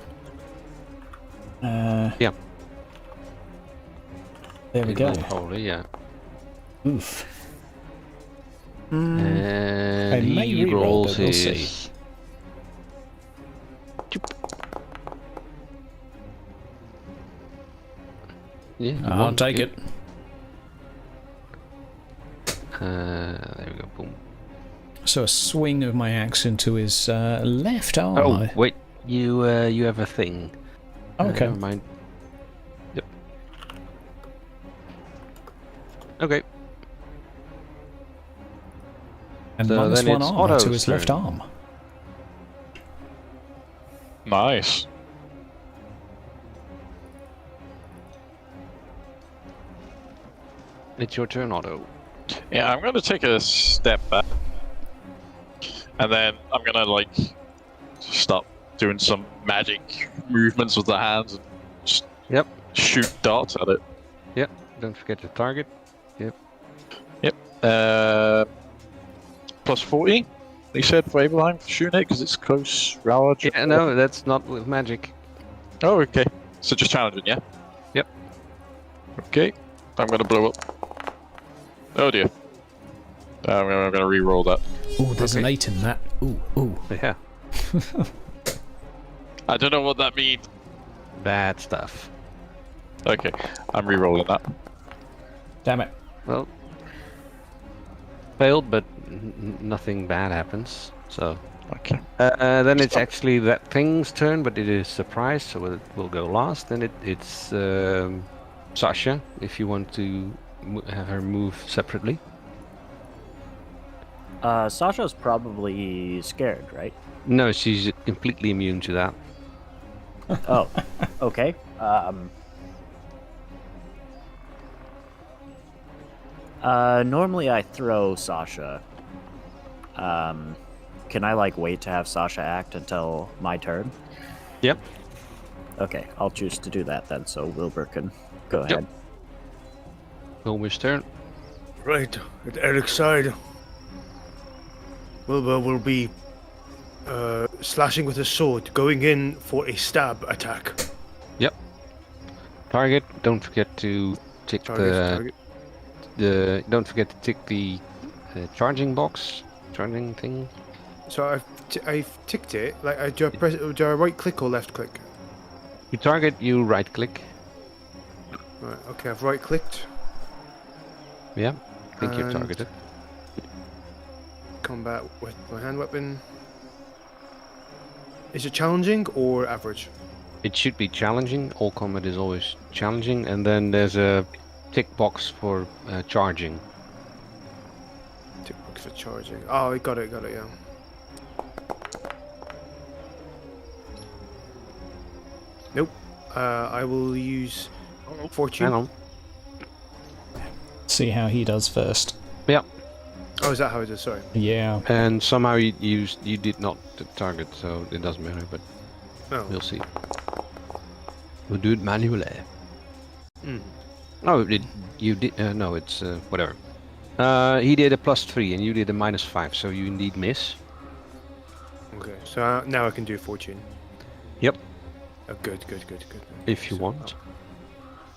Yeah. There we go. Holy, yeah. Oof. And I may he reroll, rolls but we'll his... see. Yeah, you I'll won. take Good. it. There we go, boom. So a swing of my axe into his left arm. Oh, wait, you have a thing. Okay. Never mind. Yep. Okay. And So minus then one it's armor to Otto's his left turn. arm. Nice. It's your turn, Otto. Yeah, I'm gonna take a step back, and then I'm gonna like start doing some magic movements with the hands and just shoot darts at it. Yep. Don't forget to target. Plus 40. They said for Abraham for shooting it because it's close range. Yeah, no, that's not with magic. Oh, okay. So just challenging, yeah. Yep. Okay. I'm gonna blow up. Oh dear. I'm gonna re-roll that. Oh, there's an 8 in that. Ooh. Yeah. I don't know what that means. Bad stuff. Okay, I'm re-rolling that. Damn it. Well, failed, but nothing bad happens. So Okay. then it's actually that thing's turn, but it is surprise, so it will go last. Then it's Sasha, if you want to have her move separately. Sasha's probably scared, right? No, she's completely immune to that. Oh, okay. Normally I throw Sasha. Can I like wait to have Sasha act until my turn? Yep. Okay, I'll choose to do that then, so Wilbur can go ahead. Wilbur's turn. Right, at Eric's side. Wilbur will be slashing with his sword, going in for a stab attack. Yep. Target. Don't forget to tick Target. Don't forget to tick the charging box, charging thing. So I've ticked it. Like, do I right click or left click? You target. You right click. Right. Okay, I've right clicked. Yeah. I think you're And- targeted. Combat with my hand weapon. Is it challenging or average? It should be challenging. All combat is always challenging, and then there's a tick box for charging. Tick box for charging. Oh, I got it, yeah. Nope. I will use fortune. Hang on. See how he does first. Yeah. Oh, is that how it is? Sorry. Yeah. And somehow you did not target, so it doesn't matter. But Oh. we'll see. We'll do it manually. Mm. Oh, you did. No, it's whatever. He did a +3 and you did a -5, so you indeed miss. Okay. So now I can do fortune. Yep. Oh, good. If you So, want.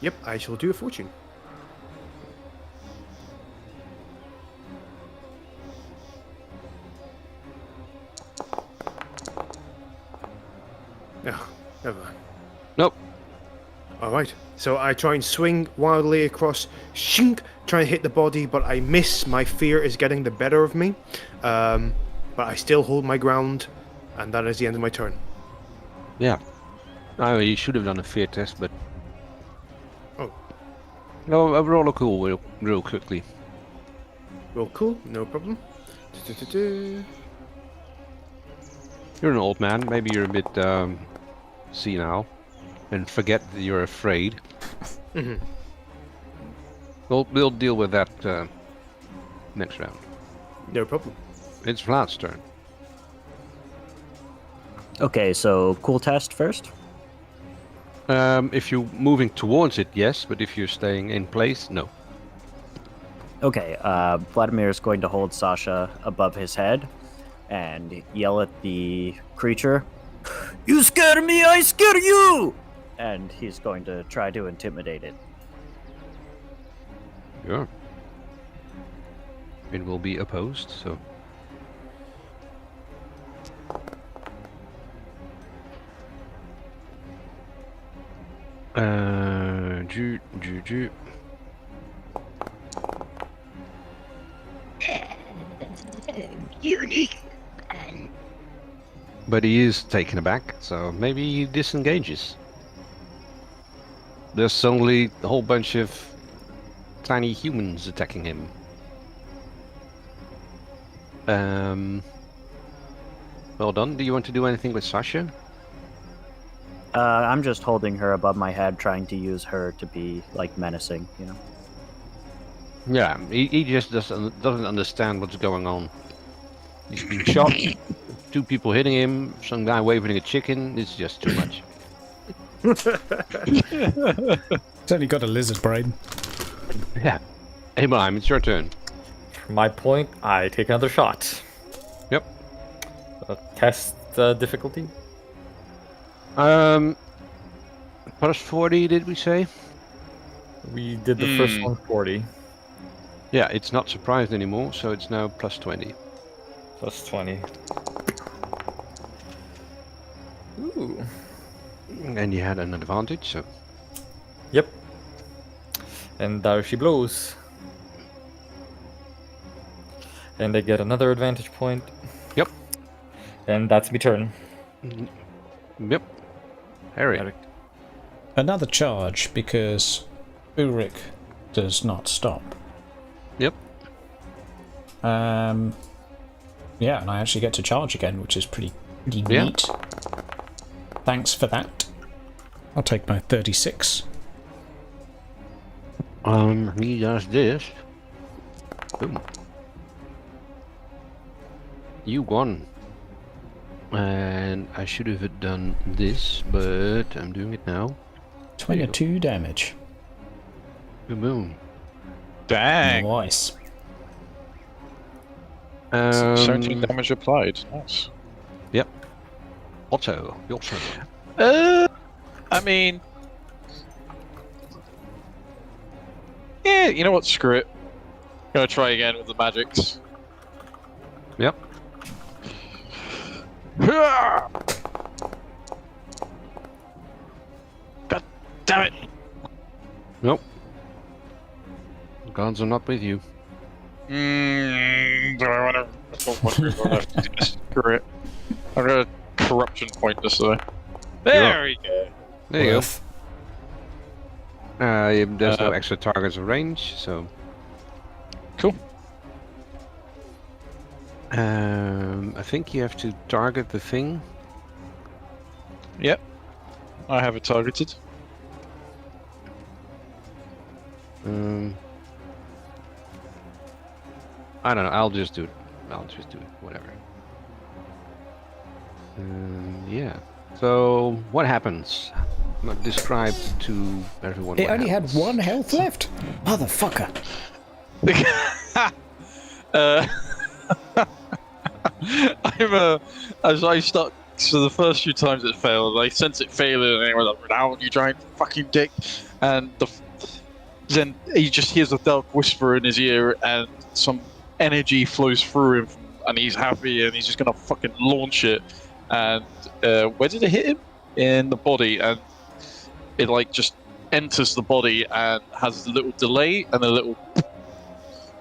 Yep, I shall do a fortune. No, never mind. Nope. Alright, so I try and swing wildly across, shink, try and hit the body, but I miss. My fear is getting the better of me. But I still hold my ground, and that is the end of my turn. Yeah. Oh, you should have done a fear test, but. Oh. No, a roll cool real quickly. Roll cool, no problem. Du-du-du-du. You're an old man. Maybe you're a bit senile, and forget that you're afraid. Mhm. We'll deal with that next round. No problem. It's Vlad's turn. Okay, so cool test first. If you're moving towards it, yes, but if you're staying in place, no. Okay, Vladimir is going to hold Sasha above his head and yell at the creature, "You scare me, I scare you!" And he's going to try to intimidate it. Sure. It will be opposed, so. Ju. Unique. But he is taken aback, so maybe he disengages. There's suddenly a whole bunch of tiny humans attacking him. Well done. Do you want to do anything with Sasha? I'm just holding her above my head, trying to use her to be, like, menacing, you know? Yeah, he just doesn't understand what's going on. He's been shot, 2 people hitting him, some guy waving a chicken. It's just too much. It's only got a lizard brain. Yeah. Ibrahim, it's your turn. For my point, I take another shot. Yep. Test difficulty. Plus 40, did we say? We did the first one 40. Yeah, it's not surprised anymore, so it's now plus 20. Plus 20. Ooh. And you had an advantage, so. Yep. And there she blows. And I get another advantage point. Yep. And that's my turn. Yep. Harry. Eirich. Another charge because Eirich does not stop. Yep. Yeah, and I actually get to charge again, which is pretty Yeah. neat. Thanks for that. I'll take my 36. He does this. Boom. You won. And I should have done this, but I'm doing it now. 22 damage. Boom, boom. Dang. Nice. 17 damage applied. Nice. Yep. Otto, your turn. I mean, yeah, you know what? Screw it. Gonna try again with the magics. Yep. God damn it! Nope. Gods are not with you. Do I want to? Screw it. I'm gonna corruption point this way. There we go. There you Worth. go. There's no extra targets of range, so. Cool. I think you have to target the thing. Yep. I have it targeted. I don't know. I'll just do it. Whatever. Yeah. So what happens? Describe to everyone. It what only happens. had 1 health left? Motherfucker. As I start, so the first few times it failed, I sense it failing, and I was like, "Now you giant fucking dick!" And then he just hears a dark whisper in his ear, and some energy flows through him, and he's happy, and he's just gonna fucking launch it. And where did it hit him? In the body, and it like just enters the body and has a little delay, and a little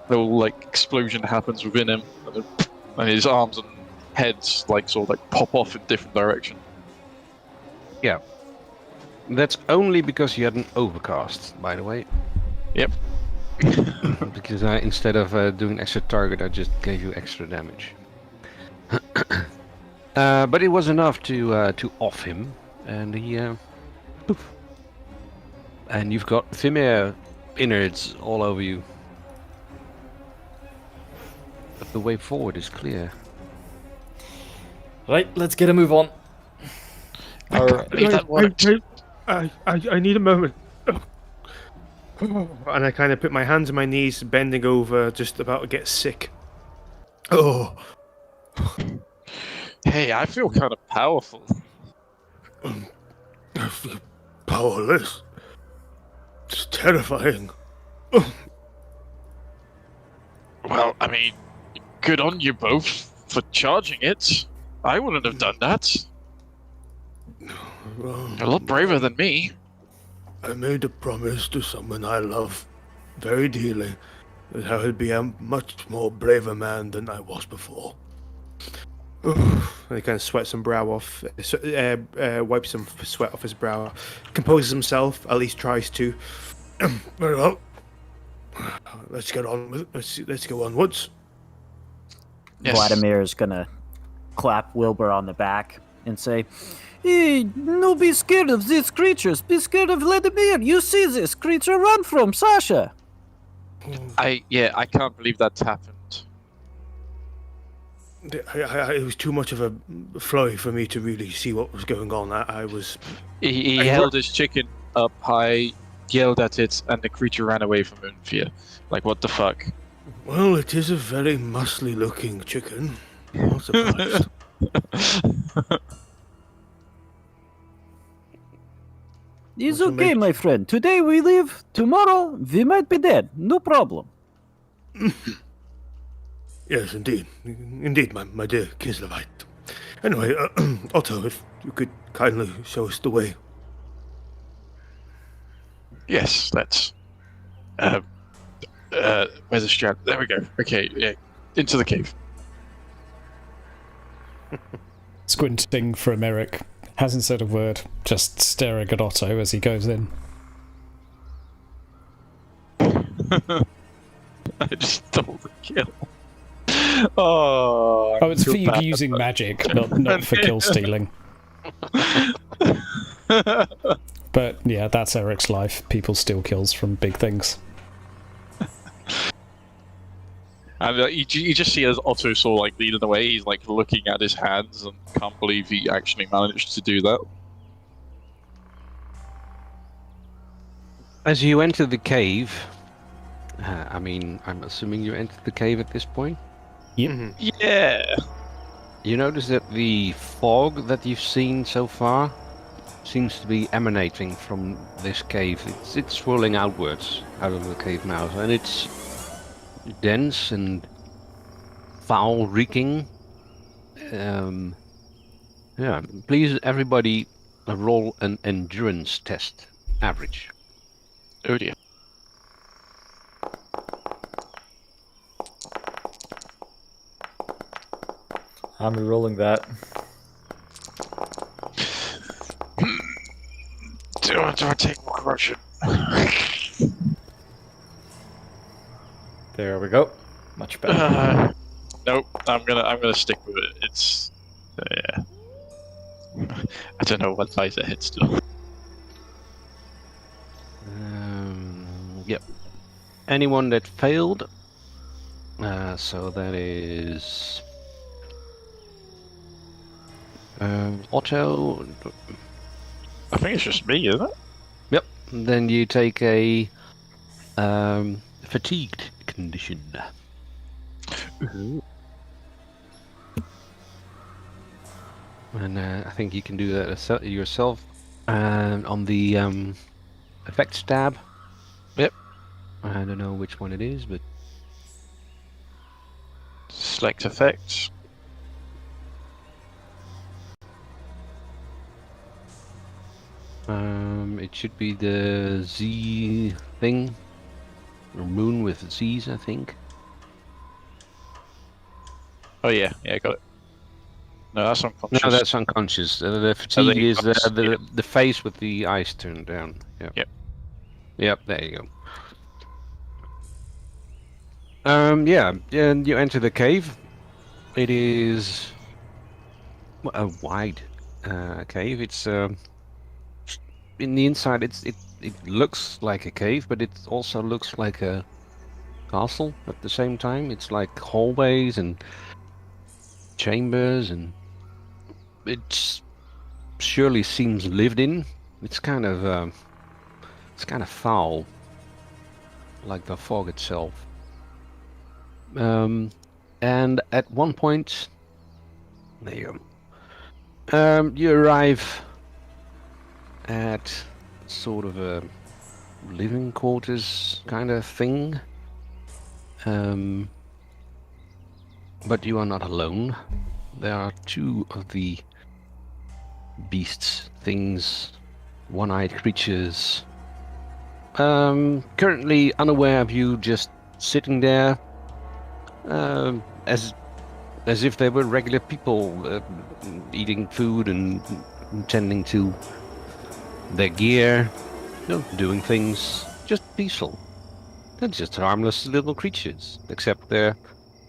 like explosion happens within him, and his arms and heads like sort of like pop off in different directions. Yeah. That's only because you had an overcast, by the way. Yep. Because instead of doing extra target, I just gave you extra damage. But it was enough to off him, and he poof. And you've got Thimir innards all over you. But the way forward is clear. Right, let's get a move on. I can't believe that worked. I need a moment. And I kind of put my hands on my knees, bending over, just about to get sick. Oh, Hey, I feel kind of powerful. I feel powerless. It's terrifying. Well, I mean, good on you both for charging it. I wouldn't have done that. A lot braver than me. I made a promise to someone I love very dearly that I would be a much more braver man than I was before. and he kind of sweats some brow off, wipes some sweat off his brow, composes himself, at least tries to. Very well. Let's get on with it. Let's go onwards. Yes. Vladimir is gonna clap Wilbur on the back and say, "Hey, no be scared of these creatures. Be scared of Vladimir. You see this creature run from Sasha." I can't believe that's happened. It was too much of a flurry for me to really see what was going on. I was. He held his chicken up high, yelled at it, and the creature ran away from him in fear. Like, what the fuck? Well, it is a very muscly-looking chicken. I'm not surprised. It's Also okay, make- my friend. Today we live. Tomorrow we might be dead. No problem. Yes, indeed. Indeed, my dear Kislevite. Anyway, Otto, if you could kindly show us the way. Yes, let's. Where's the strap? There we go. Okay, yeah, into the cave. Squinting from Eirich. Hasn't said a word, just staring at Otto as he goes in. I just stole the kill. Oh, Oh, it's for feel you bad. using magic, not for kill stealing. But yeah, that's Eirich's life. People steal kills from big things. And you just see as Otto saw like leading away, he's like looking at his hands and can't believe he actually managed to do that. As you enter the cave, I'm assuming you entered the cave at this point. Yep. Yeah. You notice that the fog that you've seen so far seems to be emanating from this cave. It's swirling outwards out of the cave mouth, and it's dense and foul-reeking. Yeah, please, everybody, roll an endurance test. Average. Oh dear. I'm rolling that. Do I take more corruption? There we go. Much better. Nope. I'm gonna stick with it. It's yeah. I don't know what size it hits still. Yep. Anyone that failed, so that is Otto. I think it's just me, isn't it? Yep. Then you take a fatigued condition. And I think you can do that yourself. And on the effects tab. Yep. I don't know which one it is, but Select effects. it should be the Z thing, or moon with Z's, I think. Oh yeah, got it. No, that's unconscious. No, that's unconscious. The fatigue then you is got the face with the eyes turned down. Yep. Yep. Yep. There you go. Yeah, and you enter the cave. It is a wide cave. It's in the inside. It looks like a cave, but it also looks like a castle at the same time. It's like hallways and chambers, and it surely seems lived in. It's kind of foul, like the fog itself. And at one point, there you go. You arrive at sort of a living quarters kind of thing. But you are not alone. There are two of the beasts, things, one-eyed creatures, currently unaware of you, just sitting there, as if they were regular people, eating food and tending to their gear, doing things, just peaceful. They're just harmless little creatures, except they're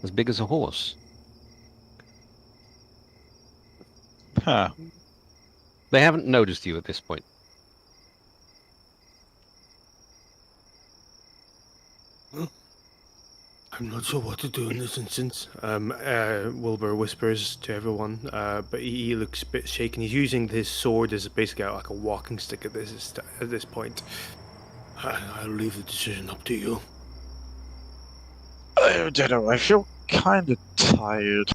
as big as a horse. Huh. They haven't noticed you at this point. I'm not sure what to do in this instance. Wilbur whispers to everyone, but he looks a bit shaken. He's using his sword as basically like a walking stick at this point. I'll leave the decision up to you. I don't know. I feel kind of tired.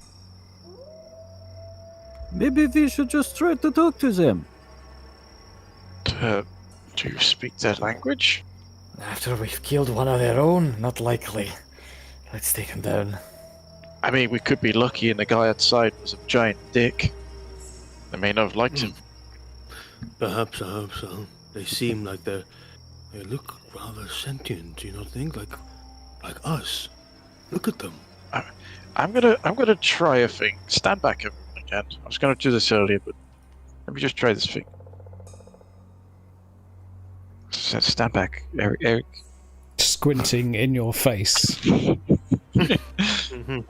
Maybe we should just try to talk to them. Do you speak their language? After we've killed one of their own, not likely. Let's take him down. I mean, we could be lucky and the guy outside was a giant dick. They may not have liked him. Perhaps I hope so. They seem like they look rather sentient, do you not think? Like us. Look at them. I'm gonna try a thing. Stand back again. I was gonna do this earlier, but let me just try this thing. Stand back, Eric. Squinting in your face.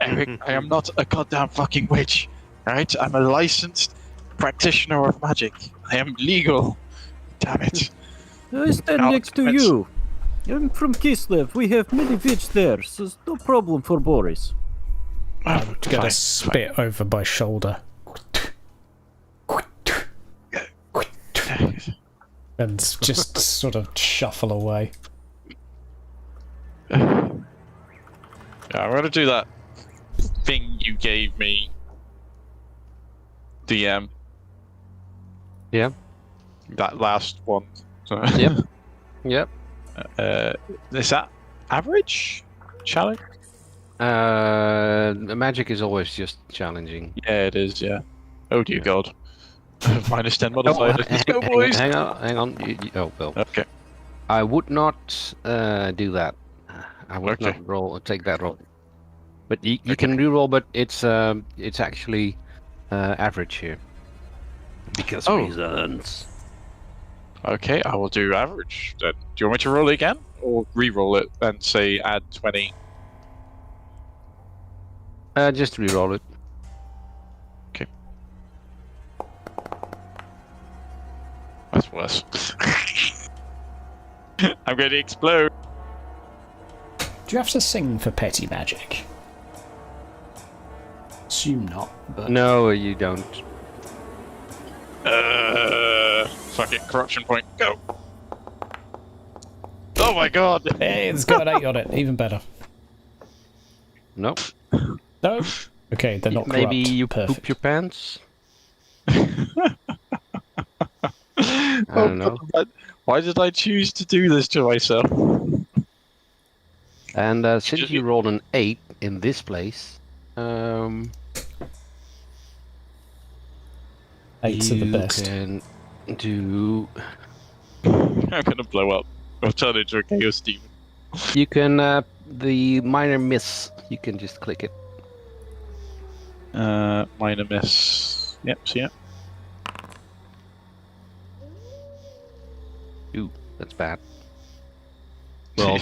Eric, I am not a goddamn fucking witch. Alright? I'm a licensed practitioner of magic. I am legal. Damn it. I stand next to you. I'm from Kislev. We have many witch there, so it's no problem for Boris. I'm gonna spit over my shoulder. And just sort of shuffle away. Yeah, I'm gonna do that thing you gave me, DM. Yeah. That last one. Yep. Yep. Is that average? Challenge? Magic is always just challenging. Yeah, it is, yeah. Oh dear god. Minus 10 modifier. Let's go, boys! Hang on. Oh, well. Okay. I would not do that. I would not take that roll. But you can reroll, but it's actually average here. Because reasons. Okay, I will do average then. Do you want me to roll it again? Or re-roll it and say add 20? Just reroll it. Okay. That's worse. I'm going to explode. Do you have to sing for petty magic? Assume not, but... No, you don't. Fuck it, corruption point, go! Oh my god! Hey, it's got an 8 on it, even better. Nope. No? Okay, they're not Maybe corrupt. you Perfect. poop your pants? I don't know. Why did I choose to do this to myself? And since you rolled an 8 in this place, 8s are the best. You can do... I'm gonna blow up. I'll turn into a chaos demon. You can, the minor miss, you can just click it. Minor miss. Yep, see it. Ooh, that's bad. Well,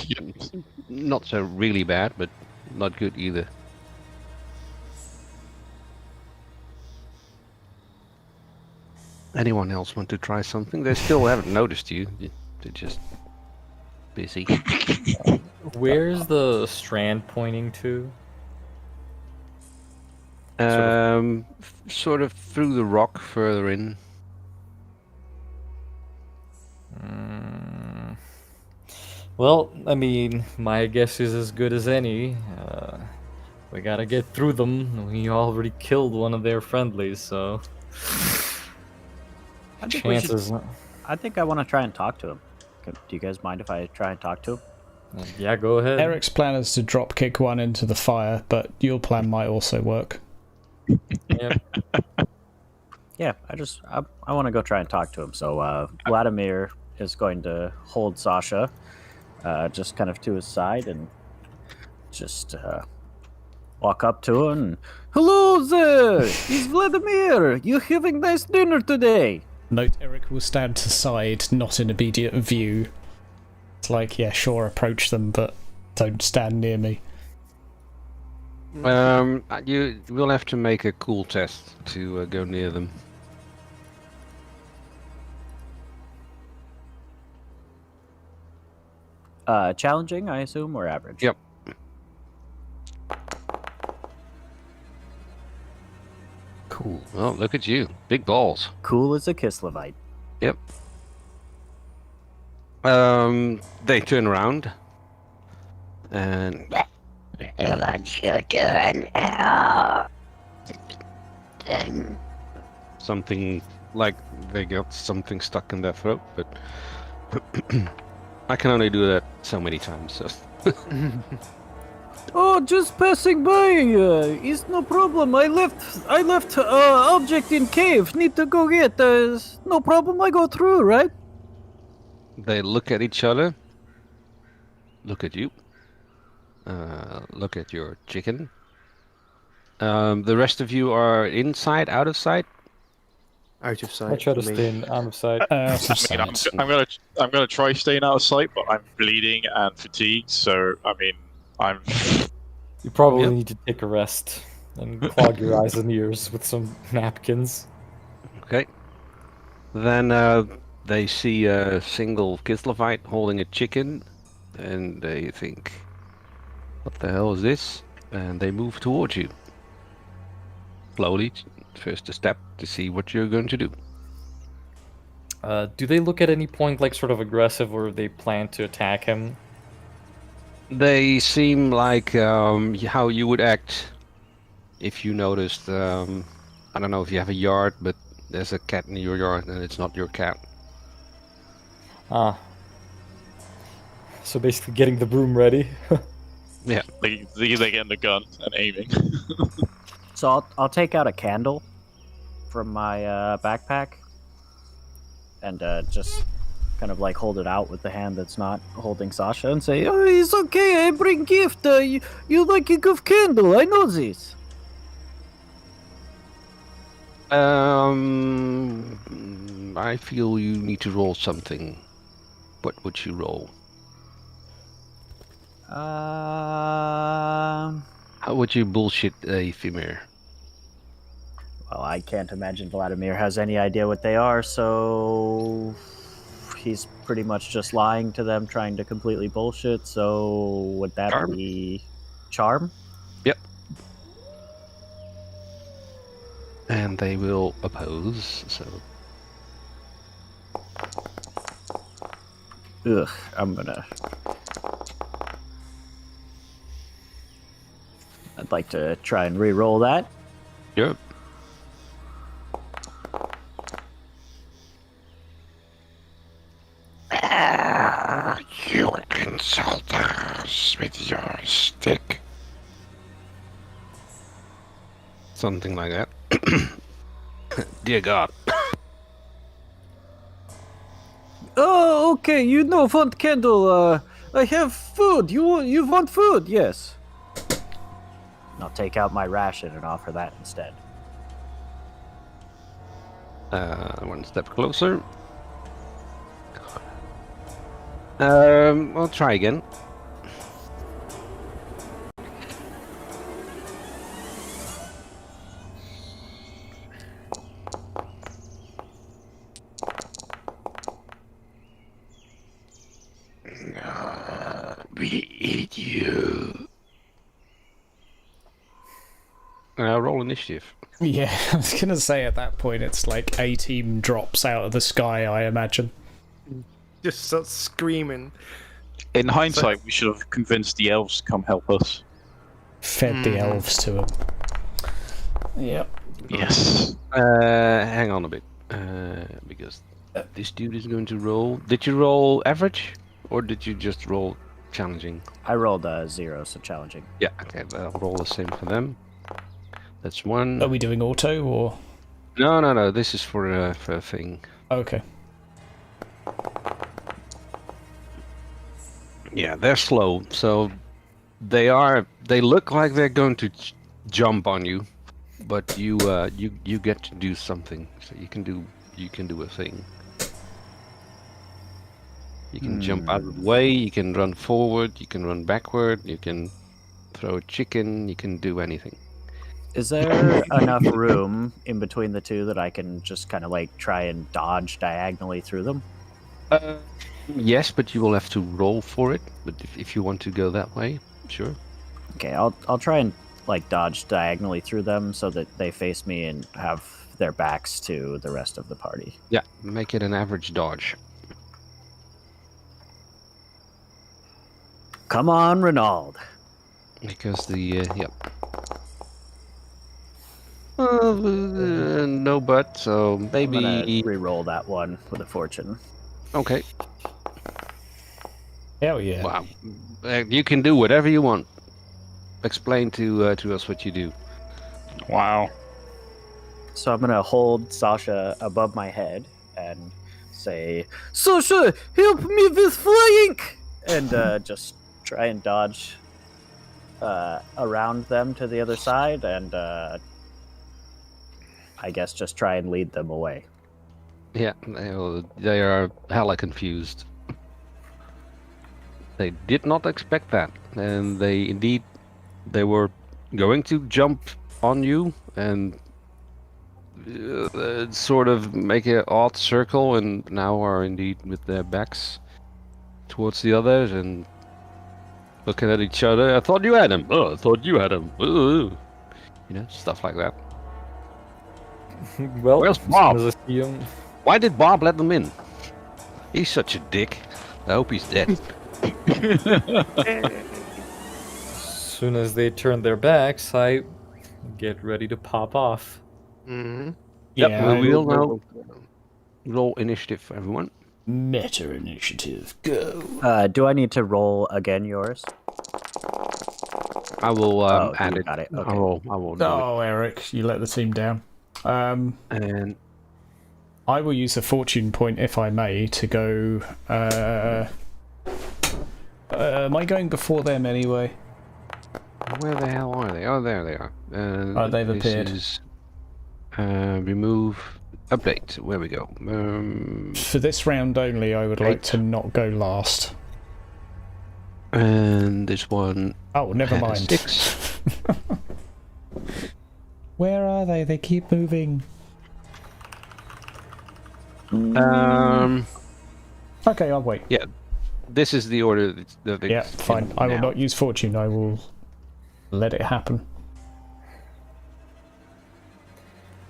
not so really bad, but not good either. Anyone else want to try something? They still haven't noticed you. They just busy. Where's the strand pointing to? Sort of through the rock further in. Well, I mean, my guess is as good as any. We gotta get through them. We already killed one of their friendlies, so I think we should. chances. I think I want to try and talk to him. Do you guys mind if I try and talk to him? Yeah, go ahead. Eric's plan is to drop kick one into the fire, but your plan might also work. Yep. Yeah, I want to go try and talk to him. So Vladimir is going to hold Sasha, just kind of to his side, and just walk up to him. And, hello there, it's Vladimir. You having nice dinner today? Note Eric will stand to side, not in immediate view. It's like, yeah, sure, approach them, but don't stand near me. You will have to make a cool test to go near them. Challenging, I assume, or average? Yep. Cool. Well, look at you. Big balls. Cool as a Kislevite. Yep. They turn around and something like they got something stuck in their throat, but I can only do that so many times. So. Oh, just passing by. It's no problem. I left object in cave. Need to go get. No problem. I go through, right? They look at each other. Look at you. Look at your chicken. The rest of you are inside, out of sight. Out of sight. I try to for me. stay in out of sight. I'm gonna try staying out of sight, but I'm bleeding and fatigued, so I mean, I'm. You probably Yep. need to take a rest and clog your eyes and ears with some napkins. Okay. Then they see a single Kislevite holding a chicken, and they think, "What the hell is this?" And they move towards you. Slowly, first a step to see what you're going to do. Do they look at any point like sort of aggressive, or they plan to attack him? They seem like how you would act if you noticed. I don't know if you have a yard, but there's a cat in your yard and it's not your cat. Ah. So basically, getting the broom ready. Yeah. They getting the gun and aiming. So I'll take out a candle from my backpack and just kind of like hold it out with the hand that's not holding Sasha and say, "Oh, it's okay. I bring gift. You like a gift candle? I know this." I feel you need to roll something. What would you roll? How would you bullshit a female? Well, I can't imagine Vladimir has any idea what they are, so he's pretty much just lying to them, trying to completely bullshit. So would that Charm? be charm? Yep. And they will oppose, so... Ugh, I'm gonna... I'd like to try and re-roll that. Yep. You insult us with your stick. Something like that. Dear God. Oh, okay. You know, want candle. I have food. You want food? Yes. I'll take out my ration and offer that instead. One step closer. I'll try again. No. Roll initiative. Yeah, I was gonna say at that point it's like a team drops out of the sky, I imagine. Just starts screaming. In hindsight, we should have convinced the elves to come help us. Fed the elves to him. Yep. Yes. Hang on a bit. Because this dude is going to roll. Did you roll average? Or did you just roll challenging? I rolled a 0, so challenging. Yeah, okay, I'll roll the same for them. That's 1. Are we doing auto or? No. This is for a thing. Okay. Yeah, they're slow, so they look like they're going to jump on you, but you get to do something. So you can do a thing. You can jump out of the way. You can run forward. You can run backward. You can throw a chicken. You can do anything. Is there enough room in between the two that I can just kind of like try and dodge diagonally through them? Yes, but you will have to roll for it. But if you want to go that way, sure. Okay, I'll try and like dodge diagonally through them so that they face me and have their backs to the rest of the party. Yeah, make it an average dodge. Come on, Renaud. Because the no but, so maybe I'm gonna re-roll that one with a fortune. Okay. Hell yeah. Wow. You can do whatever you want. Explain to us what you do. Wow. So I'm gonna hold Sasha above my head and say, "Sasha, help me with flying!" and just try and dodge around them to the other side, and I guess just try and lead them away. Yeah, they are hella confused. They did not expect that, and they were going to jump on you and sort of make an odd circle, and now are indeed with their backs towards the others and looking at each other. I thought you had him. Oh, I thought you had him. You know, stuff like that. Well, Where's as Bob? soon as I see him, Why did Bob let them in? He's such a dick. I hope he's dead. as soon as they turn their backs, I get ready to pop off. Mm-hmm. Yeah, we will now roll initiative for everyone. Meta initiative, go. Do I need to roll again yours? I will Oh, add you it. got it. I Okay. will do Oh, Eric, you let the team down. it. And I will use a fortune point, if I may, to go... am I going before them anyway? where the hell are they? Oh, there they are. Oh, they've appeared. Is, remove, update. Where we go. For this round only, I would like to not go last. And this one. Oh, never had a mind. 6. Where are they? They keep moving. Okay, I'll wait. Yeah, this is the order that Yeah, it's fine. in I will now. not use fortune. I will let it happen.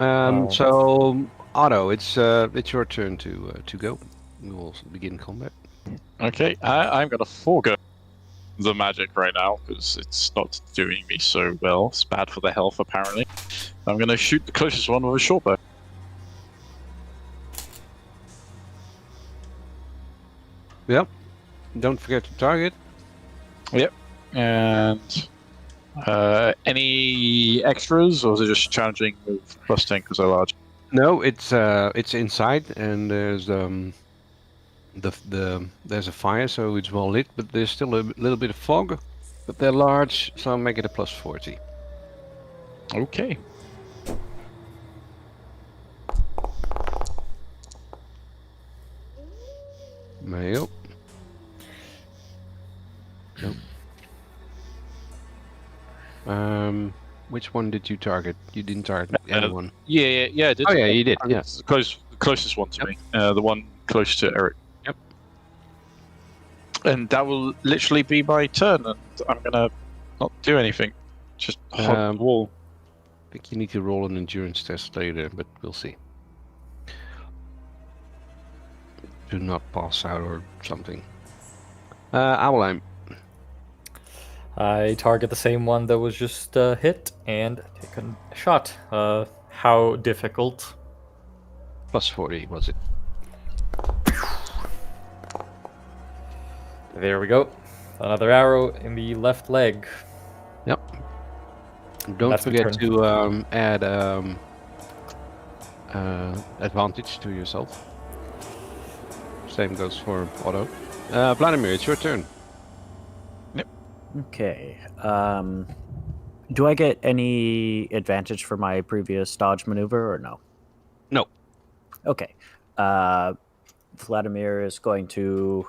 So Otto, it's your turn to go. We will begin combat. Okay, I'm gonna forego the magic right now because it's not doing me so well. It's bad for the health, apparently. I'm gonna shoot the closest one with a short bow. Yep. Don't forget to target. Yep. And any extras, or is it just challenging with +10 because they're large? No, it's inside, and there's there's a fire, so it's well lit, but there's still a little bit of fog. But they're large, so I'll make it a +40. Okay. Mail. Nope. Which one did you target? You didn't target anyone. Yeah, I did. Oh yeah, you did. It's Yes. the closest one to me. The one close to Eirich. Yep. And that will literally be my turn, and I'm gonna not do anything. Just hug the wall. I think you need to roll an endurance test later, but we'll see. Do not pass out or something. Owlime. I target the same one that was just hit and take a shot. How difficult? Plus 40, was it? There we go. Another arrow in the left leg. Yep. Don't That's my forget turn. to add advantage to yourself. Same goes for Otto. Vladimir, it's your turn. Okay. Do I get any advantage for my previous dodge maneuver or no? No. Okay. Vladimir is going to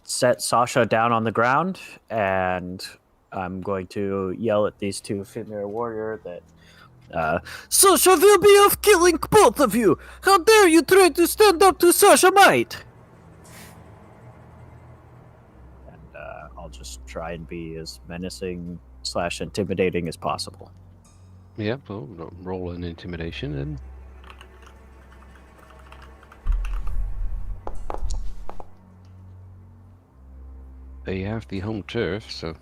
set Sasha down on the ground, and I'm going to yell at these two female warrior that Sasha will be off killing both of you! How dare you try to stand up to Sasha Might! And I'll just try and be as menacing / intimidating as possible. Yeah, well, roll an intimidation then. They have the home turf, so...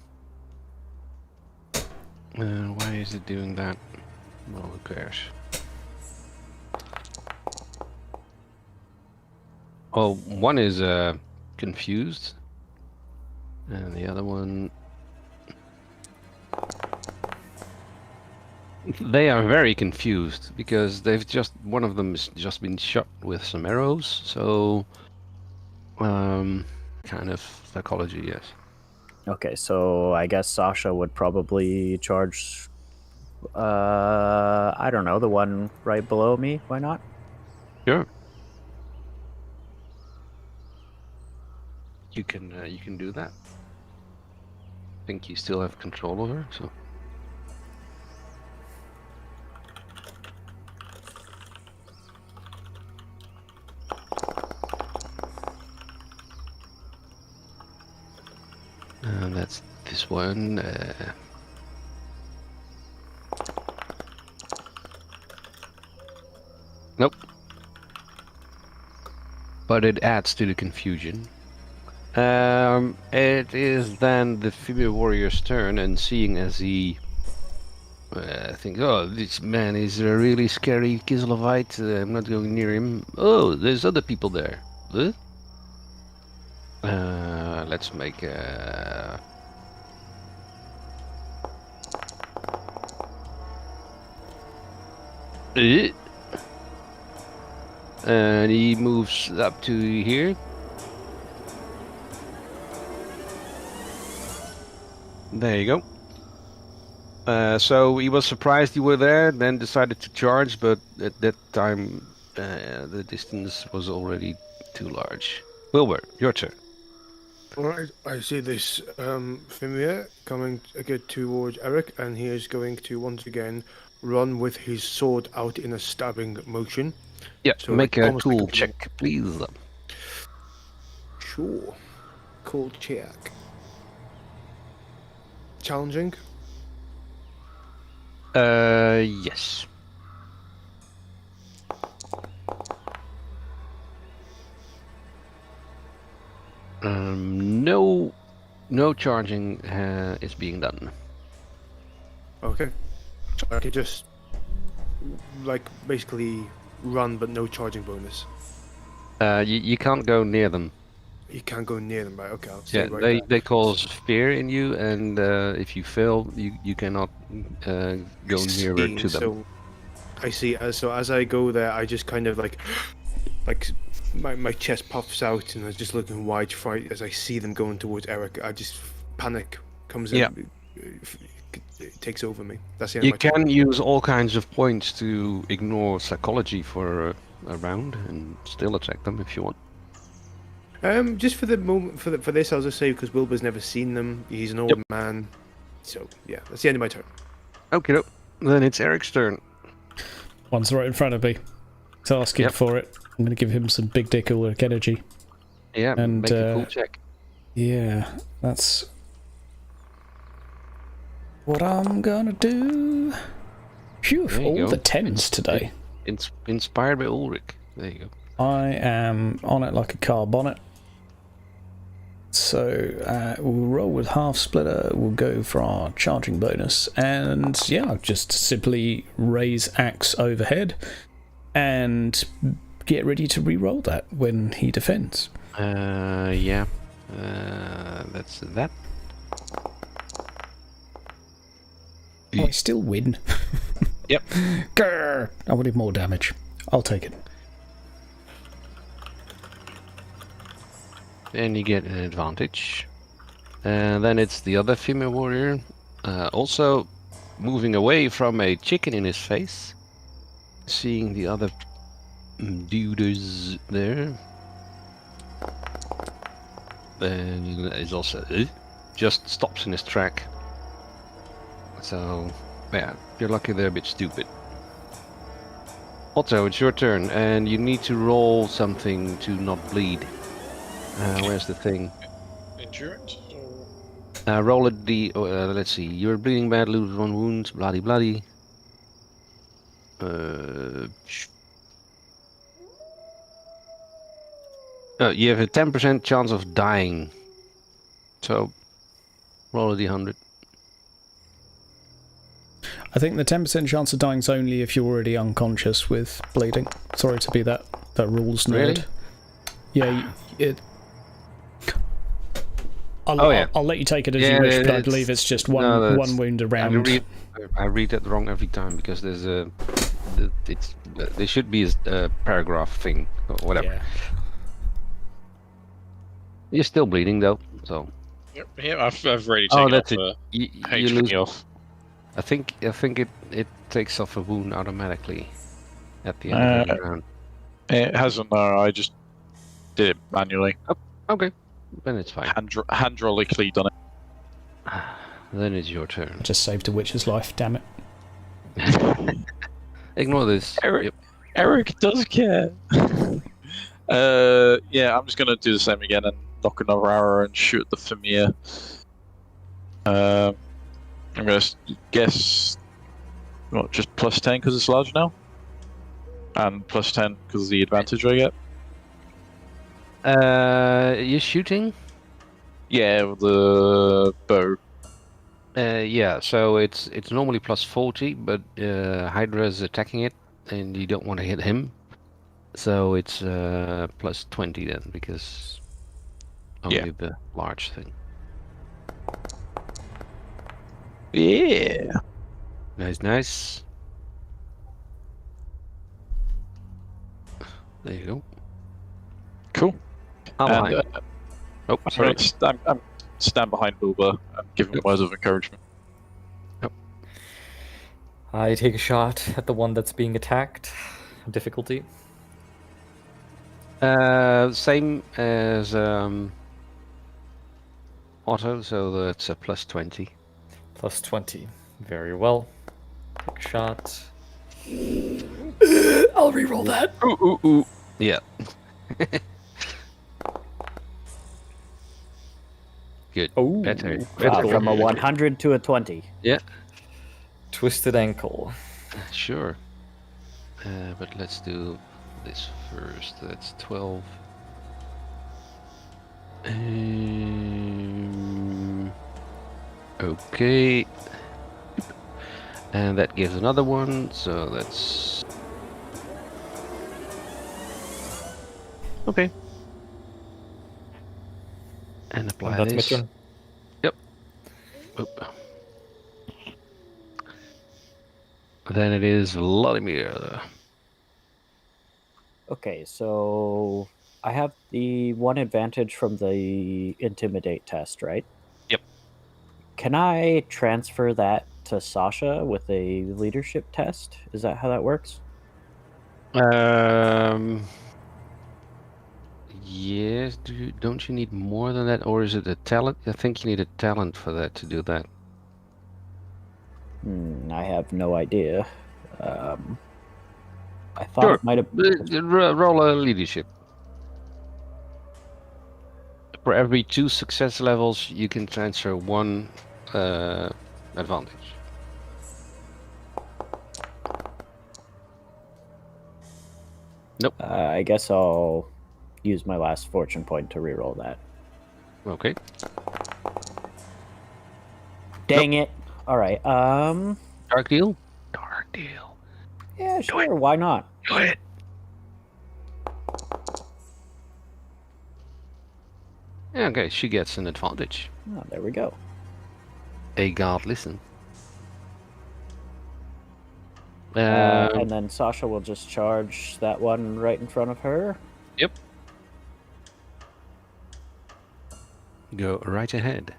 why is it doing that? Well, who cares? Oh, one is confused, and the other one... They are very confused, because one of them has just been shot with some arrows, so... kind of psychology, yes. Okay, so I guess Sasha would probably charge, I don't know, the one right below me. Why not? Sure. You can do that. I think you still have control over her, so... that's this one. Nope. But it adds to the confusion. It is then the female warrior's turn, and seeing as he thinks, oh, this man is a really scary Kislevites, I'm not going near him. Oh, there's other people there. Huh? Let's make a... And he moves up to here. There you go. So he was surprised you were there, then decided to charge, but at that time the distance was already too large. Wilbur, your turn. Alright, I see this female coming again towards Eirich, and he is going to once again run with his sword out in a stabbing motion. Yeah, So make like a almost cool like a- check, please. Sure. Cool check. Challenging? Yes. No charging is being done. Okay. So I could just, like, basically run, but no charging bonus. You can't go near them. You can't go near them, right? Okay, I'll stay Yeah, right there. they cause fear in you, and if you fail, you cannot go nearer to them. So I see. So as I go there, I just kind of like my chest puffs out, and I'm just looking wide fright as I see them going towards Eirich. I just panic comes in, it takes over me. That's the end You of my can use all kinds of points to ignore psychology for a round and still attack them if you want. Just for the moment, for this, I'll just say because Wilbur's never seen them. He's an old man, so yeah, that's the end of my turn. Okay, then it's Eric's turn. One's right in front of me. He's asking for it. I'm going to give him some big dick Ulrich energy. Yeah, And, make a cool check. Yeah, that's what I'm gonna do. Phew, There you all go. the 10s today. Inspired by Ulrich. There you go. I am on it like a car bonnet. So we'll roll with half splitter, we'll go for our charging bonus, and yeah, just simply raise axe overhead and get ready to re-roll that when he defends. Yeah. That's that. Oh, I still win. Yep. Grr! I wanted more damage. I'll take it. And you get an advantage. And then it's the other female warrior. Also moving away from a chicken in his face. Seeing the other dudes there. And is also just stops in his track. So, yeah, you're lucky they're a bit stupid. Otto, it's your turn, and you need to roll something to not bleed. Where's the thing? Endurance? Roll it the. Let's see. You're bleeding bad, lose 1 wound, bloody bloody. You have a 10% chance of dying. So, roll a d100. I think the 10% chance of dying is only if you're already unconscious with bleeding. Sorry to be that rules nerd. Really? Yeah, I'll let you take it as you wish, but I believe it's just one wound around. I read that wrong every time because there's there should be a paragraph thing or whatever. Yeah. You're still bleeding though, so. Yep, I've already taken that's off it. You lose. Off. I think it takes off a wound automatically at the end of the round. It hasn't. No, I just did it manually. Oh, okay, then it's fine. Hydraulically done it. Then it's your turn. I just saved a witch's life. Damn it. Ignore this. Eirich does care. Yeah, I'm just gonna do the same again and knock another arrow and shoot the Famir. I'm gonna guess, what, just +10 because it's large now, and +10 because of the advantage I get. You're shooting? Yeah, with the bow. Yeah. So it's normally +40, but Hydra's attacking it, and you don't want to hit him. So it's +20 then, because only the large thing. Yeah. Nice. There you go. Cool. Oh, sorry. I'm stand behind Wilbur and give him words of encouragement. Yep. I take a shot at the one that's being attacked. Difficulty? Same as Otto, so that's a +20. +20. Very well. Take a shot. I'll re-roll that. Ooh. Yeah. Good. Oh, Better. From a 100 to a 20. Yeah. Twisted ankle. Sure. But let's do this first. That's 12. Okay. And that gives another one, so that's... Okay. And apply That's this. my turn. Yep. Oop. Then it is Vladimir. Okay, so I have the one advantage from the intimidate test, right? Yep. Can I transfer that to Sasha with a leadership test? Is that how that works? Yes. Don't you need more than that, or is it a talent? I think you need a talent for that to do that. I have no idea. I thought it might have. Roll a leadership. For every 2 success levels, you can transfer 1 advantage. Nope. I guess I'll use my last fortune point to reroll that. Okay. Dang it! All right. Dark deal. Dark deal. Yeah, sure. Why not? Do it. Okay, she gets an advantage. Oh, there we go. A god, listen. And then Sasha will just charge that one right in front of her. Yep. Go right ahead.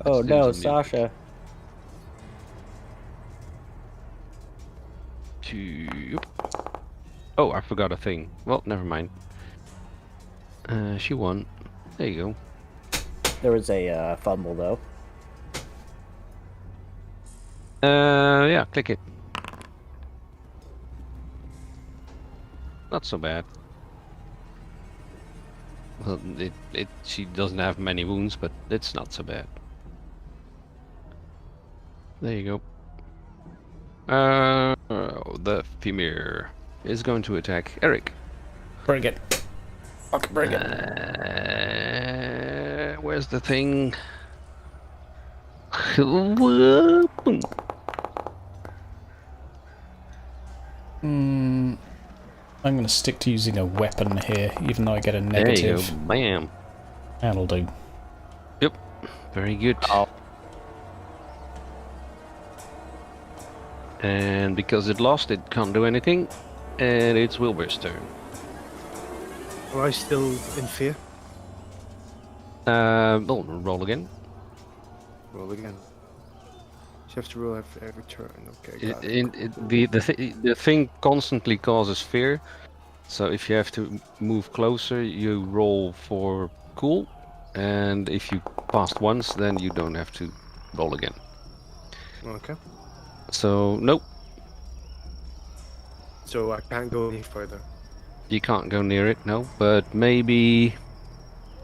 Oh Let's do no, some damage. Sasha. Oh, I forgot a thing. Well, never mind. She won. There you go. There was a fumble though. Yeah, click it. Not so bad. Well, she doesn't have many wounds, but it's not so bad. There you go. The female is going to attack Eirich. Bring it. Fucking bring it. Where's the thing? I'm going to stick to using a weapon here, even though I get a negative. There you go. Bam. That'll do. Yep. Very good. Oh. And because it lost, it can't do anything. And it's Wilbur's turn. Am I still in fear? Well, roll again. Roll again. You have to roll every turn. Okay. Got The thing constantly causes fear. So if you have to move closer, you roll for cool. And if you passed once, then you don't have to roll again. Okay. So, nope. So I can't go any further. You can't go near it, no. But maybe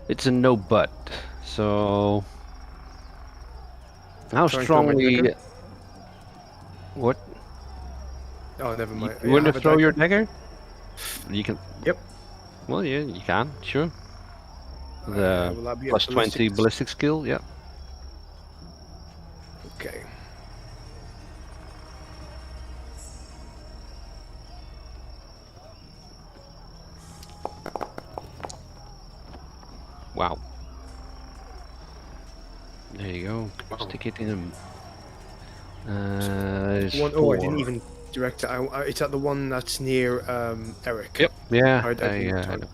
it's a no but. So, how Trying to throw my strongly? dagger? What? Oh, never mind. You want to have a throw dagger? your dagger? You can. Yep. Well, yeah, you can. Sure. Will The that be a plus 20 ballistics? ballistic skill. Yeah. Okay. Wow. There you go. Stick it in him. There's One, oh, I didn't 4. even direct it. It's at the one that's near Eirich. Yep. Yeah. I didn't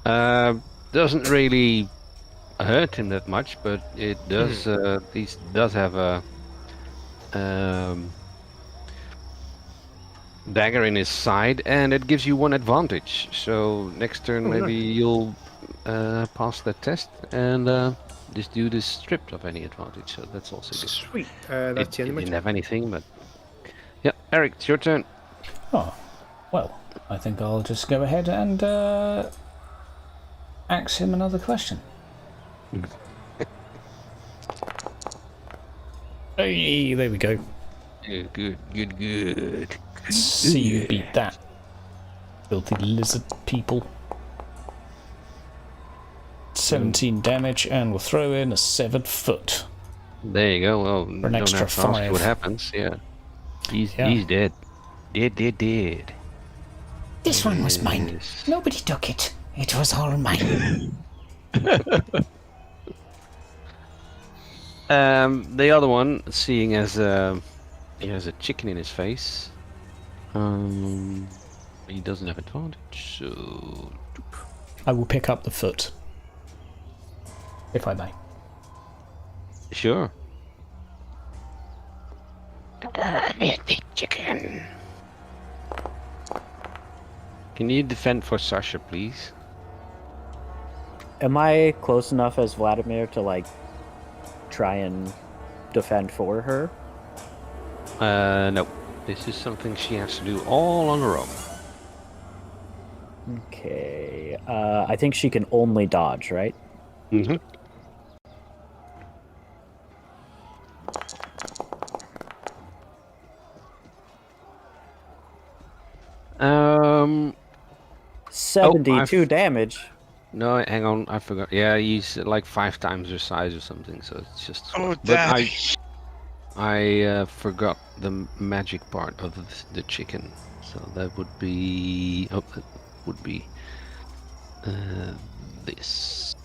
target. Doesn't really hurt him that much, but it does. He does have a dagger in his side, and it gives you 1 advantage. So next turn, maybe you'll pass that test and just do this stripped of any advantage. So that's also good. Sweet. That's the end of my Didn't turn. have anything, but yeah, Eirich, it's your turn. Oh, well, I think I'll just go ahead and ask him another question. Hey, there we go. Good. See you beat that. Filthy lizard people. 17 damage, and we'll throw in a severed foot. There you go. Well, an don't extra have to ask 5. what happens. Yeah. He's dead. Dead. This one was mine. Yes. Nobody took it. It was all mine. The other one, seeing as he has a chicken in his face, he doesn't have advantage. So I will pick up the foot, if I may. sure. The chicken. Can you defend for Sasha, please? Am I close enough as Vladimir to like try and defend for her? No. This is something she has to do all on her own. Okay. I think she can only dodge, right? Mm-hmm. Um. 72 damage. No, hang on. I forgot. Yeah, he's like 5 times her size or something. So it's just. Oh, but damn. I forgot the magic part of the chicken. So that would be. Oh, that would be. This.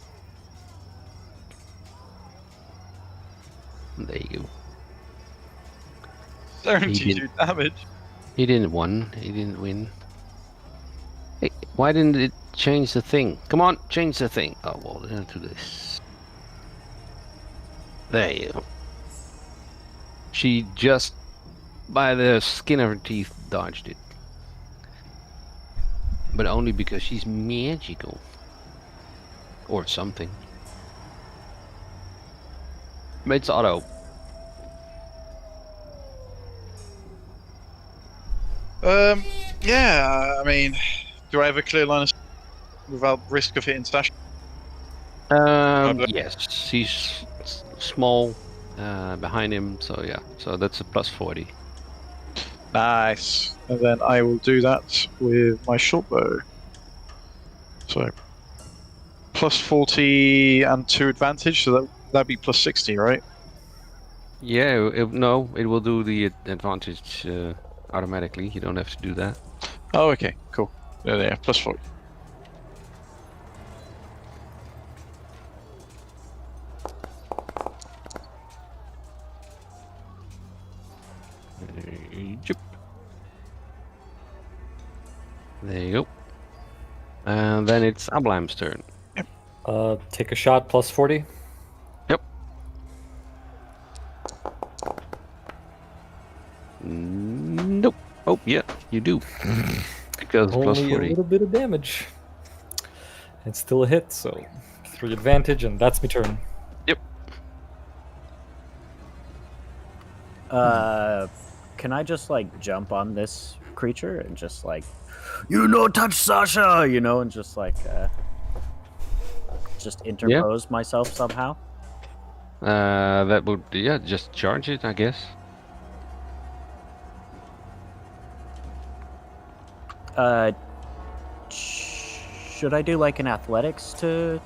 There you go. 72 damage. He didn't win. He didn't win. Hey, why didn't it change the thing? Come on, change the thing. Oh, well, we're gonna do this. There you go. She just, by the skin of her teeth, dodged it. But only because she's magical. Or something. But it's auto. Yeah, I mean, do I have a clear line of sight without risk of hitting Stash? Yes, she's small behind him, so yeah. So that's a plus 40. Nice. And then I will do that with my short bow. So, plus 40 and 2 advantage, so that'd be plus 60, right? Yeah, no, it will do the advantage automatically. You don't have to do that. Oh, okay, cool. Yeah, plus 40. There you go. And then it's Ablam's turn. Take a shot, plus 40. Yep. Nope. Oh, yeah, you do. Because plus Only 40. a little bit of damage. It's still a hit, so 3 advantage, and that's my turn. Yep. Can I just like jump on this creature and just like, you no touch Sasha, you know, and just like, just interpose myself somehow? That would, yeah, just charge it, I guess. Should I do like an athletics to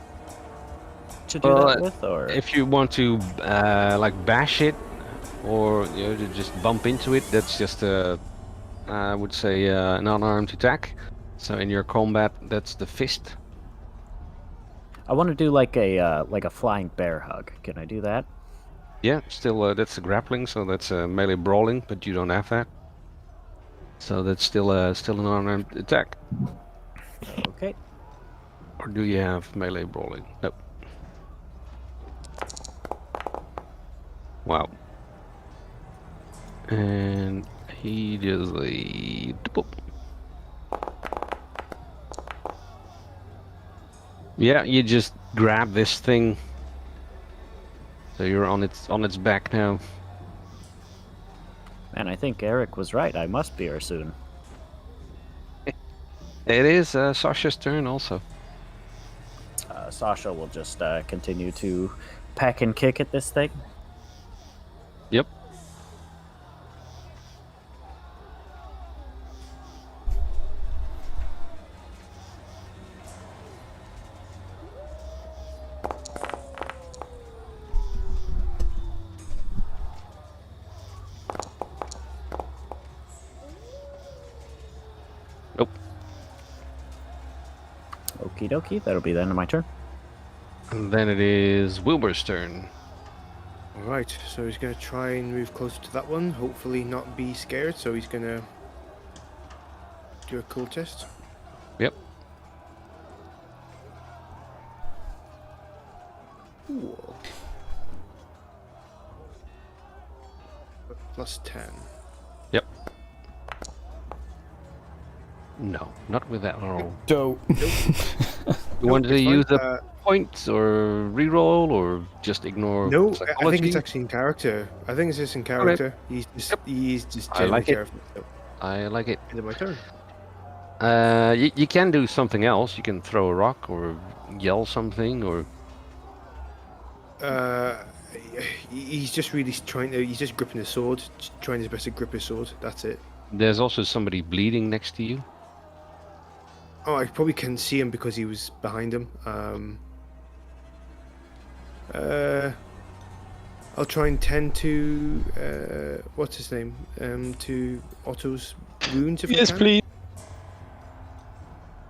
do that with, or if you want to like bash it, or you know, to just bump into it, that's just I would say an unarmed attack. So in your combat, that's the fist. I want to do like a flying bear hug. Can I do that? Yeah, still that's a grappling, so that's a melee brawling, but you don't have that. So that's still an unarmed attack. Okay. Or do you have melee brawling? Nope. Wow. And he does a boop. Yeah, you just grab this thing. So you're on its back now. Man, I think Eirich was right. I must be her soon. It is Sasha's turn also. Sasha will just continue to peck and kick at this thing. Yep. Nope. Okie dokie, that'll be the end of my turn. And then it is Wilbur's turn. Alright, so he's going to try and move closer to that one, hopefully not be scared, so he's going to do a cultist. Yep. Cool. Plus 10. Yep. No, not with that roll. So, You want to use a point or reroll or just ignore? No, I think psychology? it's actually in character. I think it's just in character. He's just I genuinely like it. terrified. So, I like it. end of my turn. You can do something else. You can throw a rock or yell something or. He's just really trying to. He's just gripping his sword, trying his best to grip his sword. That's it. There's also somebody bleeding next to you. Oh, I probably can see him because he was behind him. I'll try and tend to what's his name? To Otto's wounds if I can. please.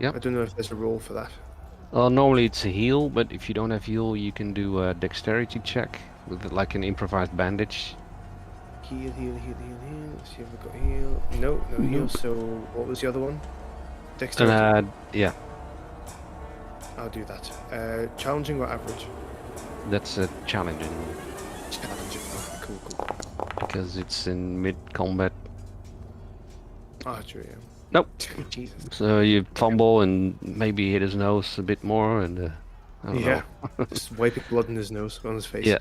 I don't know if there's a role for that. Normally it's a heal, but if you don't have heal, you can do a dexterity check with like an improvised bandage. Heal. Let's see if we've got heal. No heal. So what was the other one? Dexterity. Yeah, I'll do that. Challenging or average? that's a challenging Challenging. Okay, cool. because it's in mid-combat. Ah, true, yeah. Nope. Jesus. So you fumble and maybe hit his nose a bit more, and I don't Yeah. know. Just wiping blood in his nose, on his face. Yeah.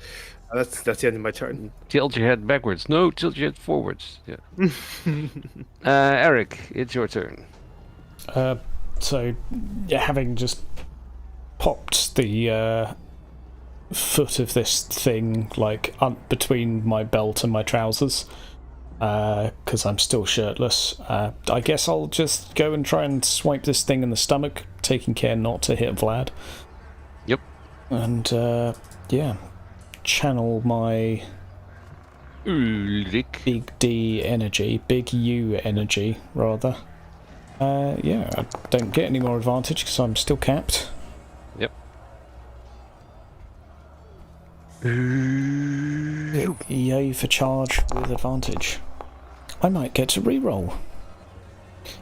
That's the end of my turn. Tilt your head backwards. No, tilt your head forwards. Yeah. Eric, it's your turn. So, yeah, having just popped the foot of this thing like between my belt and my trousers, because I'm still shirtless, I guess I'll just go and try and swipe this thing in the stomach, taking care not to hit Vlad. Yep. And yeah, channel my Eirich. big D energy, big U energy rather. Yeah, I don't get any more advantage because I'm still capped. Yep. Yay for charge with advantage. I might get to reroll.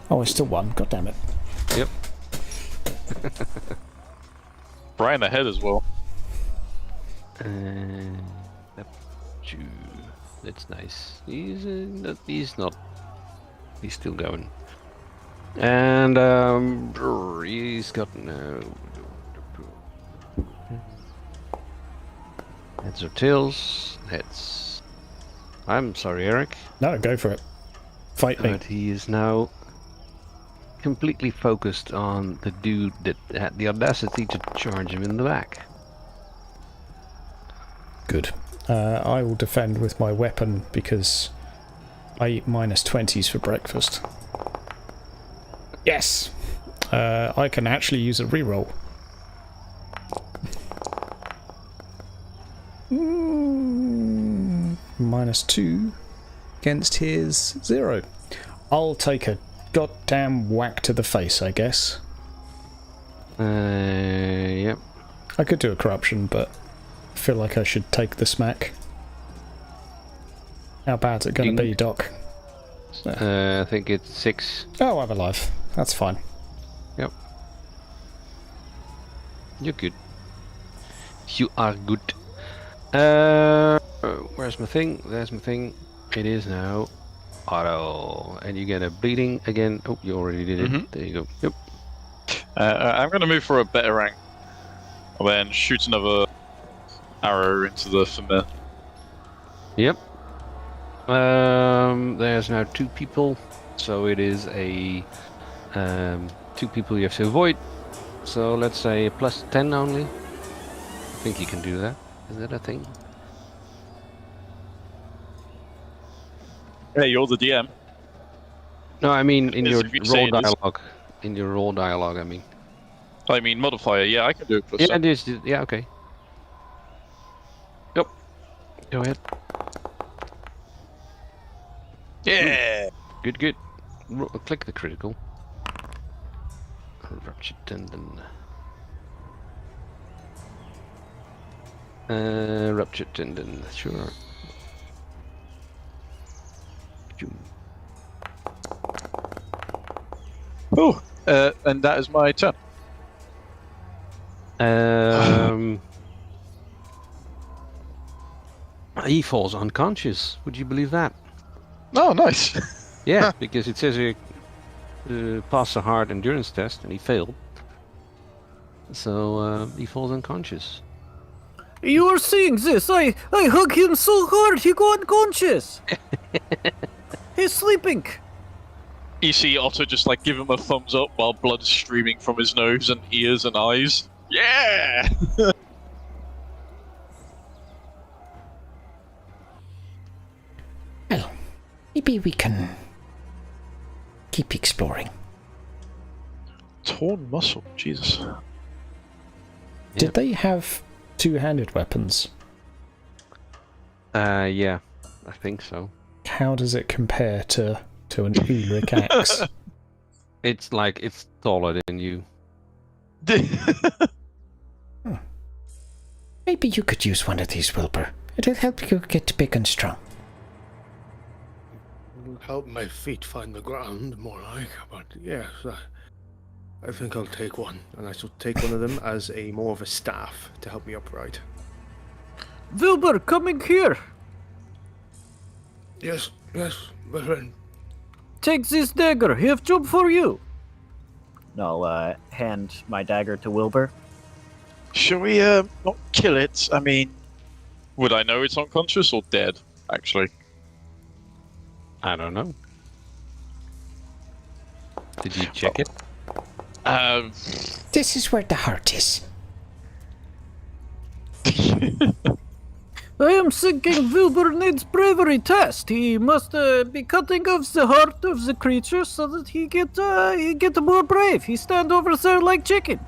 Oh, I still won. God damn it. Yep. Brian ahead as well. That's nice. He's not. He's still going. And he's got no. Heads or tails? Heads. I'm sorry, Eric. No, go for it. Fight me. But he is now completely focused on the dude that had the audacity to charge him in the back. Good. I will defend with my weapon because I eat -20s for breakfast. Yes! I can actually use a reroll. -2 against his 0. I'll take a goddamn whack to the face, I guess. Yep. I could do a corruption, but I feel like I should take the smack. How bad's it going to be, Doc? I think it's 6. Oh, I'm alive. That's fine. Yep. You're good. You are good. Where's my thing? There's my thing. It is now auto. And you get a bleeding again. Oh, you already did it. There you go. Yep. I'm going to move for a better rank. And then shoot another arrow into the familiar. Yep. There's now 2 people. So it is a 2 people you have to avoid. So let's say +10 only. I think you can do that. Is that a thing? Hey, you're the DM. No, I mean in Yes, your if you say role it is. dialogue. In your role dialogue, I mean. I mean, modifier. Yeah, I can do it. Yeah, it is. Yeah, okay. Yep. Go ahead. Yeah. Good, good. Click the critical. Ruptured tendon. Ruptured tendon. Sure. Oh, and that is my turn. He falls unconscious. Would you believe that? Oh, nice. Yeah, because it says he passed a hard endurance test and he failed. so he falls unconscious. You are seeing this. I hug him so hard he go unconscious. He's sleeping. You see Otto just like give him a thumbs up while blood is streaming from his nose and ears and eyes. Yeah! Well, maybe we can keep exploring. Torn muscle, Jesus. Did they have two-handed weapons? Yeah, I think so. How does it compare to an Eirich axe? It's like it's taller than you. Maybe you could use one of these, Wilbur. It'll help you get big and strong. It'll help my feet find the ground, more like. But yes, I think I'll take one. And I shall take one of them as a more of a staff to help me upright. Wilbur, coming here. Yes, my friend. Take this dagger. Have job for you. I'll hand my dagger to Wilbur. Shall we not kill it? I mean, would I know it's unconscious or dead, actually? I don't know. Did you check it? This is where the heart is. I am thinking Wilbur needs bravery test. He must be cutting off the heart of the creature so that he get more brave. He stand over there like chicken.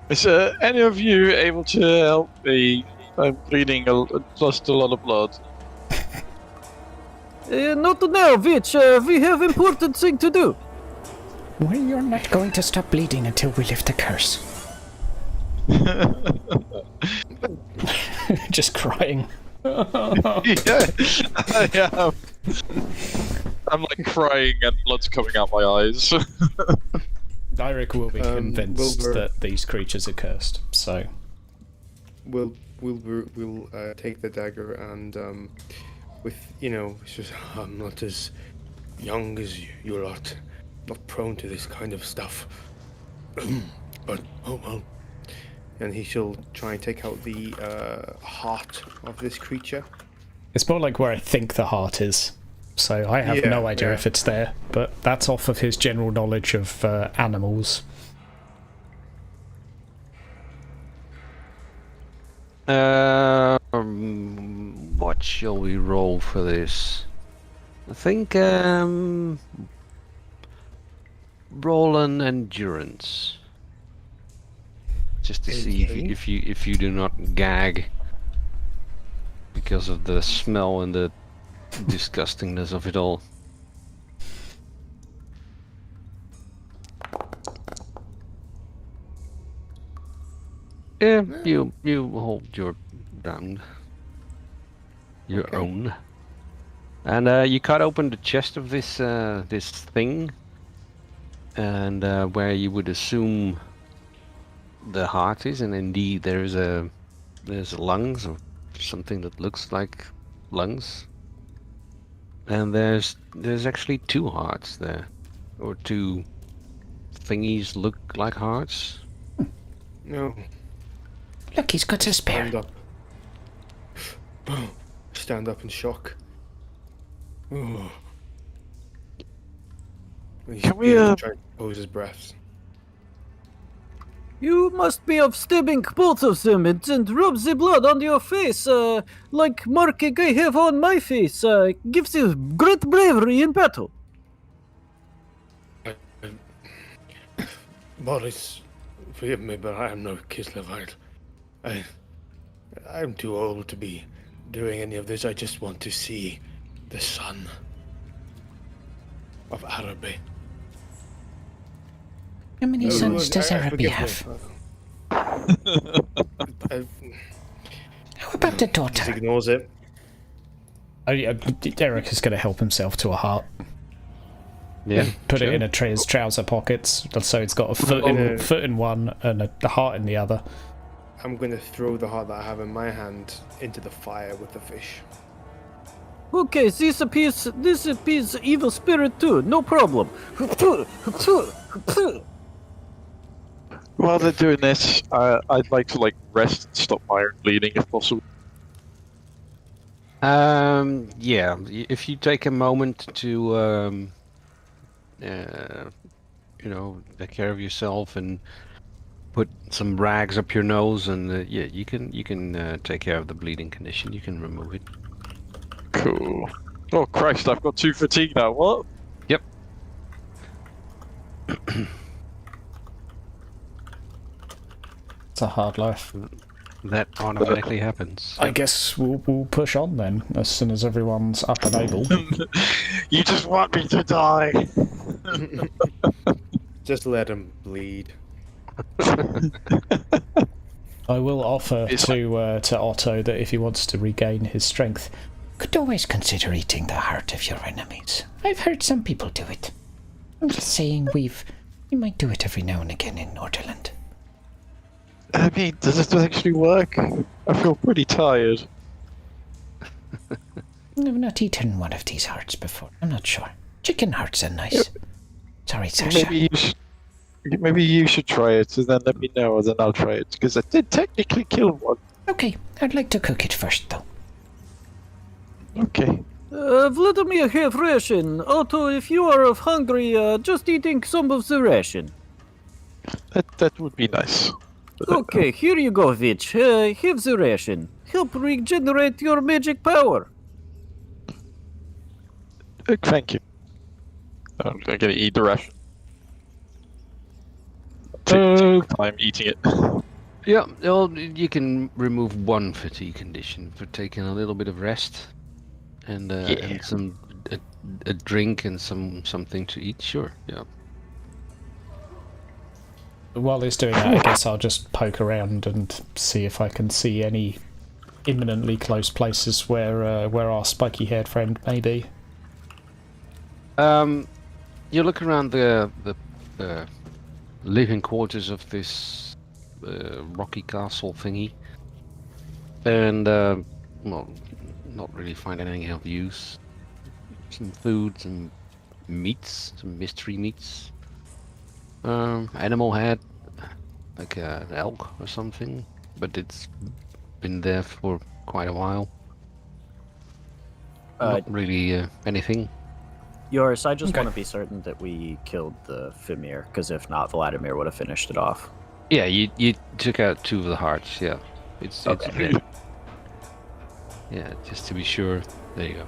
Is any of you able to help me? I'm bleeding, lost a lot of blood. Not now, Vitch. We have important thing to do. Well, you're not going to stop bleeding until we lift the curse. Just crying. Yeah, I am. I'm like crying and blood's coming out my eyes. Eirich will be convinced Wilbur. that these creatures are cursed, so... We'll take the dagger and with it's just I'm not as young as you're not prone to this kind of stuff. But oh well. And he shall try and take out the heart of this creature. It's more like where I think the heart is. So I have no idea if it's there, but that's off of his general knowledge of animals. What shall we roll for this? I think roll an endurance, just to see if you do not gag because of the smell and the disgustingness of it all. Yeah, you hold your ground. Your own. And you cut open the chest of this this thing, and where you would assume the heart is, and indeed there's lungs or something that looks like lungs, and there's actually two hearts there, or two thingies look like hearts. No. Look, he's got a spare. Stand up. Stand up in shock. Oh. Can we try to compose his breaths? You must be of stabbing both of them and rub the blood on your face, like marking I have on my face. Gives you great bravery in battle. Boris, forgive me, but I am no Kislevite. I'm too old to be doing any of this. I just want to see the son of Araby. How many sons does Araby have? How about the Just daughter? ignores it. Eirich is going to help himself to a heart. Yeah. Put it in his trouser pockets, so it's got a foot in one and a heart in the other. I'm going to throw the heart that I have in my hand into the fire with the fish. Okay, this appears evil spirit too. No problem. Well, while they're doing this, I'd like to rest and stop my own bleeding if possible. Yeah. If you take a moment to, take care of yourself and put some rags up your nose, and yeah, you can take care of the bleeding condition. You can remove it. Cool. Oh Christ! I've got 2 fatigue now. What? Yep. It's a hard life. That automatically happens. I guess we'll push on then, as soon as everyone's up and able. You just want me to die. Just let him bleed. I will offer to Otto that if he wants to regain his strength, Could always consider eating the heart of your enemies. I've heard some people do it. I'm just saying we might do it every now and again in Norderland. I mean, does it actually work? I feel pretty tired. I've not eaten one of these hearts before. I'm not sure. Chicken hearts are nice. Sorry, Sasha. Maybe you should try it, and then let me know, and then I'll try it, because I did technically kill one. Okay, I'd like to cook it first, though. Okay. Vladimir have ration. Otto, if you are hungry, just eating some of the ration. That would be nice. Okay, here you go, Vitch. Have the ration. Help regenerate your magic power. Thank you. I'm gonna eat the ration. Take time eating it. Yeah, well, you can remove one fatigue condition for taking a little bit of rest, and some a drink and something to eat. Sure, yeah. while he's doing that, I guess I'll just poke around and see if I can see any imminently close places where our spiky-haired friend may be. You look around the living quarters of this rocky castle thingy, and well, not really find anything of use. Some food, some meats, some mystery meats. Animal head, like an elk or something, but it's been there for quite a while. Not really anything. Yours, I just want to be certain that we killed the Fimir, because if not, Vladimir would have finished it off. Yeah, you took out 2 of the hearts. Yeah, it's dead. Yeah, just to be sure. There you go.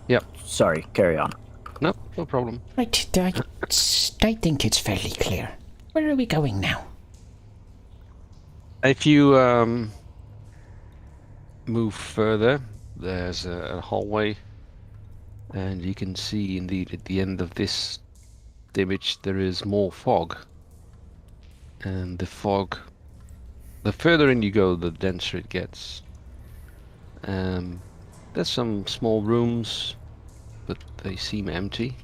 Yep. Sorry, carry on. No problem. Right, I think it's fairly clear. Where are we going now? If you move further, there's a hallway, and you can see indeed at the end of this image there is more fog. And the fog, the further in you go, the denser it gets. There's some small rooms, but they seem empty.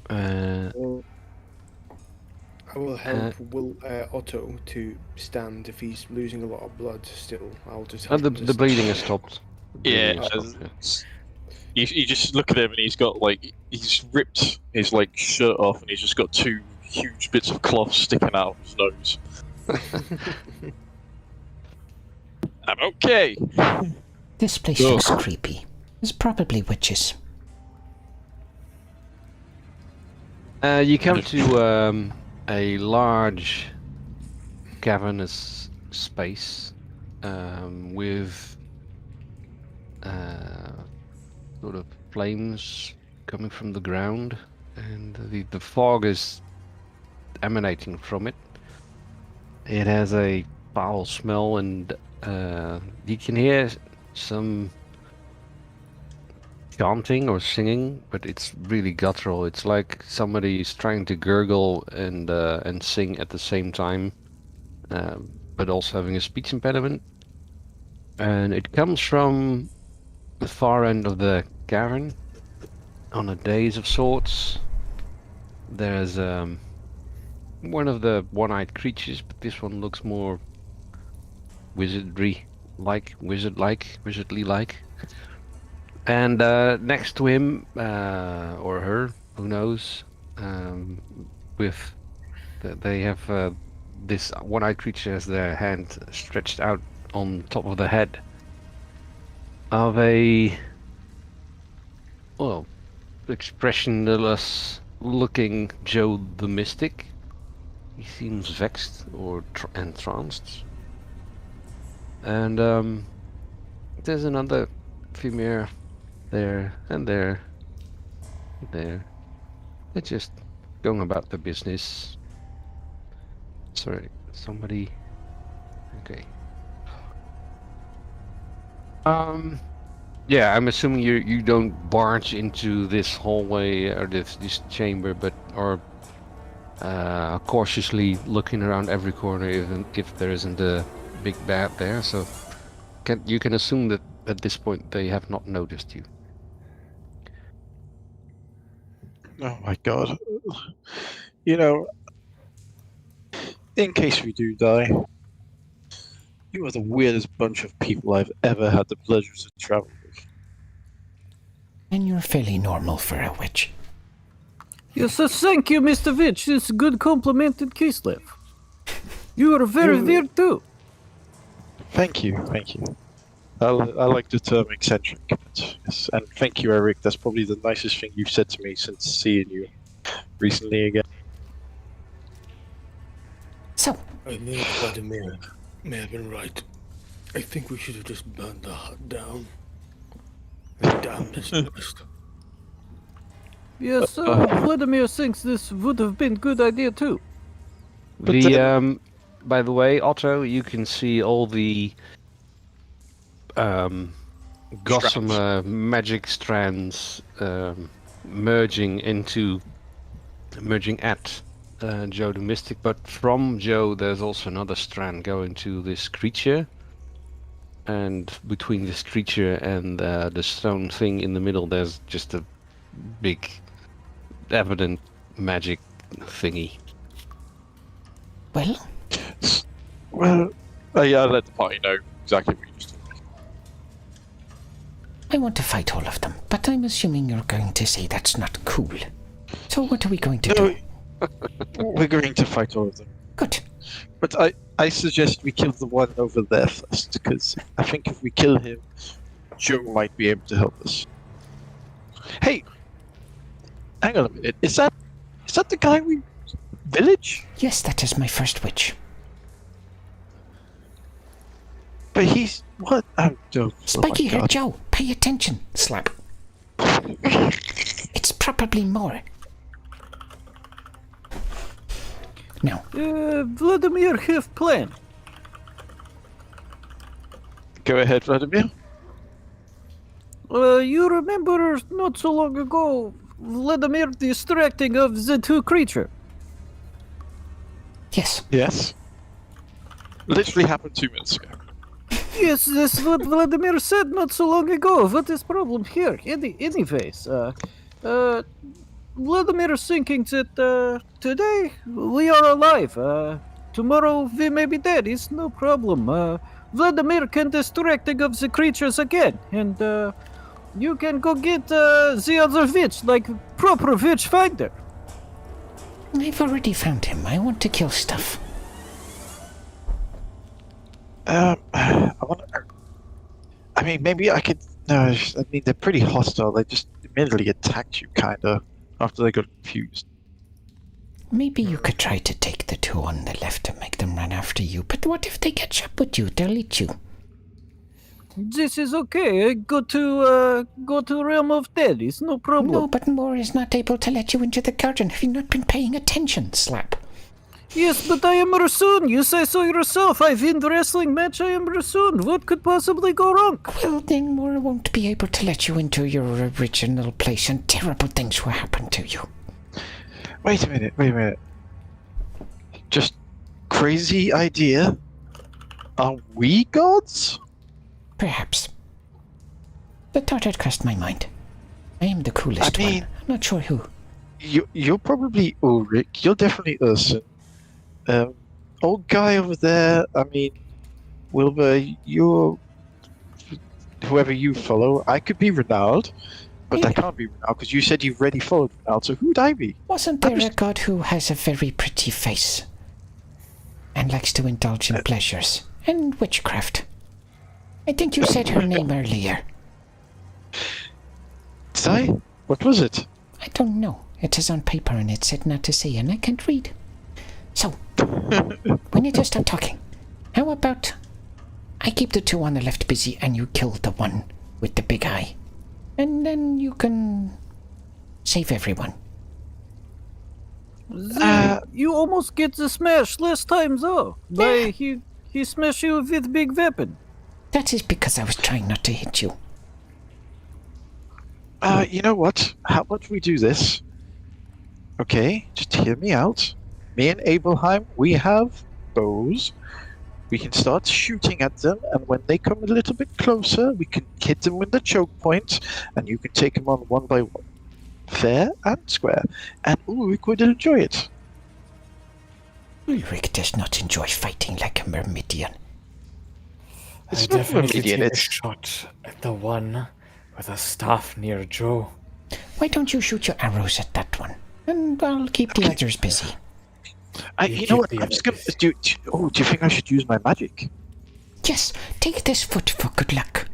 I will help Otto to stand if he's losing a lot of blood still. I'll just help him to the bleeding has stopped. Yeah, you just look at him and he's got he's ripped his shirt off and he's just got 2 huge bits of cloth sticking out of his nose. I'm okay. This place looks creepy. There's probably witches. You come to a large cavernous space with sort of flames coming from the ground, and the fog is emanating from it. It has a foul smell, and you can hear some chanting or singing, but it's really guttural. It's like somebody is trying to gurgle and sing at the same time, but also having a speech impediment. And it comes from the far end of the cavern, on a dais of sorts. There's one of the one-eyed creatures, but this one looks more wizardly-like. And next to him, or her, who knows, with they have this one-eyed creature has their hand stretched out on top of the head of a expressionless looking Joe the Mystic. He seems vexed or entranced. And there's another female there and there. There. They're just going about their business. Sorry, somebody. Okay. Yeah, I'm assuming you don't barge into this hallway or this chamber, but are cautiously looking around every corner, even if there isn't a big bad there. So you can assume that at this point they have not noticed you. Oh my god. You know, in case we do die, you are the weirdest bunch of people I've ever had the pleasure to travel with. And you're fairly normal for a witch. Yes, thank you, Mr. Witch. It's a good compliment in Kislev. You are very weird too. Thank you. I like the term eccentric. Yes, and thank you, Eirich. That's probably the nicest thing you've said to me since seeing you recently again. So, I think Vladimir may have been right. I think we should have just burned the hut down. Damn this nest. Yes, Vladimir thinks this would have been a good idea too. But By the way, Otto, you can see all the gossamer magic strands merging at Joe the Mystic, but from Joe there's also another strand going to this creature, and between this creature and the stone thing in the middle there's just a big evident magic thingy. well, yeah, I'll let the party know exactly what you just told me. I want to fight all of them, but I'm assuming you're going to say that's not cool. So what are we going to do? We're going to fight all of them. Good. But I suggest we kill the one over there first, because I think if we kill him, Joe might be able to help us. Hey! Hang on a minute. Is that the guy we... Village? Yes, that is my first witch. But he's... What? Oh, Joe. Spiky hair Joe, pay attention. Slap. It's probably more. No. Vladimir have plan. Go ahead, Vladimir. You remember not so long ago, Vladimir distracting of the two creature? Yes. Yes. Literally happened 2 minutes ago. Yes, that's what Vladimir said not so long ago. What is problem here? Anyways, Vladimir is thinking that today we are alive. Tomorrow we may be dead. It's no problem. Vladimir can distracting of the creatures again, and you can go get the other witch, like proper witch finder. I've already found him. I want to kill stuff. I mean, maybe I could... No, I mean, they're pretty hostile. They just immediately attacked you, kinda, after they got confused. Maybe you could try to take the two on the left and make them run after you, but what if they catch up with you? They'll eat you. This is okay. Go to Realm of Dead. It's no problem. No, but Moore is not able to let you into the garden. Have you not been paying attention, Slap? Yes, but I am Rasoon. You say so yourself. I've in the wrestling match. I am Rasoon. What could possibly go wrong? Well, then Moore won't be able to let you into your original place, and terrible things will happen to you. Wait a minute. Just crazy idea. Are we gods? Perhaps. The thought had crossed my mind. I am the coolest one. I'm not sure who. You're probably Ulrich. You're definitely Urson. Old guy over there, I mean, Wilbur, you're whoever you follow. I could be Renald. But that can't be Runal, because you said you've already followed Runal, so who'd I be? Wasn't there a god who has a very pretty face and likes to indulge in pleasures and witchcraft? I think you said her name earlier. Did I? What was it? I don't know. It is on paper and it said not to say, and I can't read. So, we need to stop talking. How about I keep the two on the left busy and you kill the one with the big eye? And then you can save everyone. You almost get the smash last time, though. By he smashed you with big weapon. That is because I was trying not to hit you. You know what? How about we do this? Okay, just hear me out. Me and Abelheim, we have bows. We can start shooting at them, and when they come a little bit closer, we can hit them with the choke point, and you can take them on one by one. Fair and square. And Ulrich would enjoy it. Eirich does not enjoy fighting like a Myrmidian. It's I not definitely Myrmidian, take a it's... shot at the one with a staff near Joe. Why don't you shoot your arrows at that one? And I'll keep the others busy. You know what? I'm just gonna do you think I should use my magic? Yes, take this foot for good luck.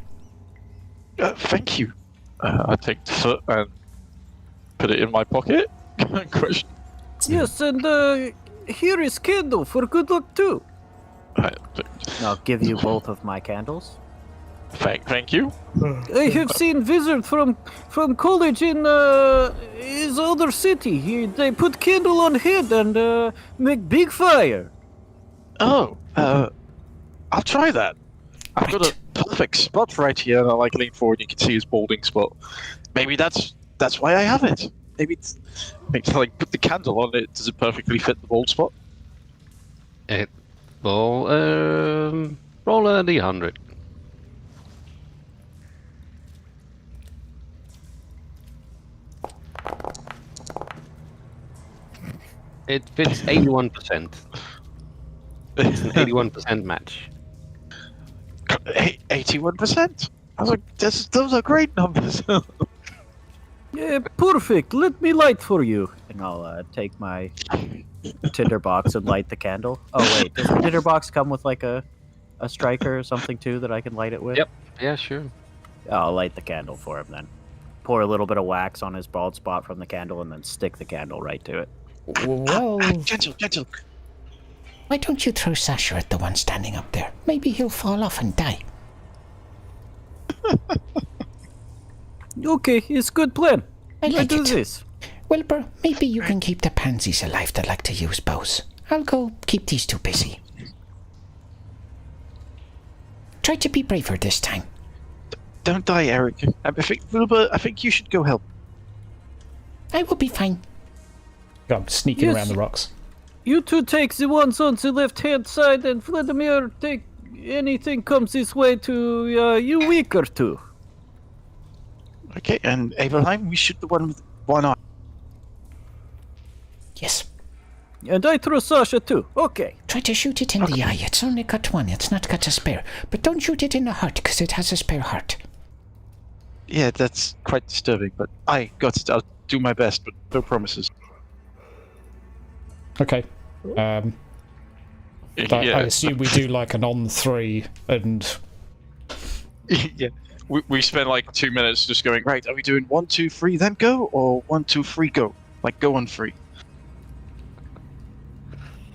Thank you. I take the foot and put it in my pocket. Question. Yes, and here is candle for good luck too. I'll give you both of my candles. Thank you. I have seen wizard from college in his other city. They put candle on head and make big fire. Oh, I'll try that. I've got a perfect spot right here, and I lean forward. You can see his balding spot. Maybe that's why I have it. Maybe it's put the candle on it. Does it perfectly fit the bald spot? It will roll a d100. It fits 81%. It's an 81% match. 81%. I was like, those are great numbers. Yeah, perfect. Let me light for you. And I'll take my tinderbox and light the candle. Oh wait, does the tinderbox come with like a striker or something too that I can light it with? Yep. Yeah, sure. I'll light the candle for him then. Pour a little bit of wax on his bald spot from the candle and then stick the candle right to it. Well, Gentle. why don't you throw Sasha at the one standing up there? Maybe he'll fall off and die. Okay, it's good plan. I like do it. this. Wilbur, maybe you can keep the pansies alive that like to use bows. I'll go keep these two busy. Try to be braver this time. Don't die, Eric. I think, Wilbur, I think you should go help. I will be fine. I'm sneaking around the rocks. You two take the ones on the left-hand side, and Vladimir take anything comes this way to you weaker two. Okay, and Abelheim, we shoot the one with one eye. Yes. And I throw Sasha too. Okay. Try to shoot it in the eye. It's only got one. It's not got a spare. But don't shoot it in the heart, because it has a spare heart. Yeah, that's quite disturbing, but I got it. I'll do my best, but no promises. Okay. I assume we do like an on 3 and... Yeah. We spent like 2 minutes just going, Right, are we doing 1, 2, 3, then go, or 1, 2, 3, go? Like, go on 3.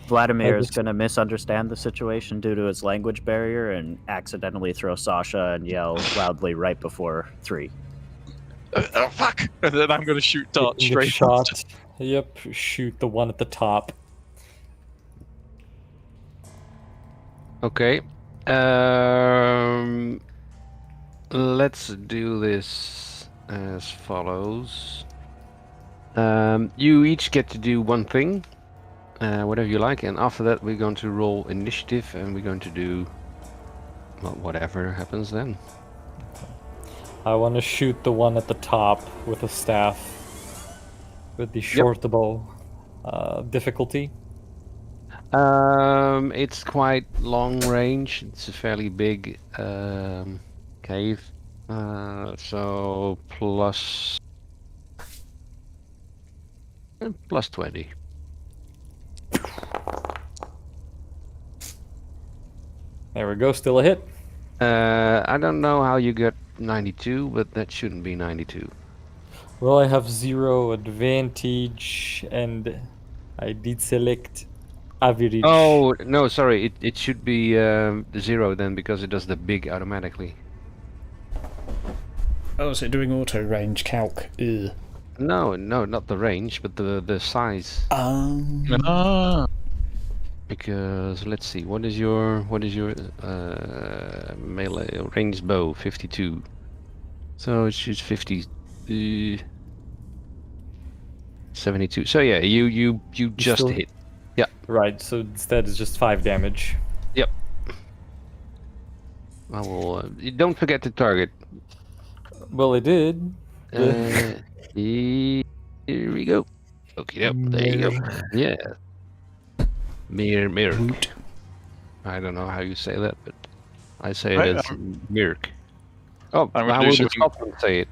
Vladimir is going to misunderstand the situation due to his language barrier and accidentally throw Sasha and yell loudly right before 3. oh fuck! And then I'm going to shoot darts Get straight shot. at him. Yep, shoot the one at the top. Okay. Let's do this as follows. You each get to do one thing, whatever you like, and after that we're going to roll initiative, and we're going to do whatever happens then. I want to shoot the one at the top with a staff. With the short bow. Difficulty. It's quite long range. It's a fairly big cave. So plus 20. There we go, still a hit. I don't know how you got 92, but that shouldn't be 92. Well, I have 0 advantage, and I did select average. Oh no, sorry. It should be 0 then because it does the big automatically. Oh, is it doing auto range calc? Ugh. No, not the range, but the size. Ah. Because let's see, what is your melee ranged bow? 52. So it shoots 50. 72. So yeah, you just still- hit. Right, so instead it's just 5 damage. Yep. I will. Don't forget to target. Well, I did. Here we go. Okay, yep. There you go. Yeah. Mirk. Woot. I don't know how you say that, but I say Right, it as Mirk. Oh, I'm gonna how do would the something- Scotland say it?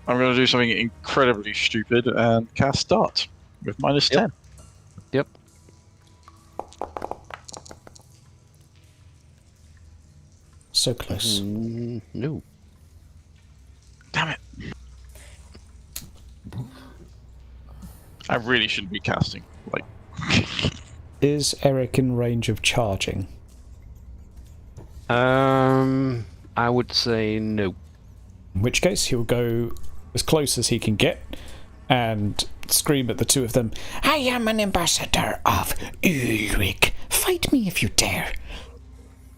I'm going to do something incredibly stupid and cast Dart with minus Yep. 10. Yep. So close. No. Damn it. I really shouldn't be casting. Like, Is Eirich in range of charging? I would say no. In which case, he'll go as close as he can get and scream at the two of them, I am an ambassador of Eirich. Fight me if you dare.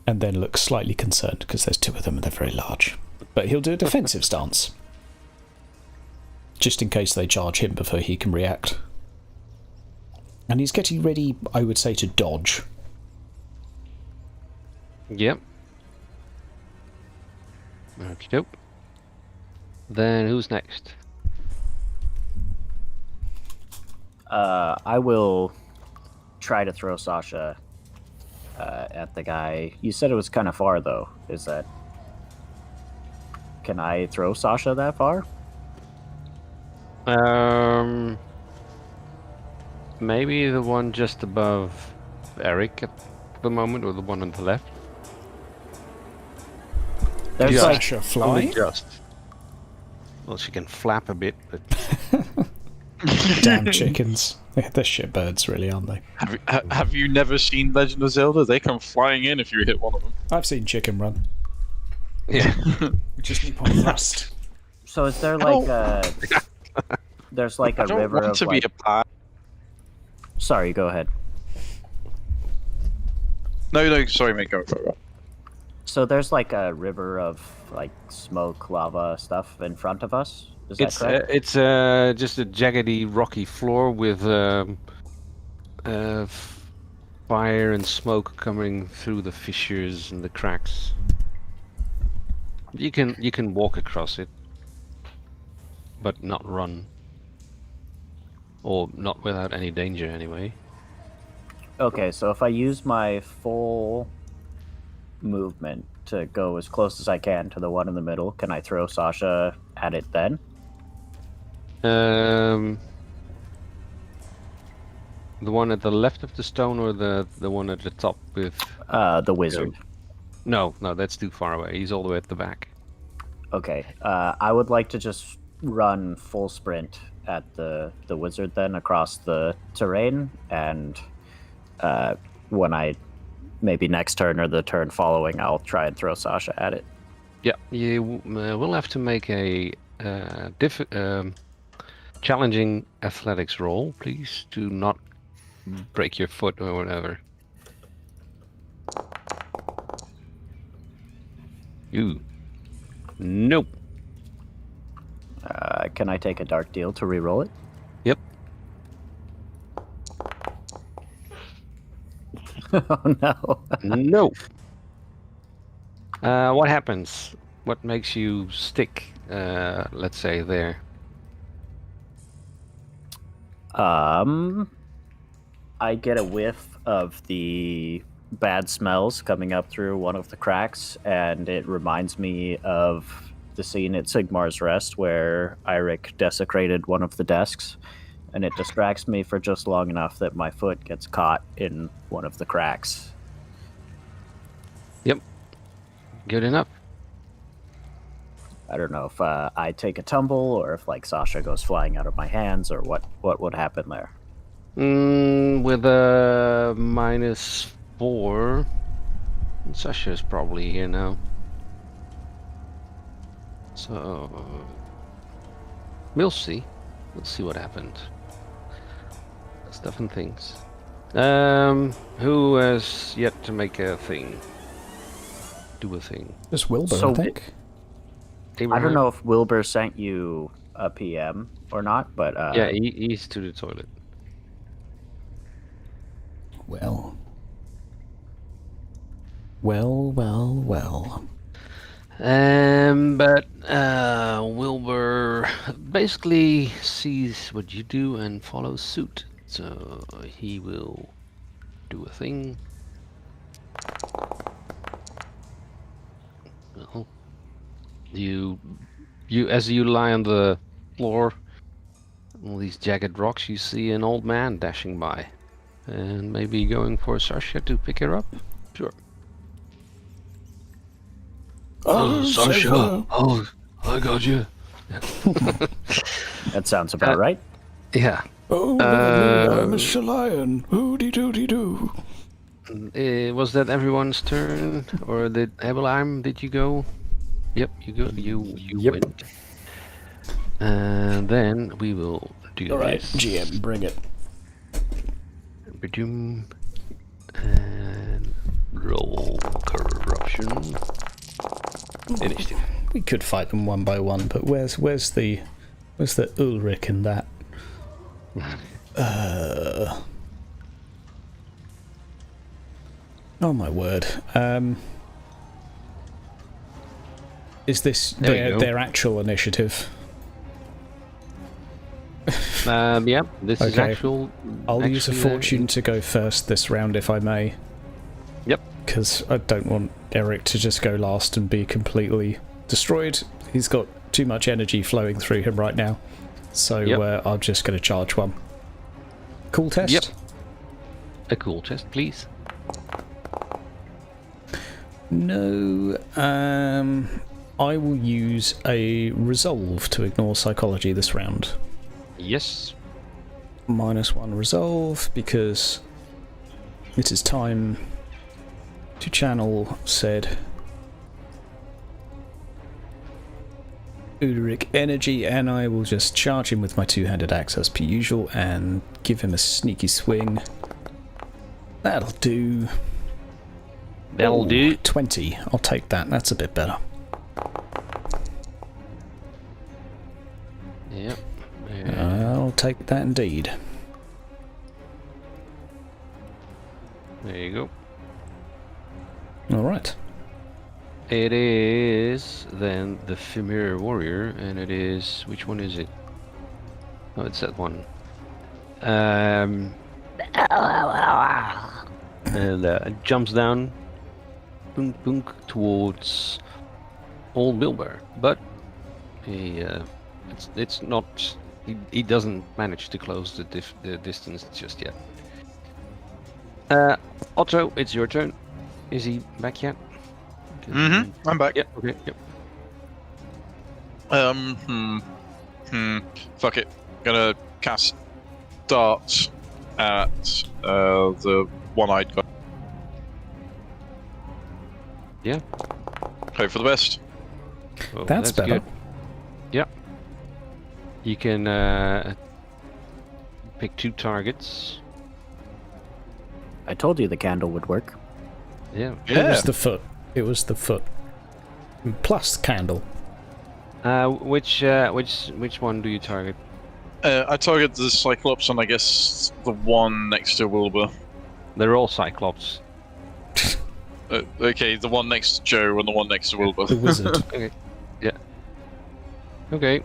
and then look slightly concerned because there's two of them and they're very large. But he'll do a defensive stance, just in case they charge him before he can react. And he's getting ready, I would say, to dodge. Yep. Okie doke. Then who's next? I will try to throw Sasha at the guy. You said it was kind of far, though. Is that... Can I throw Sasha that far? Maybe the one just above Eirich at the moment, or the one on the left. There's Yeah. like... Sasha fly? Only just. Well, she can flap a bit, but Damn chickens. They're shitbirds, really, aren't they? have you never seen Legend of Zelda? They come flying in if you hit one of them. I've seen chicken run. yeah. Just keep on thrust. So is there like a... There's like I a don't river want of to like... be a part. Sorry, go ahead. No, sorry, mate, go. So there's like a river of like smoke, lava stuff in front of us? Is that correct? It's just a jaggedy, rocky floor with fire and smoke coming through the fissures and the cracks. You can walk across it, but not run, or not without any danger anyway. Okay, so if I use my full movement to go as close as I can to the one in the middle, can I throw Sasha at it then? The one at the left of the stone, or the one at the top with... The wizard. No, that's too far away. He's all the way at the back. Okay, I would like to just run full sprint at the wizard then across the terrain, and when I maybe next turn or the turn following, I'll try and throw Sasha at it. Yeah, you will have to make a challenging athletics roll, please. Do not break your foot or whatever. You. Nope. Can I take a dark deal to re-roll it? Yep. Oh no. No. What happens? What makes you stick, let's say, there? I get a whiff of the bad smells coming up through one of the cracks, and it reminds me of the scene at Sigmar's Rest where Eirich desecrated one of the desks, and it distracts me for just long enough that my foot gets caught in one of the cracks. Yep. Good enough. I don't know if I take a tumble or if like Sasha goes flying out of my hands or what would happen there. With a -4, Sasha's probably here now. So we'll see. We'll see what happens. Stuff and things. Who has yet to make a thing? Do a thing. Just Wilbur, So I think. I don't know if Wilbur sent you a PM or not, but Yeah, he's to the toilet. Well. Well. But Wilbur basically sees what you do and follows suit. So he will do a thing. Well, you as you lie on the floor, all these jagged rocks, you see an old man dashing by, and maybe going for Sasha to pick her up. Sure. Oh, Sasha! Oh, I got you. that sounds about right. Yeah. Oh, I'm Mr. Lion. Hooty-dooty-doo. Was that everyone's turn, or did Eirich? Did you go? Yep, you go. You went. And then we will do All right, this. GM, bring it. Ba-doom. And roll corruption. Initiative. We could fight them one by one, but where's the Ulrich in that? Oh my word. Is this their actual initiative? Yeah, this is Okay. actual. I'll use a fortune to go first this round if I may. Yep. Because I don't want Eirich to just go last and be completely destroyed. He's got too much energy flowing through him right now. So I'm just going to charge one. Cool test? Yep. A cool test, please. No. I will use a resolve to ignore psychology this round. Yes. -1 resolve because it is time to channel said Ulrich energy, and I will just charge him with my two-handed axe as per usual and give him a sneaky swing. That'll do. That'll do. 20. I'll take that. That's a bit better. Yep. I'll take that indeed. There you go. All right. It is then the Familiar Warrior, and it is, which one is it? Oh, it's that one. And jumps down, boonk boonk, towards old Wilbur, but it's not. He doesn't manage to close the distance just yet. Otto, it's your turn. Is he back yet? I'm back. Yeah. Okay. Yep. Fuck it. Gonna cast darts at the one-eyed guy. Yeah. Hope for the best. Well, That's better. Good. Yeah. You can pick 2 targets. I told you the candle would work. Yeah. It was the foot. It was the foot. Plus candle. Which one do you target? I target the Cyclops and I guess the one next to Wilbur. They're all Cyclops. Okay, the one next to Joe and the one next to Wilbur. The wizard. Okay. Yeah. Okay.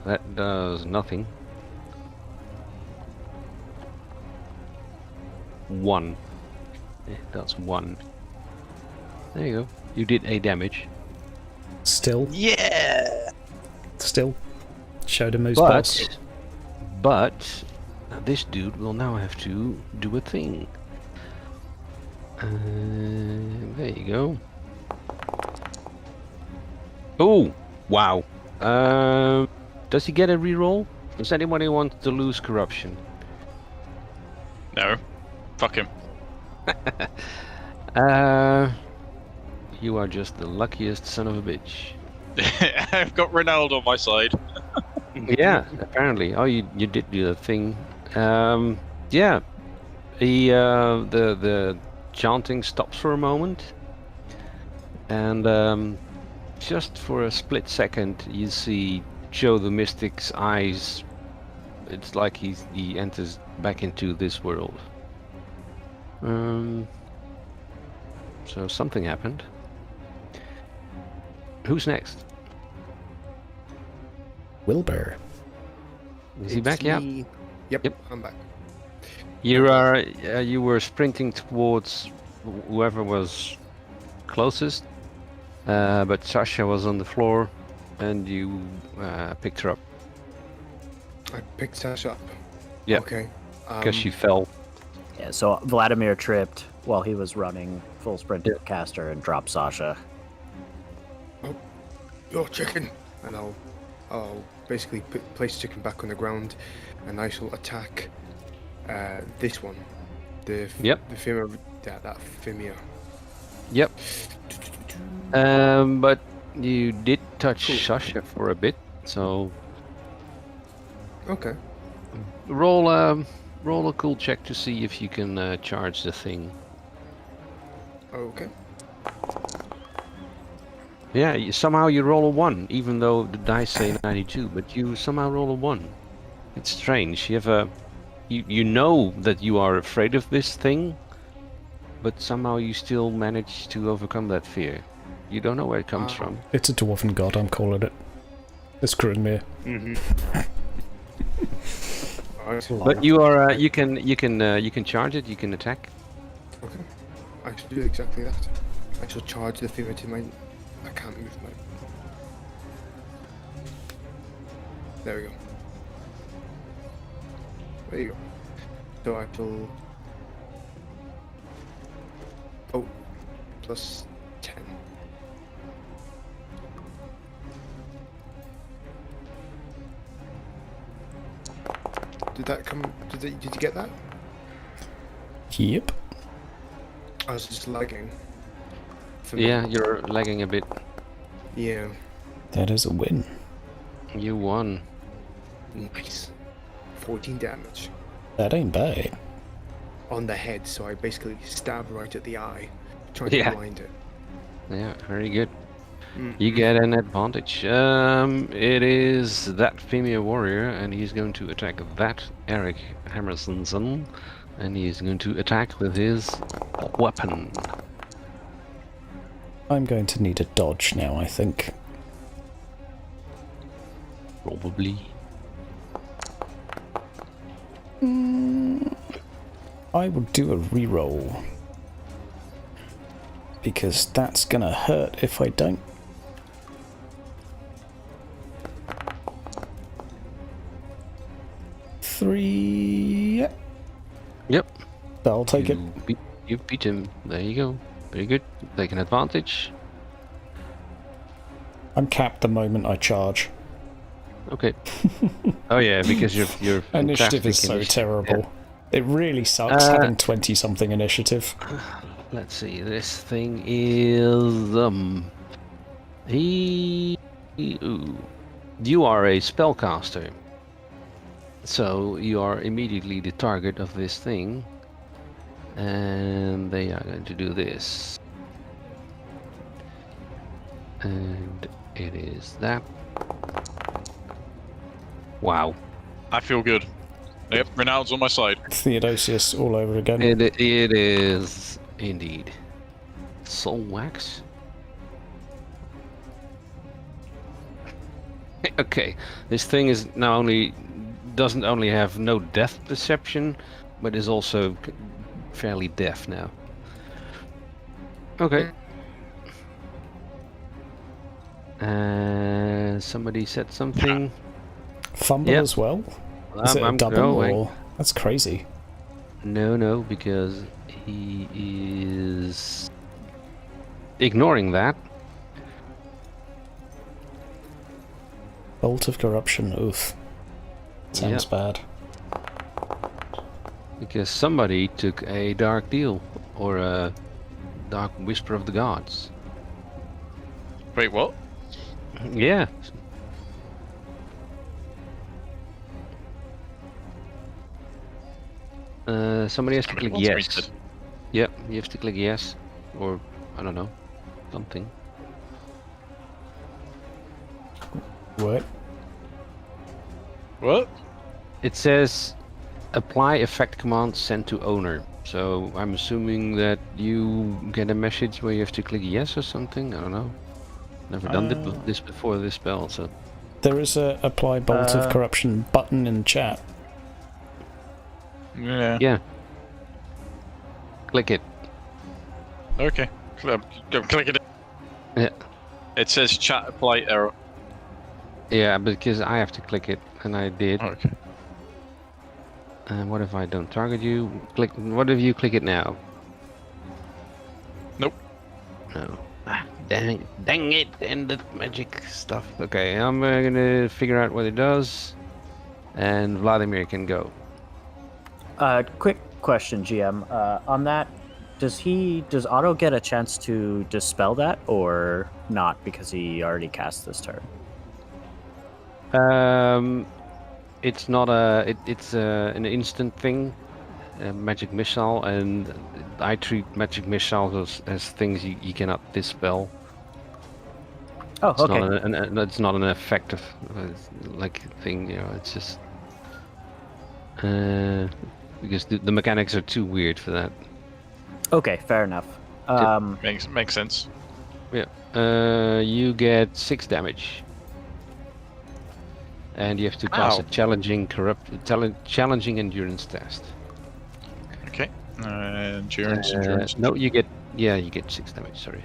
That does nothing. 1. That's 1. There you go. You did a damage. Still. Yeah. Still. Showed him who's boss. But this dude will now have to do a thing. There you go. Oh, wow. Does he get a reroll? Does anybody want to lose corruption? No. Fuck him. You are just the luckiest son of a bitch. I've got Ronaldo on my side. Yeah, apparently. Oh, you did do the thing. Yeah. The chanting stops for a moment, and just for a split second, you see Joe the Mystic's eyes. It's like he enters back into this world. So something happened. Who's next? Wilbur. Is he back? Yeah. Yep, I'm back. You were sprinting towards whoever was closest, but Sasha was on the floor, and you picked her up. I picked Sasha up. Yeah. Okay. Because she fell. Yeah, so Vladimir tripped while he was running full sprint to caster and dropped Sasha. Oh, you're chicken, and I'll basically place chicken back on the ground, and I shall attack this one. The femur. That femur. Yep. But you did touch Sasha for a bit, so. Okay. Roll a cool check to see if you can charge the thing. Okay. Yeah, somehow you roll a 1, even though the dice say 92, but you somehow roll a 1. It's strange. You have you know that you are afraid of this thing, but somehow you still manage to overcome that fear. You don't know where it comes from. It's a dwarven god, I'm calling it. It's Krunmir. But you are you can charge it. You can attack. Okay. I shall do exactly that. I shall charge the femur to my. I can't move my. There we go. There you go. So I shall. Oh, plus 10. Did that come? Did you get that? Yep. I was just lagging. Yeah, you're lagging a bit. Yeah. That is a win. You won. Nice. 14 damage. That ain't bad. On the head, so I basically stab right at the eye, trying to blind it. Yeah, very good. You get an advantage. It is that female warrior, and he's going to attack that Eirich Hammersonson, and he's going to attack with his weapon. I'm going to need a dodge now, I think. Probably. I will do a reroll. Because that's gonna hurt if I don't. Three. Yep. I'll take it. You beat him. There you go. Very good. Take an advantage. I'm capped the moment I charge. Okay. Oh yeah, because your initiative is so terrible. Yeah. It really sucks having 20-something initiative. Let's see. This thing is you are a spellcaster, so you are immediately the target of this thing, and they are going to do this, and it is that. Wow. I feel good. Yep, Ronaldo's on my side. Theodosius all over again. It is indeed. Soul wax. Okay, this thing is doesn't only have no death perception, but is also fairly deaf now. Okay. Somebody said something. Fumble Yep. as well? Is it a I'm double going. or... That's crazy. No, because he is ignoring that. Bolt of corruption, oof. Sounds bad. Because somebody took a dark deal, or a dark whisper of the gods. Wait, what? Yeah. Somebody has to click yes. Yep, you have to click yes, or I don't know, something. What? What? It says apply effect command sent to owner. So I'm assuming that you get a message where you have to click yes or something. I don't know. Never done this before this spell, so. There is a apply bolt of corruption button in chat. Yeah. Yeah. Click it. Okay. I'm clicking it. Yeah. It says chat apply error. Yeah, because I have to click it, and I did. Okay. And what if I don't target you? Click. What if you click it now? Nope. No. Dang it! And the magic stuff. Okay, I'm gonna figure out what it does, and Vladimir can go. Quick question, GM. On that, does Otto get a chance to dispel that or not because he already cast this turn? It's not it's an instant thing, a magic missile, and I treat magic missiles as things you cannot dispel. Oh, It's okay. not it's not an effective like thing, you know. It's just because the mechanics are too weird for that. Okay, fair enough. Makes sense. Yeah. You get 6 damage. And you have to pass a challenging endurance test. Okay. Endurance. No, you get 6 damage. Sorry.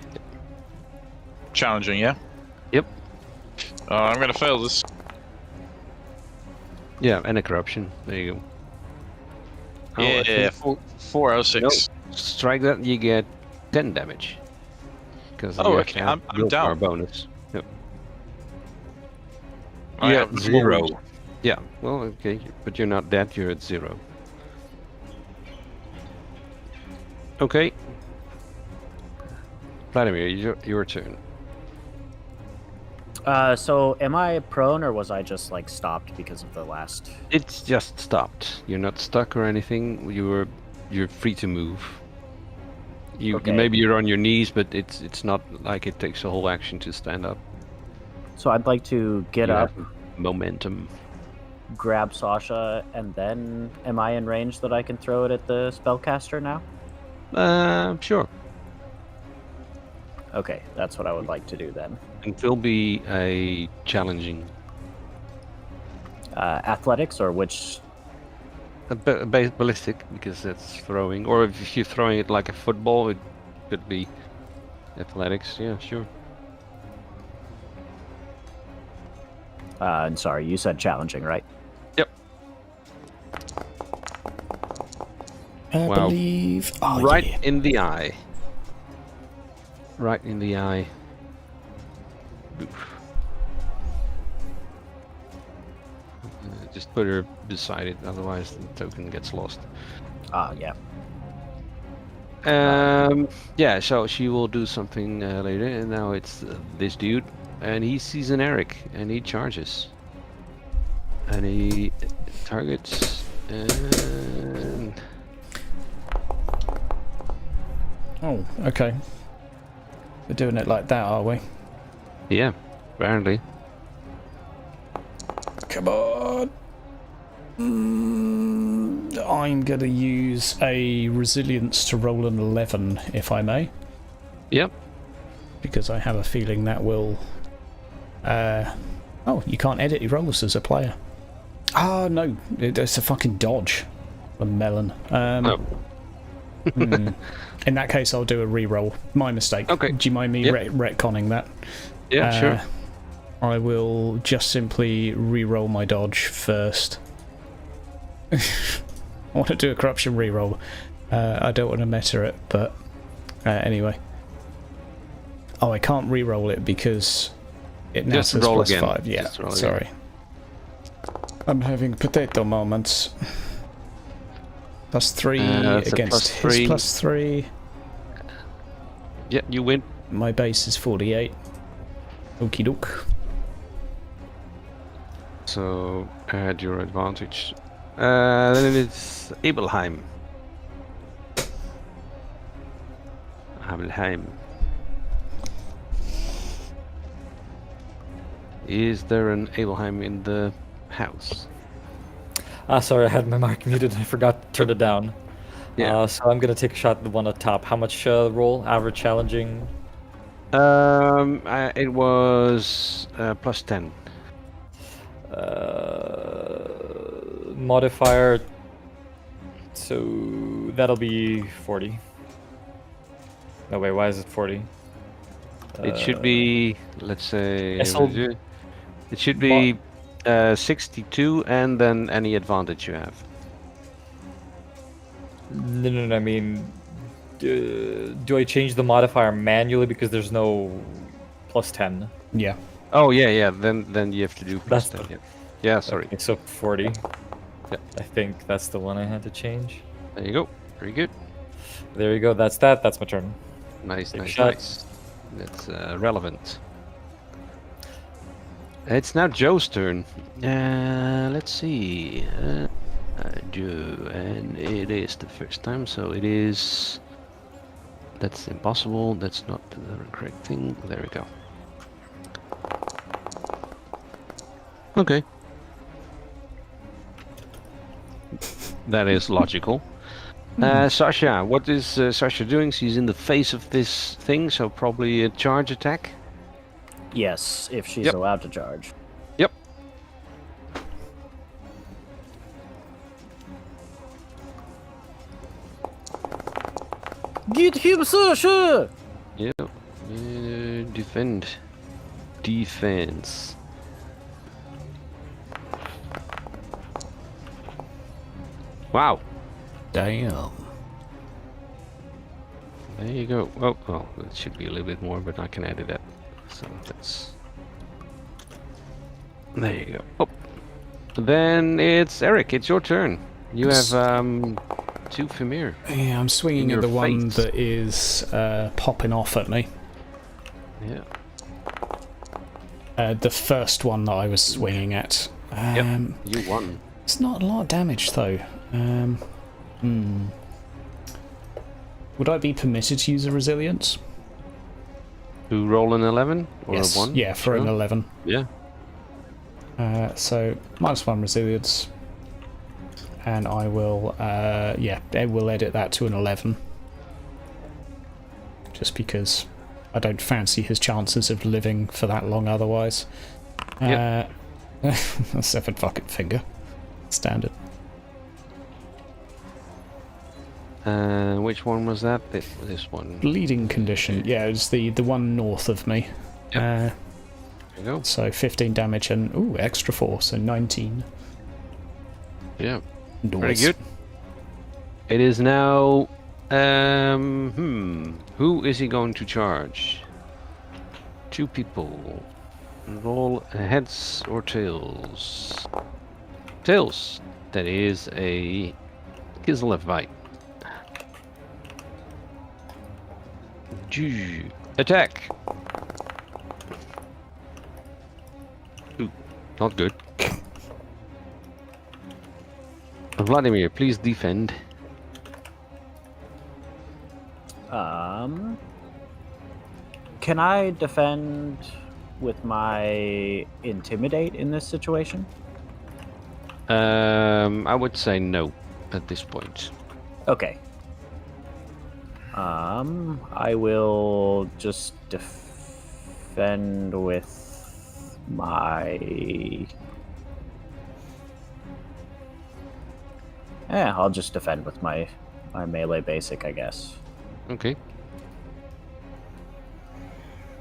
Challenging, yeah. Yep. I'm gonna fail this. Yeah, and a corruption. There you go. Oh, I Yeah, think- 4 out of 6. Strike that, you get 10 damage. Because Okay, I'm down. Bonus. Yep. I Yeah, have 0. Yeah. Well, okay, but you're not dead. You're at 0. Okay. Vladimir, your turn. So am I prone or was I just like stopped because of the last? It's just stopped. You're not stuck or anything. You're free to move. Okay. Maybe you're on your knees, but it's not like it takes a whole action to stand up. So I'd like to get You up, have momentum. grab Sasha, and then am I in range that I can throw it at the spellcaster now? Sure. Okay, that's what I would like to do then. It will be a challenging. Athletics or which? Ballistic, because that's throwing. Or if you're throwing it like a football, it could be athletics. Yeah, sure. I'm sorry, you said challenging, right? Yep. I Wow. believe... Oh, Right yeah. in the eye. Right in the eye. Oof. Just put her beside it, otherwise the token gets lost. Yeah. Yeah, so she will do something later, and now it's this dude, and he sees an Eirich, and he charges. And he targets, and... Oh, okay. We're doing it like that, are we? Yeah, apparently. Come on! I'm gonna use a resilience to roll an 11, if I may. Yep. Because I have a feeling that will... Oh, you can't edit your rolls as a player. Oh, no. It's a fucking dodge. A melon. Oh. In that case, I'll do a re-roll. My mistake. Okay. Do you mind me retconning that? Yeah, sure. I will just simply re-roll my dodge first. I want to do a corruption re-roll. I don't want to meta it, but anyway. Oh, I can't re-roll it because it now Just says roll plus again. 5. Yeah, Just roll sorry. I'm having potato moments. Plus 3 that's a against plus his 3. plus 3. Yeah, you win. My base is 48. Okie doke. So add your advantage. Then it's Abelheim. Is there an Abelheim in the house? Sorry, I had my mic muted. I forgot to turn it down. Yeah. So I'm gonna take a shot at the one at top. How much roll? Average, challenging? It was plus 10. Modifier. So that'll be 40. No, wait, why is it 40? It should be, let's say, SL it should be 62 and then any advantage you have. No, I mean, do I change the modifier manually because there's no plus 10? Yeah. Oh, yeah, then you have to do plus That's 10. Yeah, sorry. Okay, so 40. Yeah. I think that's the one I had to change. There you go. Very good. There you go, that's that. That's my turn. Nice, Take a nice, shot. nice. That's relevant. It's now Joe's turn. Let's see. Joe, and it is the first time, so it is... That's impossible. That's not the correct thing. There we go. Okay. That is logical. Sasha, what is Sasha doing? She's in the face of this thing, so probably a charge attack. Yes, if she's Yep. allowed to charge. Yep. Get him, Sasha! Yep. Defend. Defense. Wow. Damn. There you go. Oh, well, it should be a little bit more, but I can edit that. So that's... There you go. Oh. Then it's Eirich. It's your turn. You have 2 Femir. Yeah, I'm swinging In at the your one face. that is popping off at me. Yeah. The first one that I was swinging at. You won. It's not a lot of damage though. Would I be permitted to use a resilience? To roll an 11 or Yes. a 1? Yeah, for an 11. Yeah. So -1 resilience, and I will we'll edit that to an 11, just because I don't fancy his chances of living for that long otherwise. Yep. 7 fucking finger, standard. Which one was that? This one. Bleeding condition. Yeah, it's the one north of me. There you go. So 15 damage and extra 4, so 19. Yeah. Very Nice. good. It is now. Who is he going to charge? 2 people. Roll heads or tails. Tails. That is a Kislevite. Attack. Ooh, not good. Vladimir, please defend. Can I defend with my intimidate in this situation? I would say no at this point. Okay. I will just defend with my... Yeah, I'll just defend with my my melee basic, I guess. Okay.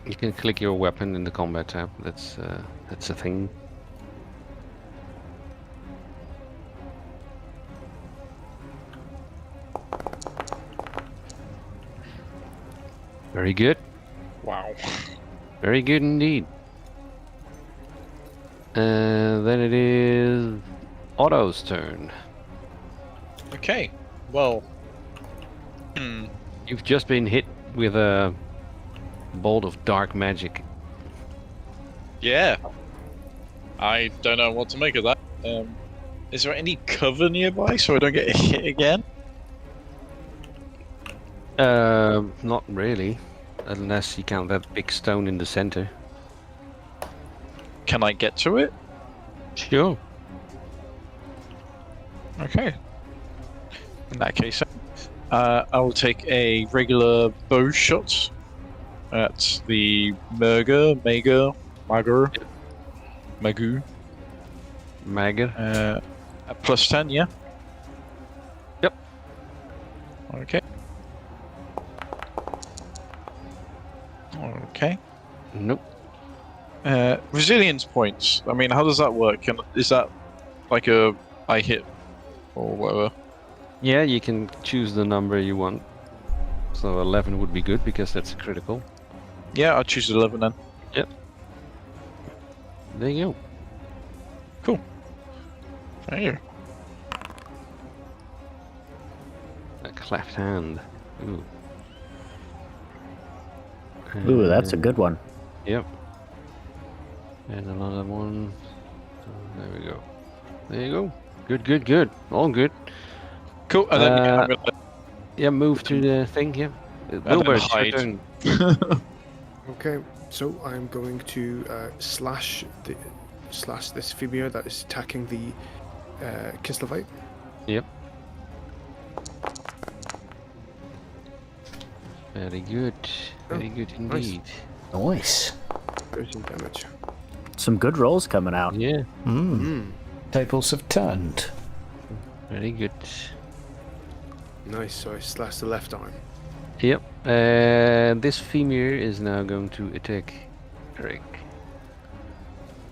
You can click your weapon in the combat tab. That's a thing. Very good. Wow. Very good indeed. Then it is Otto's turn. Okay. Well. You've just been hit with a bolt of dark magic. Yeah. I don't know what to make of that. Is there any cover nearby so I don't get hit again? Not really. Unless you count that big stone in the center. Can I get to it? Sure. Okay. In that case, I will take a regular bow shot at the Magu. At plus 10, yeah? Yep. Okay. Okay. Nope. Resilience points. I mean, how does that work? Is that like I hit or whatever? Yeah, you can choose the number you want. So 11 would be good because that's critical. Yeah, I'll choose 11 then. Yep. There you go. Cool. Thank you. A cleft hand. Ooh. Ooh, that's a good one. Yep. And another one. There we go. There you go. Good. All good. Cool. And then I'm gonna... Yeah, move to the thing here. Wilbur, hide. turn. Okay, so I'm going to slash this femur that is attacking the Kislevite. Yep. Very good. Very good indeed. Nice. 13 damage. Some good rolls coming out. Yeah. Tables have turned. Very good. Nice, so I slash the left arm. Yep. This femur is now going to attack Eirich.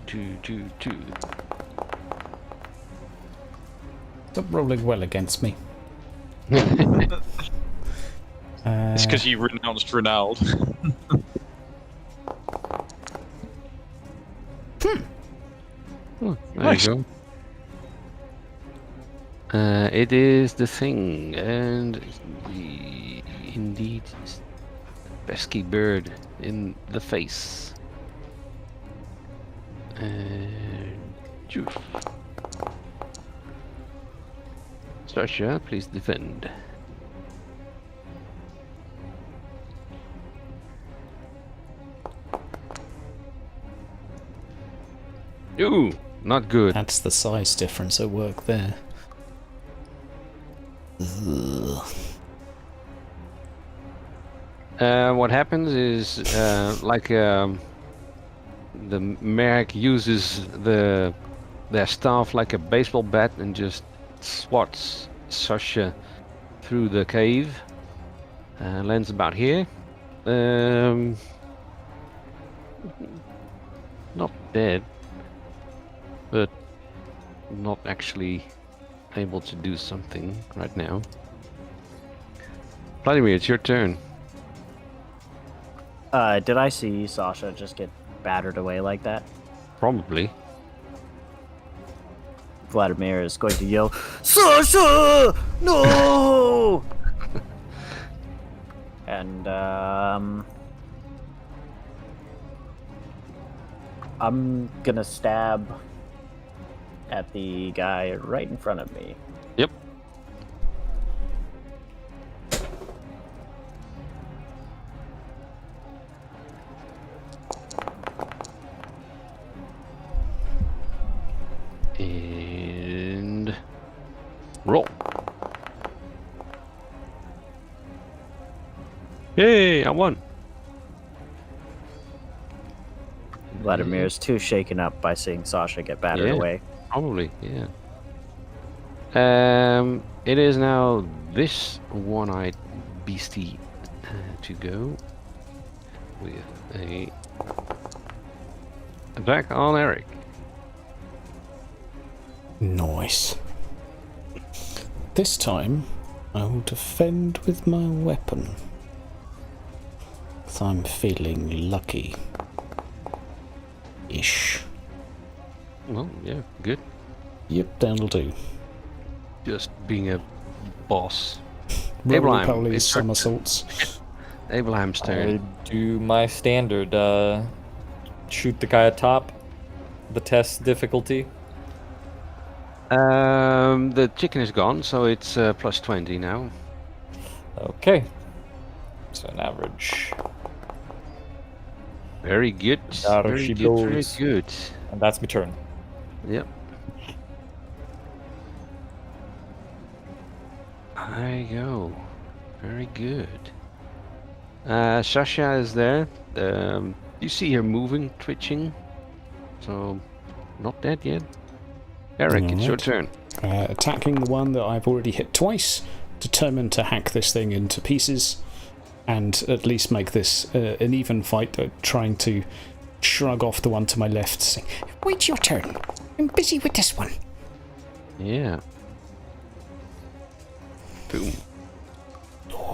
2. Stop rolling well against me. It's because you renounced Ronald. There Nice. you go. It is the thing, and indeed, pesky bird in the face. And juice. Sasha, please defend. Ooh, not good. That's the size difference at work there. Ugh. What happens is, the merc uses their staff like a baseball bat and just swats Sasha through the cave. Lands about here. Not dead, but not actually able to do something right now. Vladimir, it's your turn. Did I see Sasha just get battered away like that? Probably. Vladimir is going to yell, Sasha! No! And, I'm gonna stab at the guy right in front of me. Yep. And roll. Yay, I won. Vladimir is too shaken up by seeing Sasha get battered Yeah. away. Probably, yeah. It is now this one-eyed beastie to go with a attack on Eirich. Nice. This time, I will defend with my weapon. 'Cause I'm feeling lucky. Ish. Well, yeah, good. Yep, that'll do. Just being a boss. Roly-poly it's your- somersaults. Abraham's I turn. do my standard. Shoot the guy atop. The test difficulty. The chicken is gone, so it's plus 20 now. Okay. So an average. Very good. There Very she good. Very goes. good. And that's my turn. Yep. There you go. Very good. Sasha is there. You see her moving, twitching. So, not dead yet. Eirich, it's your turn. Attacking the one that I've already hit twice, determined to hack this thing into pieces, and at least make this an even fight, trying to shrug off the one to my left, saying, Wait your turn. I'm busy with this one. Yeah. Boom.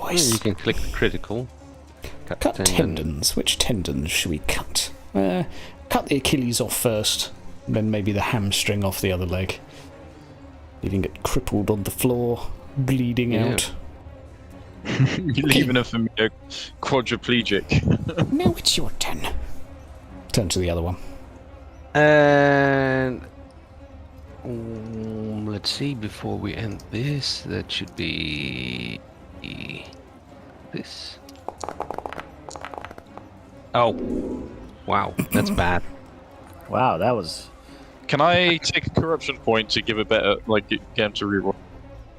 nice. You can click the critical. Cut tendons. Which tendons should we cut? Cut the Achilles off first, then maybe the hamstring off the other leg. Leaving it crippled on the floor, bleeding out. You're leaving a familiar quadriplegic. Now it's your turn. Turn to the other one. And let's see, before we end this, that should be this. Oh, wow, that's bad. Wow, that was. Can I take a corruption point to give a better, like, get him to reroll?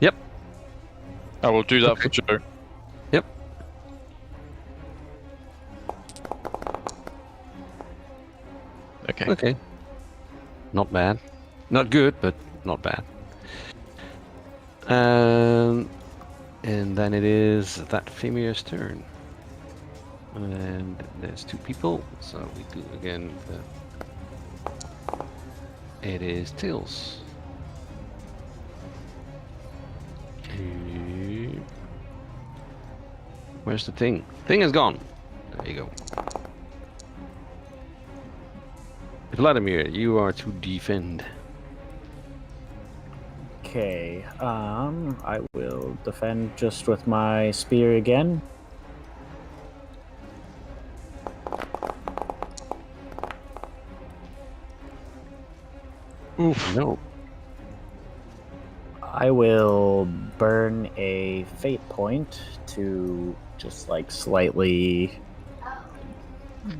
Yep. I will do that for Joe. Yep. Okay. Okay. Not bad. Not good, but not bad. And then it is that female's turn. And there's two people, so we do again. It is Tills. Where's the thing? Thing is gone. There you go. Vladimir, you are to defend. Okay, I will defend just with my spear again. Oof. No. I will burn a fate point to just like slightly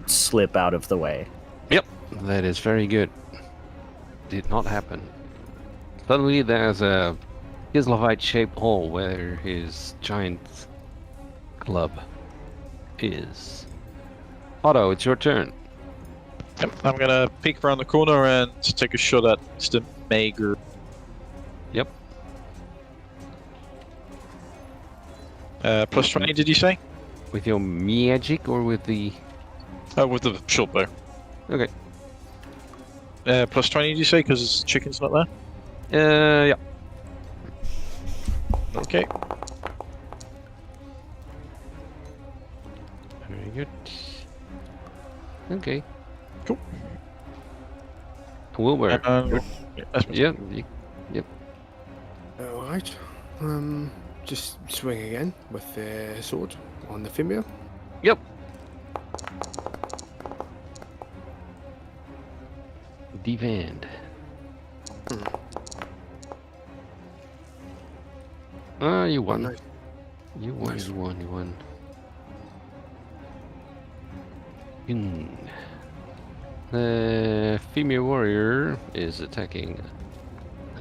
slip out of the way. Yep, that is very good. Did not happen. Suddenly there's a Kislavite-shaped hole where his giant club is. Otto, it's your turn. Yep, I'm gonna peek around the corner and take a shot at Mr. Mager. Yep. Plus 20, did you say? With your magic or with the... Oh, with the short bow. Okay. Plus 20, did you say? Because chicken's not there? Yeah. Okay. Very good. Okay. Cool. Wilbur. Yeah, Yep. Alright. Just swing again with the sword on the female. Yep. Defend. You won. Nice. You won, Nice. you won. The female warrior is attacking.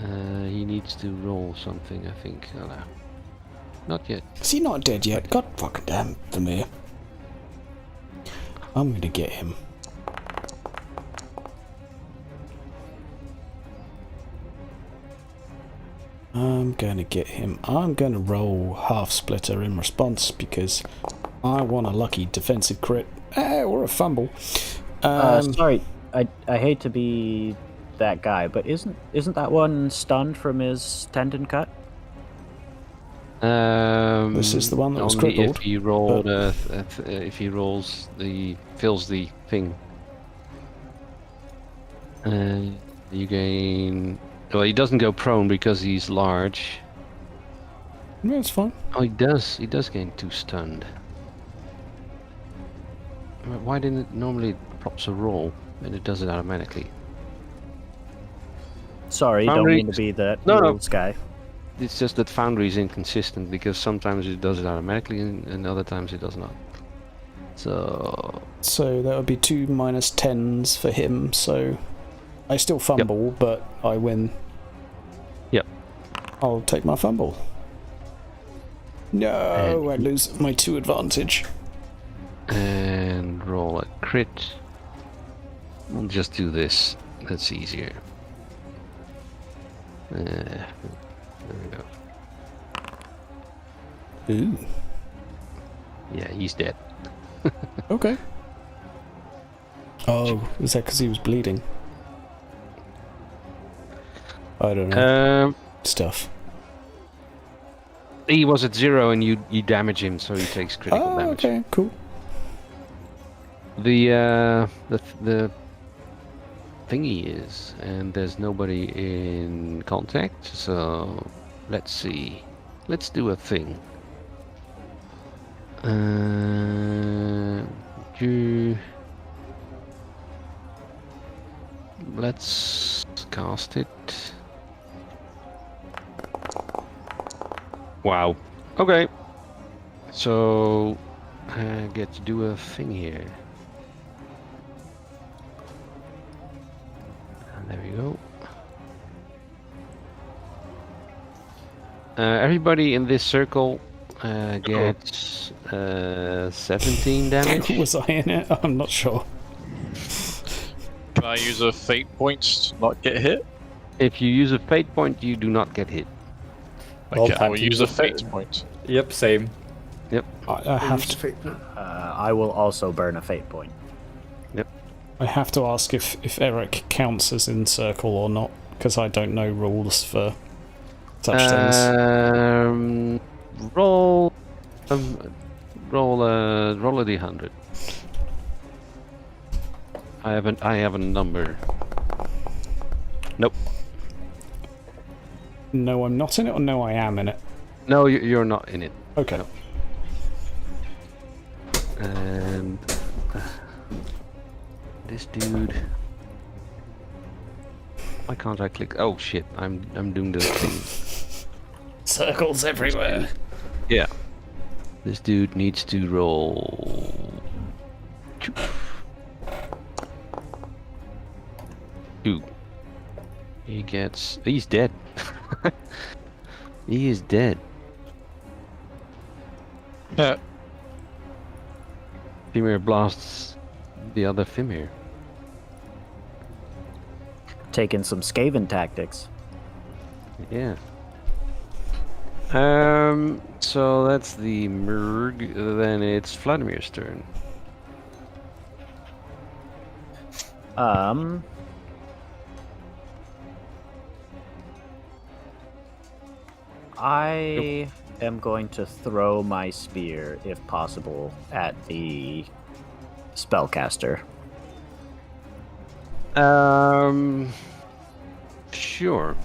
He needs to roll something, I think. Oh, no. Not yet. Is he not dead yet? God fucking damn, Vermeer. I'm gonna get him. I'm going to get him. I'm going to roll half splitter in response because I want a lucky defensive crit or a fumble. Sorry, I hate to be that guy, but isn't that one stunned from his tendon cut? This is the one that was only crippled. if he rolled, if he rolls fills the thing. You gain. Well, he doesn't go prone because he's large. No, it's fine. Oh, he does. He does gain 2 stunned. Why didn't it normally drops a roll and it does it automatically? Sorry, Foundry- don't mean to be that No, no. rules guy. It's just that Foundry is inconsistent because sometimes it does it automatically and other times it does not. So that would be 2 minus 10s for him, so I still fumble, but I win. Yep. I'll take my fumble. No, I lose my 2 advantage. and roll a crit. We'll just do this. That's easier. There we go. Ooh. Yeah, he's dead. Okay. Oh, is that because he was bleeding? I don't know. Stuff. He was at 0 and you damage him, so he takes critical damage. Okay, cool. The thingy is, and there's nobody in contact, so let's see. Let's do a thing. Let's cast it. Wow. Okay. So I get to do a thing here. And there we go. Everybody in this circle gets 17 damage. Was I in it? I'm not sure. Can I use a fate point to not get hit? If you use a fate point, you do not get hit. Okay, Well, I will use a fate point. Yep, same. I have to. I will also burn a fate point. I have to ask if Eirich counts as in circle or not, because I don't know rules for such things. Roll a d100. I have a number. Nope. No, I'm not in it, or no, I am in it. No, you're not in it. Okay. No. And this dude. Why can't I click? Oh shit! I'm doing the thing. Circles everywhere. Yeah. This dude needs to roll 2. He's dead. He is dead. Yeah. Fimir blasts the other Fimir. Taking some Skaven tactics. Yeah. So that's the Murg. Then it's Vladimir's turn. I am going to throw my spear, if possible, at the spellcaster. Sure.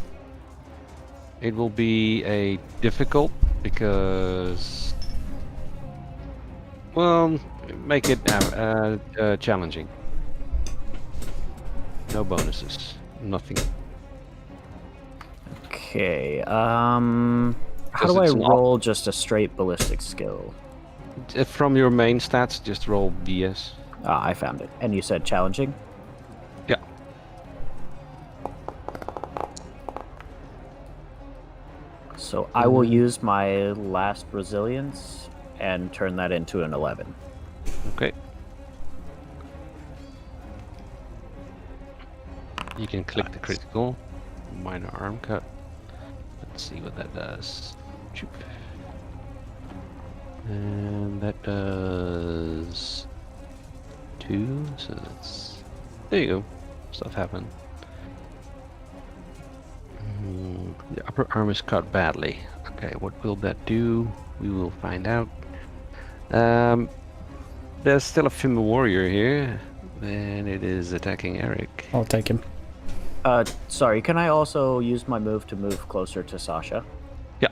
It will be a difficult because, well, make it challenging. No bonuses. Nothing. Okay, how do I it's an roll just a straight ballistic skill? From your main stats, just roll BS. Ah, I found it. And you said challenging? Yeah. So I will use my last resilience and turn that into an 11. Okay. You can click the critical. Minor arm cut. let's see what that does. Choop. And that does 2, so that's... There you go. Stuff happened. The upper arm is cut badly. Okay, what will that do? We will find out. There's still a female warrior here, and it is attacking Eirich. I'll take him. Sorry, can I also use my move to move closer to Sasha? Yeah.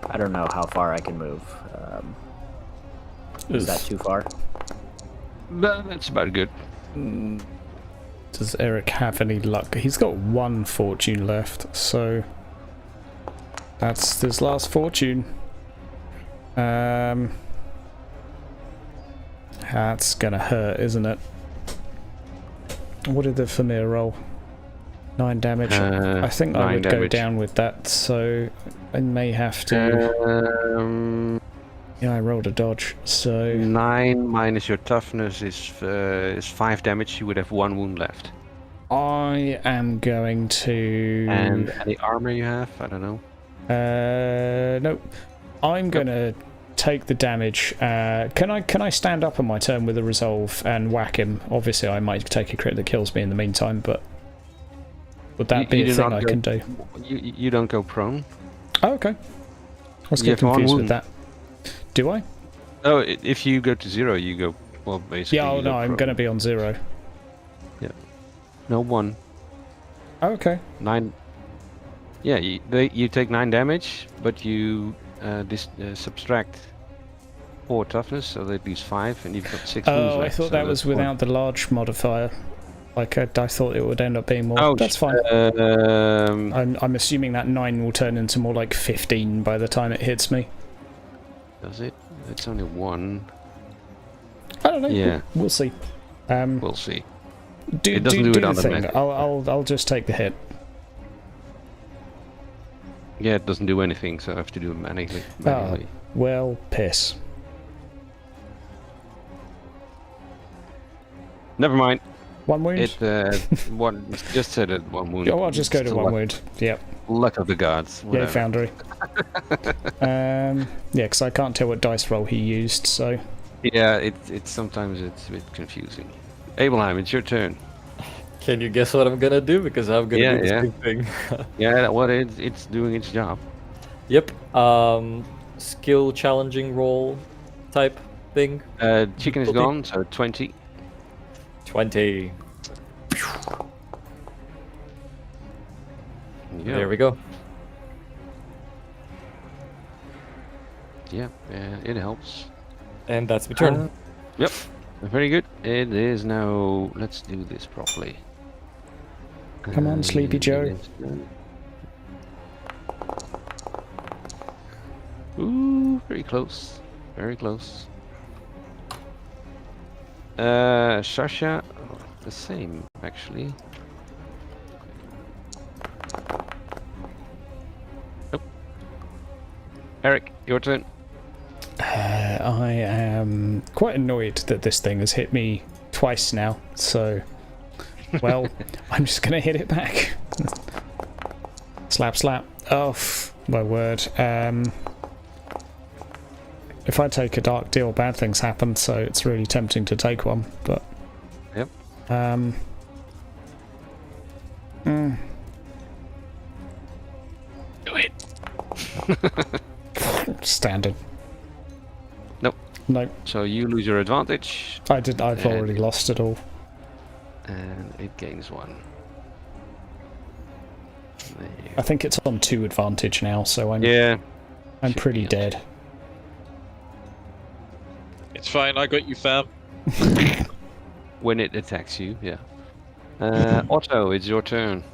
I don't know how far I can move. Is that too far? But that's about good. Does Eirich have any luck? He's got 1 fortune left, so that's his last fortune. That's gonna hurt, isn't it? What did the Famir roll? 9 damage. I think I would go down with that, so I may have to. Yeah, I rolled a dodge, so 9 minus your toughness is 5 damage. You would have 1 wound left. I am going to. And any armor you have? I don't know. No. I'm gonna take the damage. Can I stand up on my turn with a resolve and whack him? Obviously, I might take a crit that kills me in the meantime, but would that be a thing I can do? You don't go prone. Oh, okay. I was getting confused with that. Do I? Oh, if you go to 0, you go, well, basically. Yeah, no, I'm going to be on 0. Yeah. No, 1. Oh, okay. 9. Yeah, you take 9 damage, but you subtract 4 toughness, so that leaves 5, and you've got 6 wounds left. Oh, I thought so that was without the large modifier. Like, I thought it would end up being more. Oh, that's fine. I'm assuming that 9 will turn into more like 15 by the time it hits me. Does it? It's only 1. I don't know. Yeah. We'll see. We'll see. It doesn't do it on the thing. I'll just take the hit. Yeah, it doesn't do anything, so I have to do it manually. Well, piss. Never mind. 1 wound? One just said it, 1 wound. Oh, I'll just go to 1 wound. Yep. Luck of the gods. Yeah, Foundry. Yeah, because I can't tell what dice roll he used, so... Yeah, it's sometimes it's a bit confusing. Abelheim, it's your turn. Can you guess what I'm gonna do? Because I'm gonna do the same thing. Yeah, well, it's doing its job. Yep. Skill challenging roll type thing. Chicken is gone, so 20. 20. Yeah. There we go. Yeah, it helps. And that's my turn. Yep, very good. It is now. Let's do this properly. Come on, Sleepy Joe. Ooh, very close. Very close. Sasha, the same actually. Nope. Eirich, your turn. I am quite annoyed that this thing has hit me twice now, so... Well, I'm just going to hit it back. Slap, slap. Oh, my word. If I take a dark deal, bad things happen, so it's really tempting to take one, but... Yep. Do it. Standard. Nope. Nope. So you lose your advantage. I've already lost it all. And it gains 1. I think it's on 2 advantage now, so I'm pretty dead. It's fine, I got you, fam. When it attacks you, yeah. Otto, it's your turn.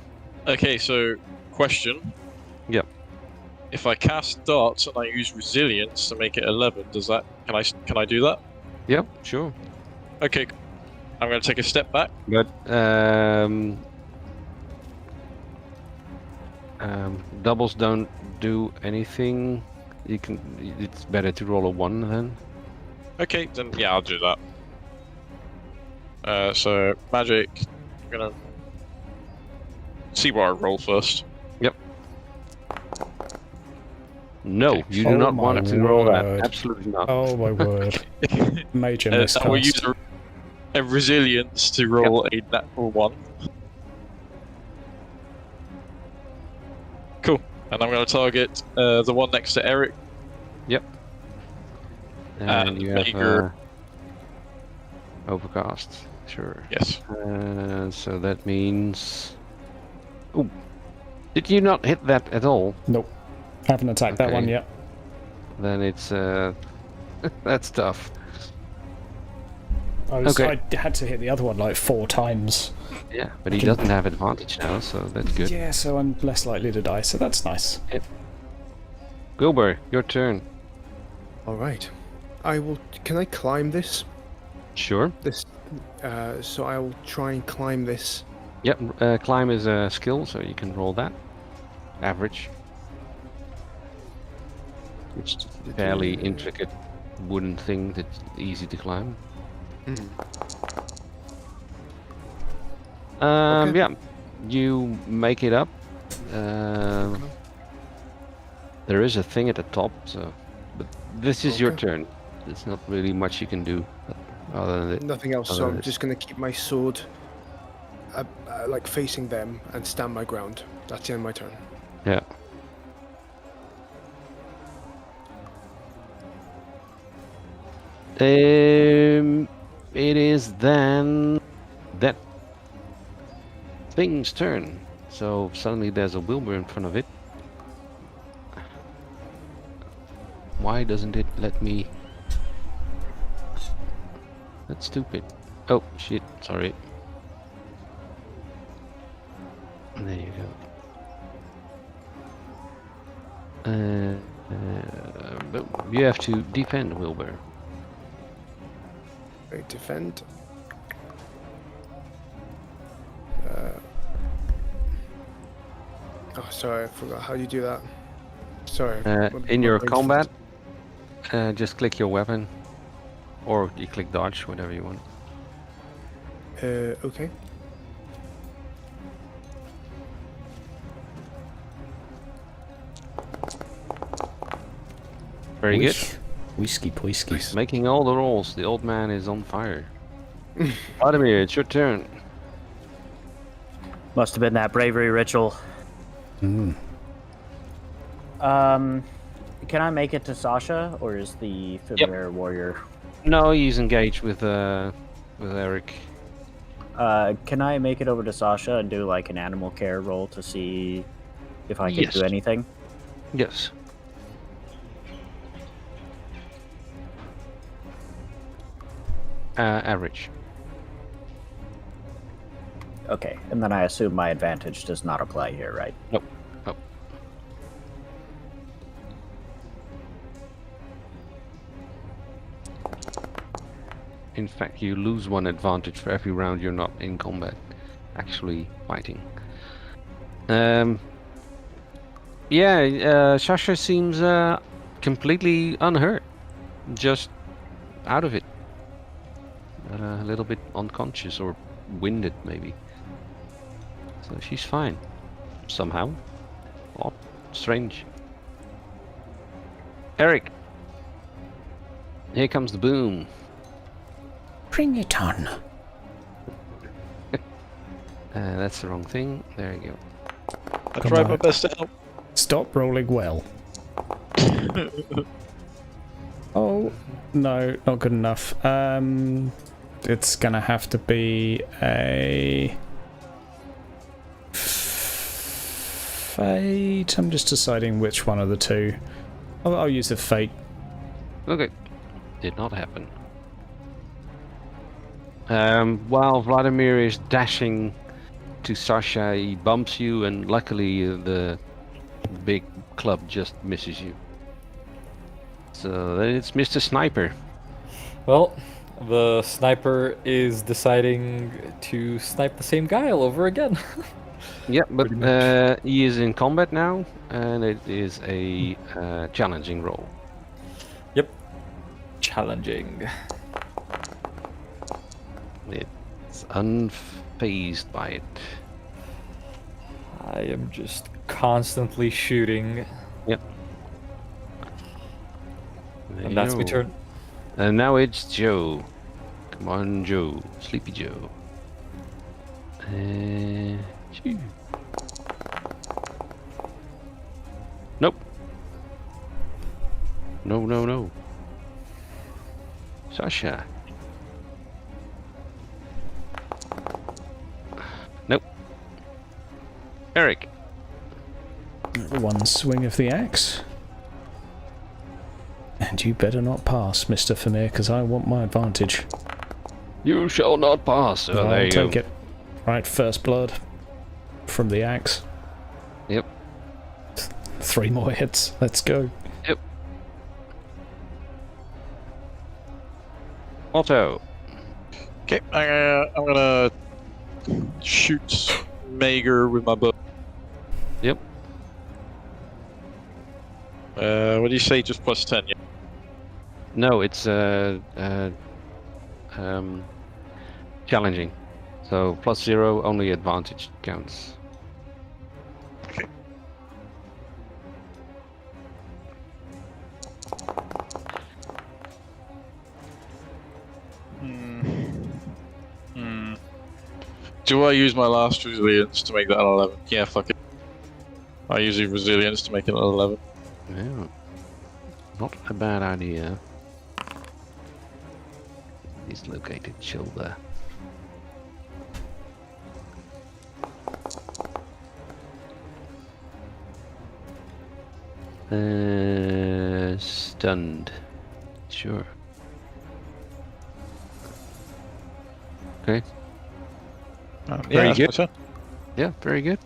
Okay, so question. Yep. If I cast darts and I use resilience to make it 11, does that? Can I do that? Yep, sure. Okay, I'm going to take a step back. But doubles don't do anything. You can. It's better to roll a 1 then. Okay, then yeah, I'll do that. So magic. I'm gonna see what I roll first. No, you do Oh not my want to roll that. word. Absolutely not. Oh my word. Major I will use miscast. a resilience to roll a natural 1. Cool. And I'm going to target the one next to Eirich. Yep. And you have overcast. Sure. Yes. So that means. Oh, did you not hit that at all? Nope. Haven't attacked that Okay. one yet. Then it's that's tough. I had to hit the other one like 4 times. Yeah, but he doesn't have advantage now, so that's good. Yeah, so I'm less likely to die, so that's nice. Wilbur, your turn. All right. I will. Can I climb this? Sure. This. So I will try and climb this. Yep. Climb is a skill, so you can roll that. Average. It's a fairly intricate wooden thing that's easy to climb. Okay. Yeah, you make it up. There is a thing at the top, so. But this is your Okay. turn. There's not really much you can do other than it. Nothing else. So I'm just gonna keep my sword, like facing them, and stand my ground. That's the end of my turn. Yeah. It is then that thing's turn. So suddenly there's a Wilbur in front of it. Why doesn't it let me? That's stupid. Oh shit! Sorry. There you go. But you have to defend, Wilbur. Right, defend. Oh, sorry, I forgot. How do you do that? Sorry. In your my brain's combat, just click your weapon, or you click dodge, whatever you want. Okay. Very good. Whiskey poisky. Making all the rolls. The old man is on fire. Vladimir, it's your turn. Must have been that bravery ritual. Mm. Can I make it to Sasha, or is the familiar warrior? No, he's engaged with Eirich. Can I make it over to Sasha and do like an animal care roll to see if I can Yes. do anything? Yes. Average. Okay, and then I assume my advantage does not apply here, right? Nope. Nope. In fact, you lose 1 advantage for every round you're not in combat, actually fighting. Yeah, Sasha seems completely unhurt, just out of it. A little bit unconscious or winded, maybe. So she's fine. Somehow. Odd. Strange. Eirich. Here comes the boom. Bring it on. That's the wrong thing. There you go. I Come tried on. my best to help. Stop rolling well. Oh, no, not good enough. It's gonna have to be a fate. I'm just deciding which one of the two. I'll use a fate. Okay. Did not happen. While Vladimir is dashing to Sasha, he bumps you, and luckily the big club just misses you. So then it's Mr. Sniper. Well, the sniper is deciding to snipe the same guy all over again. Yeah, but he is in combat now, and it is a challenging role. Yep. Challenging. It's unfazed by it. I am just constantly shooting. Yep. And that's my Yo. turn. And now it's Joe. Come on, Joe. Sleepy Joe. Shoo. Nope. No, no, no. Sasha. Nope. Eirich. One swing of the axe. And you better not pass, Mr. Vermeer, because I want my advantage. You shall not pass. Oh, there I'll you take go. it. Right, first blood from the axe. Yep. 3 more hits. Let's go. Yep. Otto. Okay, I'm gonna shoot Mager with my bow. Yep. What do you say? Just plus 10, yeah? No, it's challenging. So +0, only advantage counts. Okay. Do I use my last resilience to make that an 11? Yeah, fuck it. I use resilience to make it an 11. Yeah. Not a bad idea. Dislocated shoulder. Stunned. Sure. Okay. Very good. That's my turn. Yeah, very good.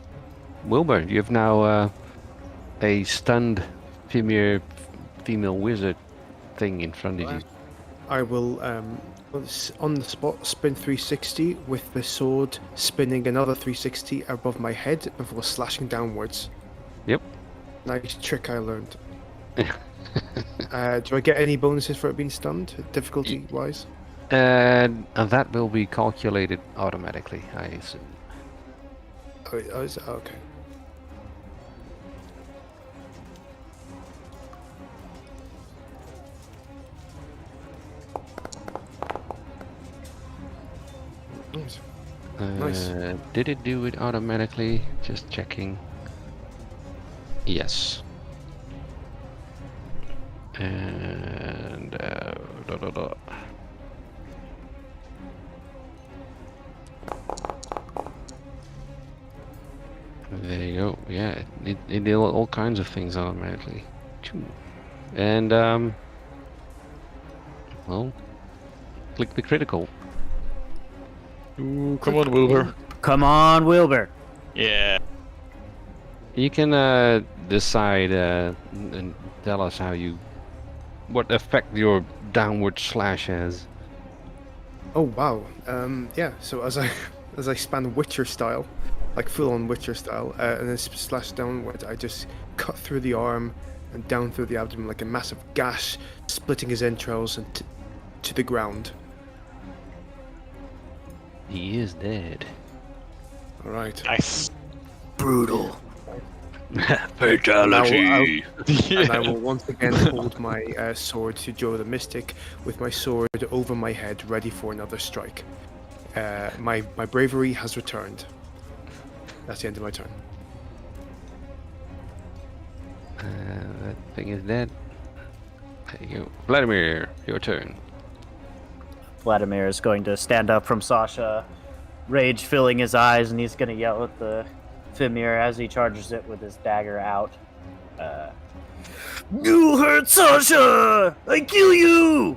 Wilbur, you have now a stunned female wizard thing in front of you. I will, on the spot, spin 360 with the sword spinning another 360 above my head before slashing downwards. Yep. Nice trick I learned. Do I get any bonuses for it being stunned, difficulty-wise? And that will be calculated automatically, I assume. Oh, is it? Okay. Nice. Nice. Did it do it automatically? Just checking. Yes. And there you go. Yeah, it did all kinds of things automatically. Choo. And well, click the critical. Ooh, come on, Wilbur. Come on, Wilbur. Yeah. You can decide and tell us what effect your downward slash has. Oh wow. Yeah. So as I span Witcher style, like full-on Witcher style, and then slash downward, I just cut through the arm and down through the abdomen like a massive gash, splitting his entrails and to the ground. He is dead. All right. Nice. Brutal. Fatality. And I will once again hold my sword to Joe the Mystic with my sword over my head, ready for another strike. My bravery has returned. That's the end of my turn. That thing is dead. There you go. Vladimir, your turn. Vladimir is going to stand up from Sasha, rage filling his eyes, and he's going to yell at the Fimir as he charges it with his dagger out. You hurt Sasha! I kill you!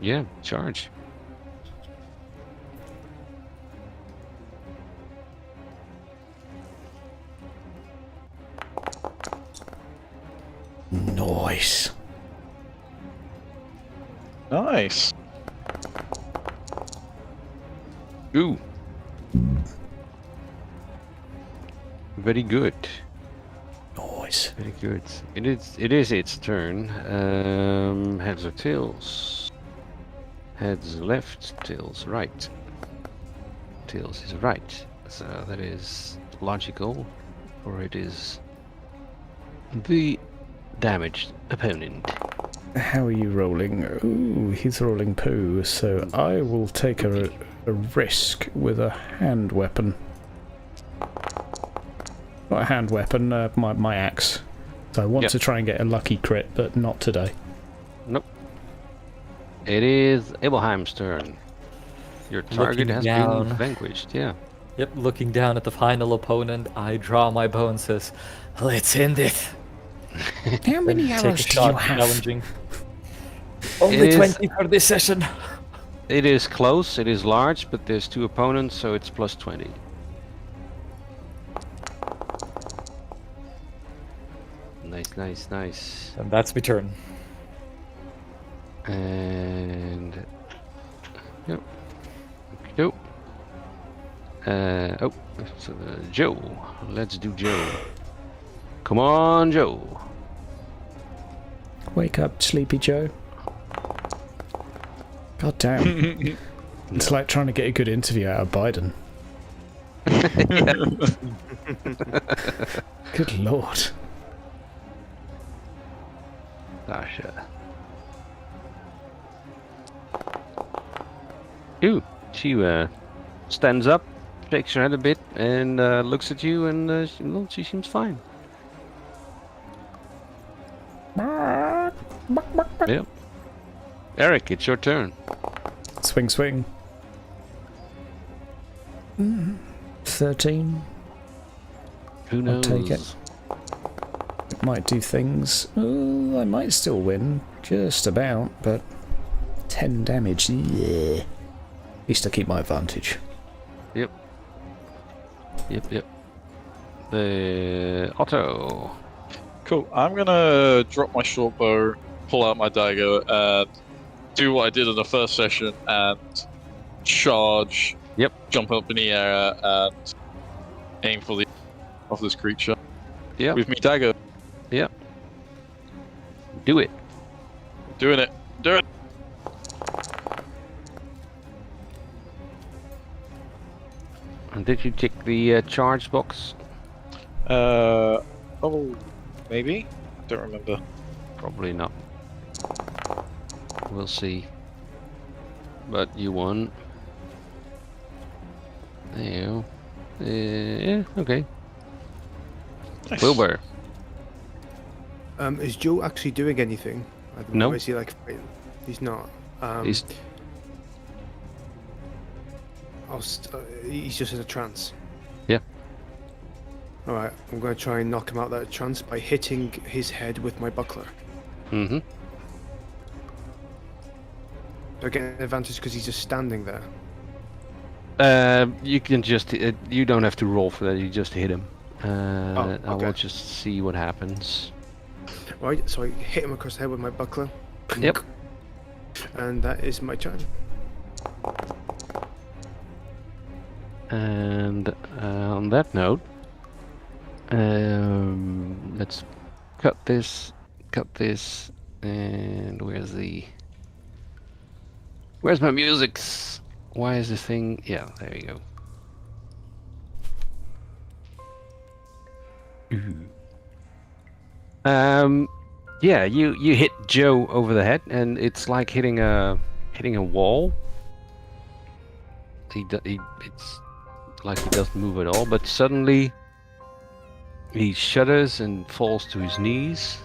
Yeah, charge. Nice. Nice. Ooh. Very good. Nice. Very good. It is its turn. Heads or tails? Heads left, tails right. Tails is right. So that is logical. Or it is the damaged opponent. How are you rolling? Ooh, he's rolling poo, so I will take a risk with a hand weapon. Not a hand weapon, my axe. So I want to try and get a lucky crit, but not today. Nope. It is Abelheim's turn. Your target has been vanquished, yeah. Yep, looking down at the final opponent, I draw my bow and says, let's end it. How many arrows do you have? Challenging. Only 20 for this session. It is close, it is large, but there's 2 opponents, so it's plus 20. Nice. And that's my turn. And... Yep. Nope. Oh, it's, Joe. Let's do Joe. Come on, Joe. Wake up, Sleepy Joe. God damn. It's like trying to get a good interview out of Biden. Good lord. Sasha. Ooh, she stands up, shakes her head a bit, and looks at you, and she seems fine. Yep. Eirich, it's your turn. Swing, swing. 13. Who knows? I'll take it. It might do things. Oh, I might still win. Just about, but 10 damage. Yeah. At least I keep my advantage. Yep. The Otto. Cool. I'm gonna drop my short bow, pull out my dagger, and do what I did in the first session and charge. Yep. Jump up in the air and aim for the of this creature. Yeah. With me dagger. Yep. Do it. Doing it. Do it. And did you tick the charge box? Oh, maybe? Don't remember. Probably not. We'll see. But you won. There you go. Yeah, okay. Nice. Wilbur. Is Joe actually doing anything? No. Or is he like... He's not. He's he's just in a trance. Yeah. Alright, I'm going to try and knock him out of that trance by hitting his head with my buckler. Mm-hmm. Do I get an advantage because he's just standing there? You can just... you don't have to roll for that, you just hit him. Okay. I will just see what happens. Right, so I hit him across the head with my buckler. Yep. And that is my turn. And on that note, let's cut this, and where's my music? Why is this thing? Yeah, there you go. Yeah, you hit Joe over the head, and it's like hitting a wall. It's like he doesn't move at all, but suddenly he shudders and falls to his knees,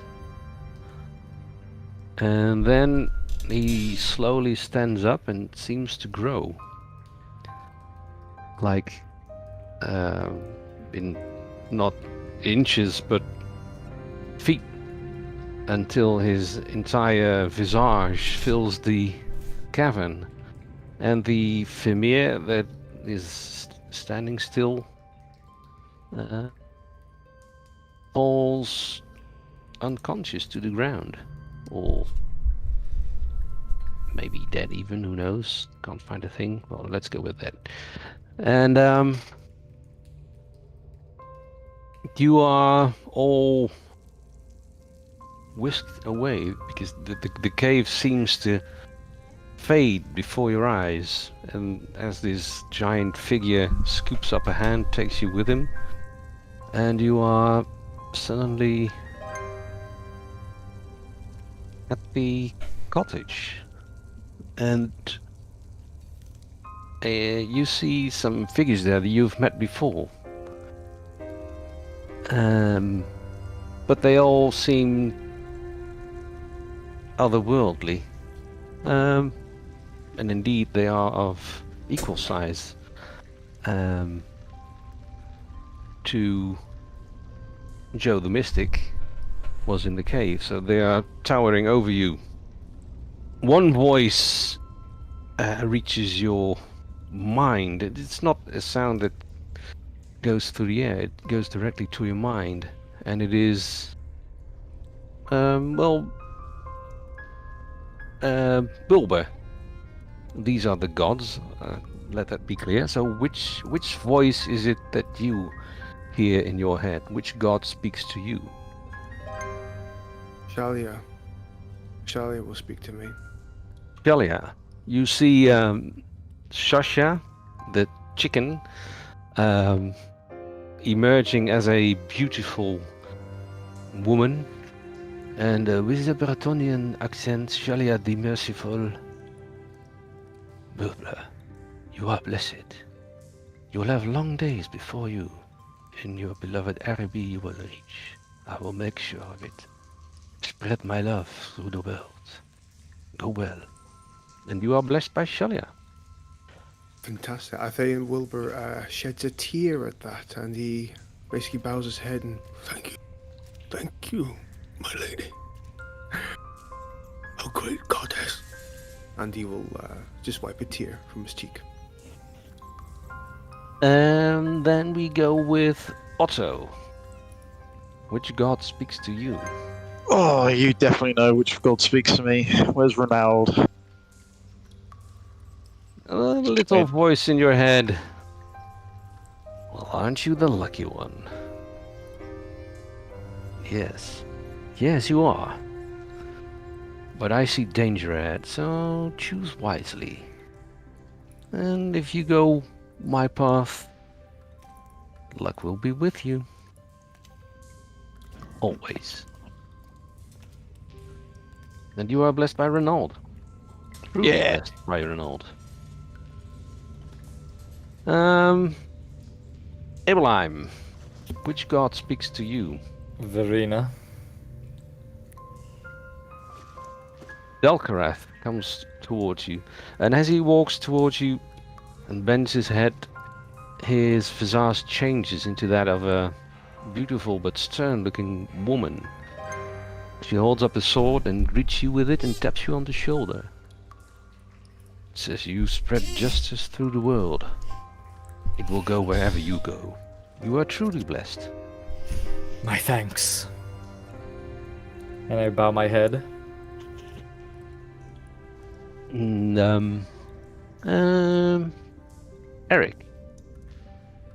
and then he slowly stands up and seems to grow, like in not inches but feet, until his entire visage fills the cavern, and the Fimir that is standing still falls unconscious to the ground, or maybe dead even, who knows, can't find a thing. Well, let's go with that. And you are all whisked away because the cave seems to fade before your eyes, and as this giant figure scoops up a hand, takes you with him, and you are suddenly at the cottage, and you see some figures there that you've met before. But they all seem otherworldly. And indeed they are of equal size to Joe the Mystic was in the cave, so they are towering over you. One voice reaches your mind. It's not a sound that goes through the air, it goes directly to your mind, and it is Bulber. These are the gods, let that be clear. So which voice is it that you hear in your head? Which god speaks to you? Shalia. Shalia will speak to me. Shalia. You see Shasha, the chicken, emerging as a beautiful woman, and with a Bretonian accent, Shalia the Merciful. Bulber, you are blessed. You will have long days before you. In your beloved Araby you will reach. I will make sure of it. Spread my love through the world. Go well. And you are blessed by Shalia. Fantastic. I think Wilbur sheds a tear at that, and he basically bows his head and Thank you, my lady. Oh, great goddess. and he will just wipe a tear from his cheek. And then we go with Otto. Which god speaks to you? Oh, you definitely know which god speaks to me. Where's Ronald? A little voice in your head. Well, aren't you the lucky one? Yes. Yes, you are. But I see danger ahead, so choose wisely. And if you go my path, luck will be with you. Always. And you are blessed by Renaud. Truly Yeah. blessed by Renaud. Abelheim, which god speaks to you? Verena. Delcarath comes towards you, and as he walks towards you and bends his head, his visage changes into that of a beautiful but stern-looking woman. She holds up a sword and greets you with it and taps you on the shoulder. It says, "You spread justice through the world. It will go wherever you go. You are truly blessed." My thanks. And I bow my head. Eric.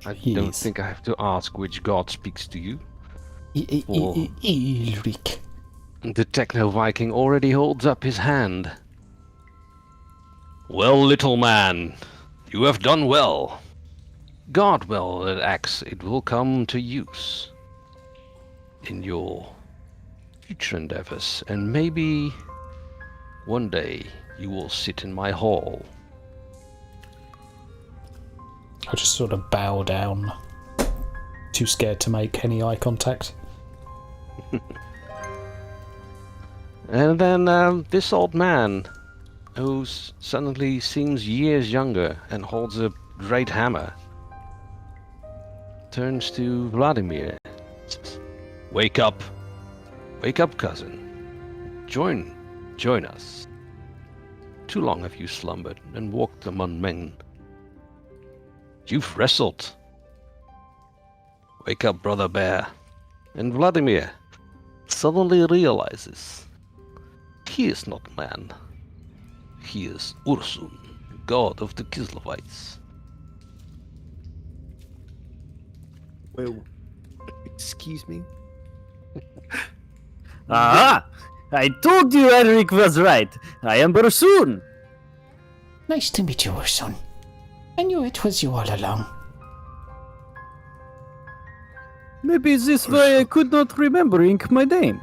I don't Yes. think I have to ask which god speaks to you. Or- Eirich. The Techno-Viking already holds up his hand. Well, little man, you have done well. Guard well that axe, it will come to use in your future endeavors, and maybe one day you will sit in my hall. I just sort of bow down, too scared to make any eye contact. And then this old man, who suddenly seems years younger and holds a great hammer, turns to Vladimir. Says, wake up, cousin. Join us. Too long have you slumbered and walked among men. You've wrestled. Wake up, brother bear. And Vladimir suddenly realizes he is not man. He is Ursun, god of the Kislevites. Wait, excuse me? Aha! I told you Eirich was right. I am Bersun. Nice to meet you, Ursun. I knew it was you all along. Maybe this why I could not remembering my name.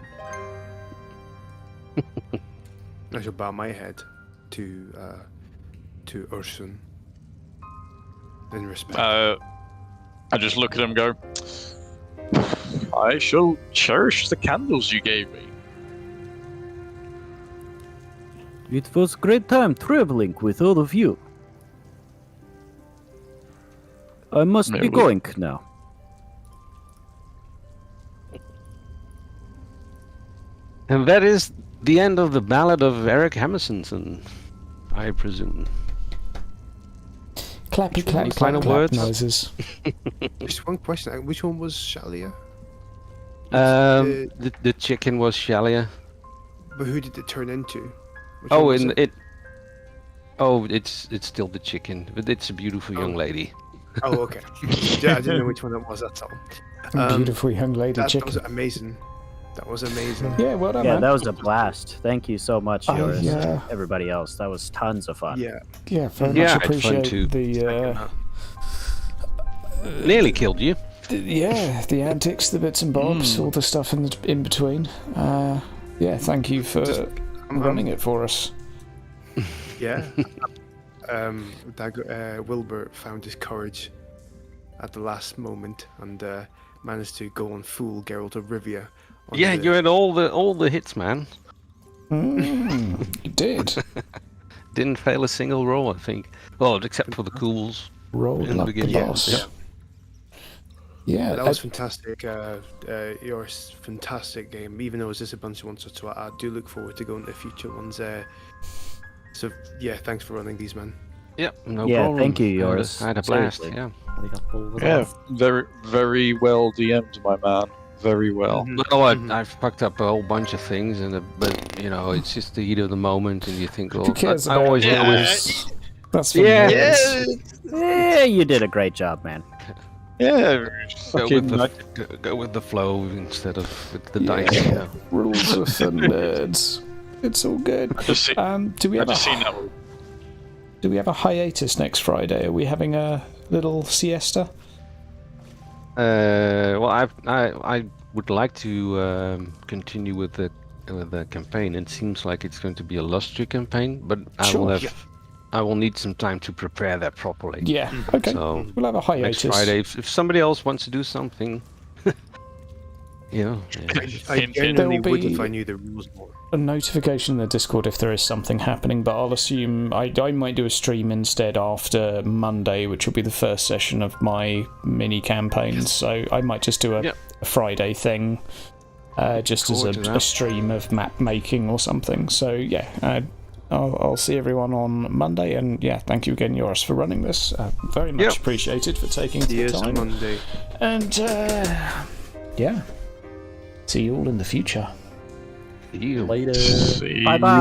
I shall bow my head to Ursun in respect. I just look at him and go, I shall cherish the candles you gave me. It was a great time traveling with all of you. I must be going now. And that is the end of the ballad of Eirich Hammersonson, I presume. Clappy clap, Any clap, final clap words? noises. Just one question. Which one was Shalia? The chicken was Shalia. But who did it turn into? Which Oh, one was and it. Oh, it's still the chicken, but it's a beautiful young lady. Oh, okay. Yeah, I didn't know which one it was. That's all. Beautiful young lady That chicken. was amazing. That was amazing. Yeah, well done, Yeah, man. that was a blast. Thank you so much, Oh, Joris. yeah. Everybody else, that was tons of fun. Yeah. Yeah, very Yeah, much I had fun appreciate too. the Nearly killed you. the antics, the bits and bobs, all the stuff in between. Yeah, thank you for running it for us. Yeah. Wilbur found his courage at the last moment and managed to go on full Geralt of Rivia. Yeah, you had all the hits, man. You did. Didn't fail a single roll, I think. Well, except for the cools. Roll In the up the beginning, boss. yeah. Yeah, That was fantastic. Your fantastic game. Even though it was just a bunch of ones, so I do look forward to going to future ones. So yeah, thanks for running these, man. Yep, no Yeah, problem. thank you, Joris. I had a blast. Seriously. Yeah. Yeah, very, very well DM'd, my man. Very well. Well, I fucked up a whole bunch of things, but you know, it's just the heat of the moment, and you think, well, Who cares I about always this? know it's That's for Yeah. nerds. Yeah, you did a great job, man. Yeah, go with the flow instead of with the dice. You know. Rules are for nerds. It's all good. just see, Do we I've have just seen a that one. Do we have a hiatus next Friday? Are we having a little siesta? Well, I would like to continue with the campaign. It seems like it's going to be a Lustry campaign, but Sure. I will need some time to prepare that properly. Yeah. Okay. So We'll have a hiatus. next Friday, if somebody else wants to do something, you know. Yeah. I Hint, hint. genuinely There'll would be- if I knew the rules more. A notification in the Discord if there is something happening, but I'll assume I might do a stream instead after Monday, which will be the first session of my mini campaigns. So I might just do a Friday thing, just as forward to a that. stream of map making or something. So yeah, I'll see everyone on Monday, and yeah, thank you again, Joris, for running this. Very much appreciated for taking the Yes, time. Monday. And yeah, see you all in the future. You. Later. See Bye bye.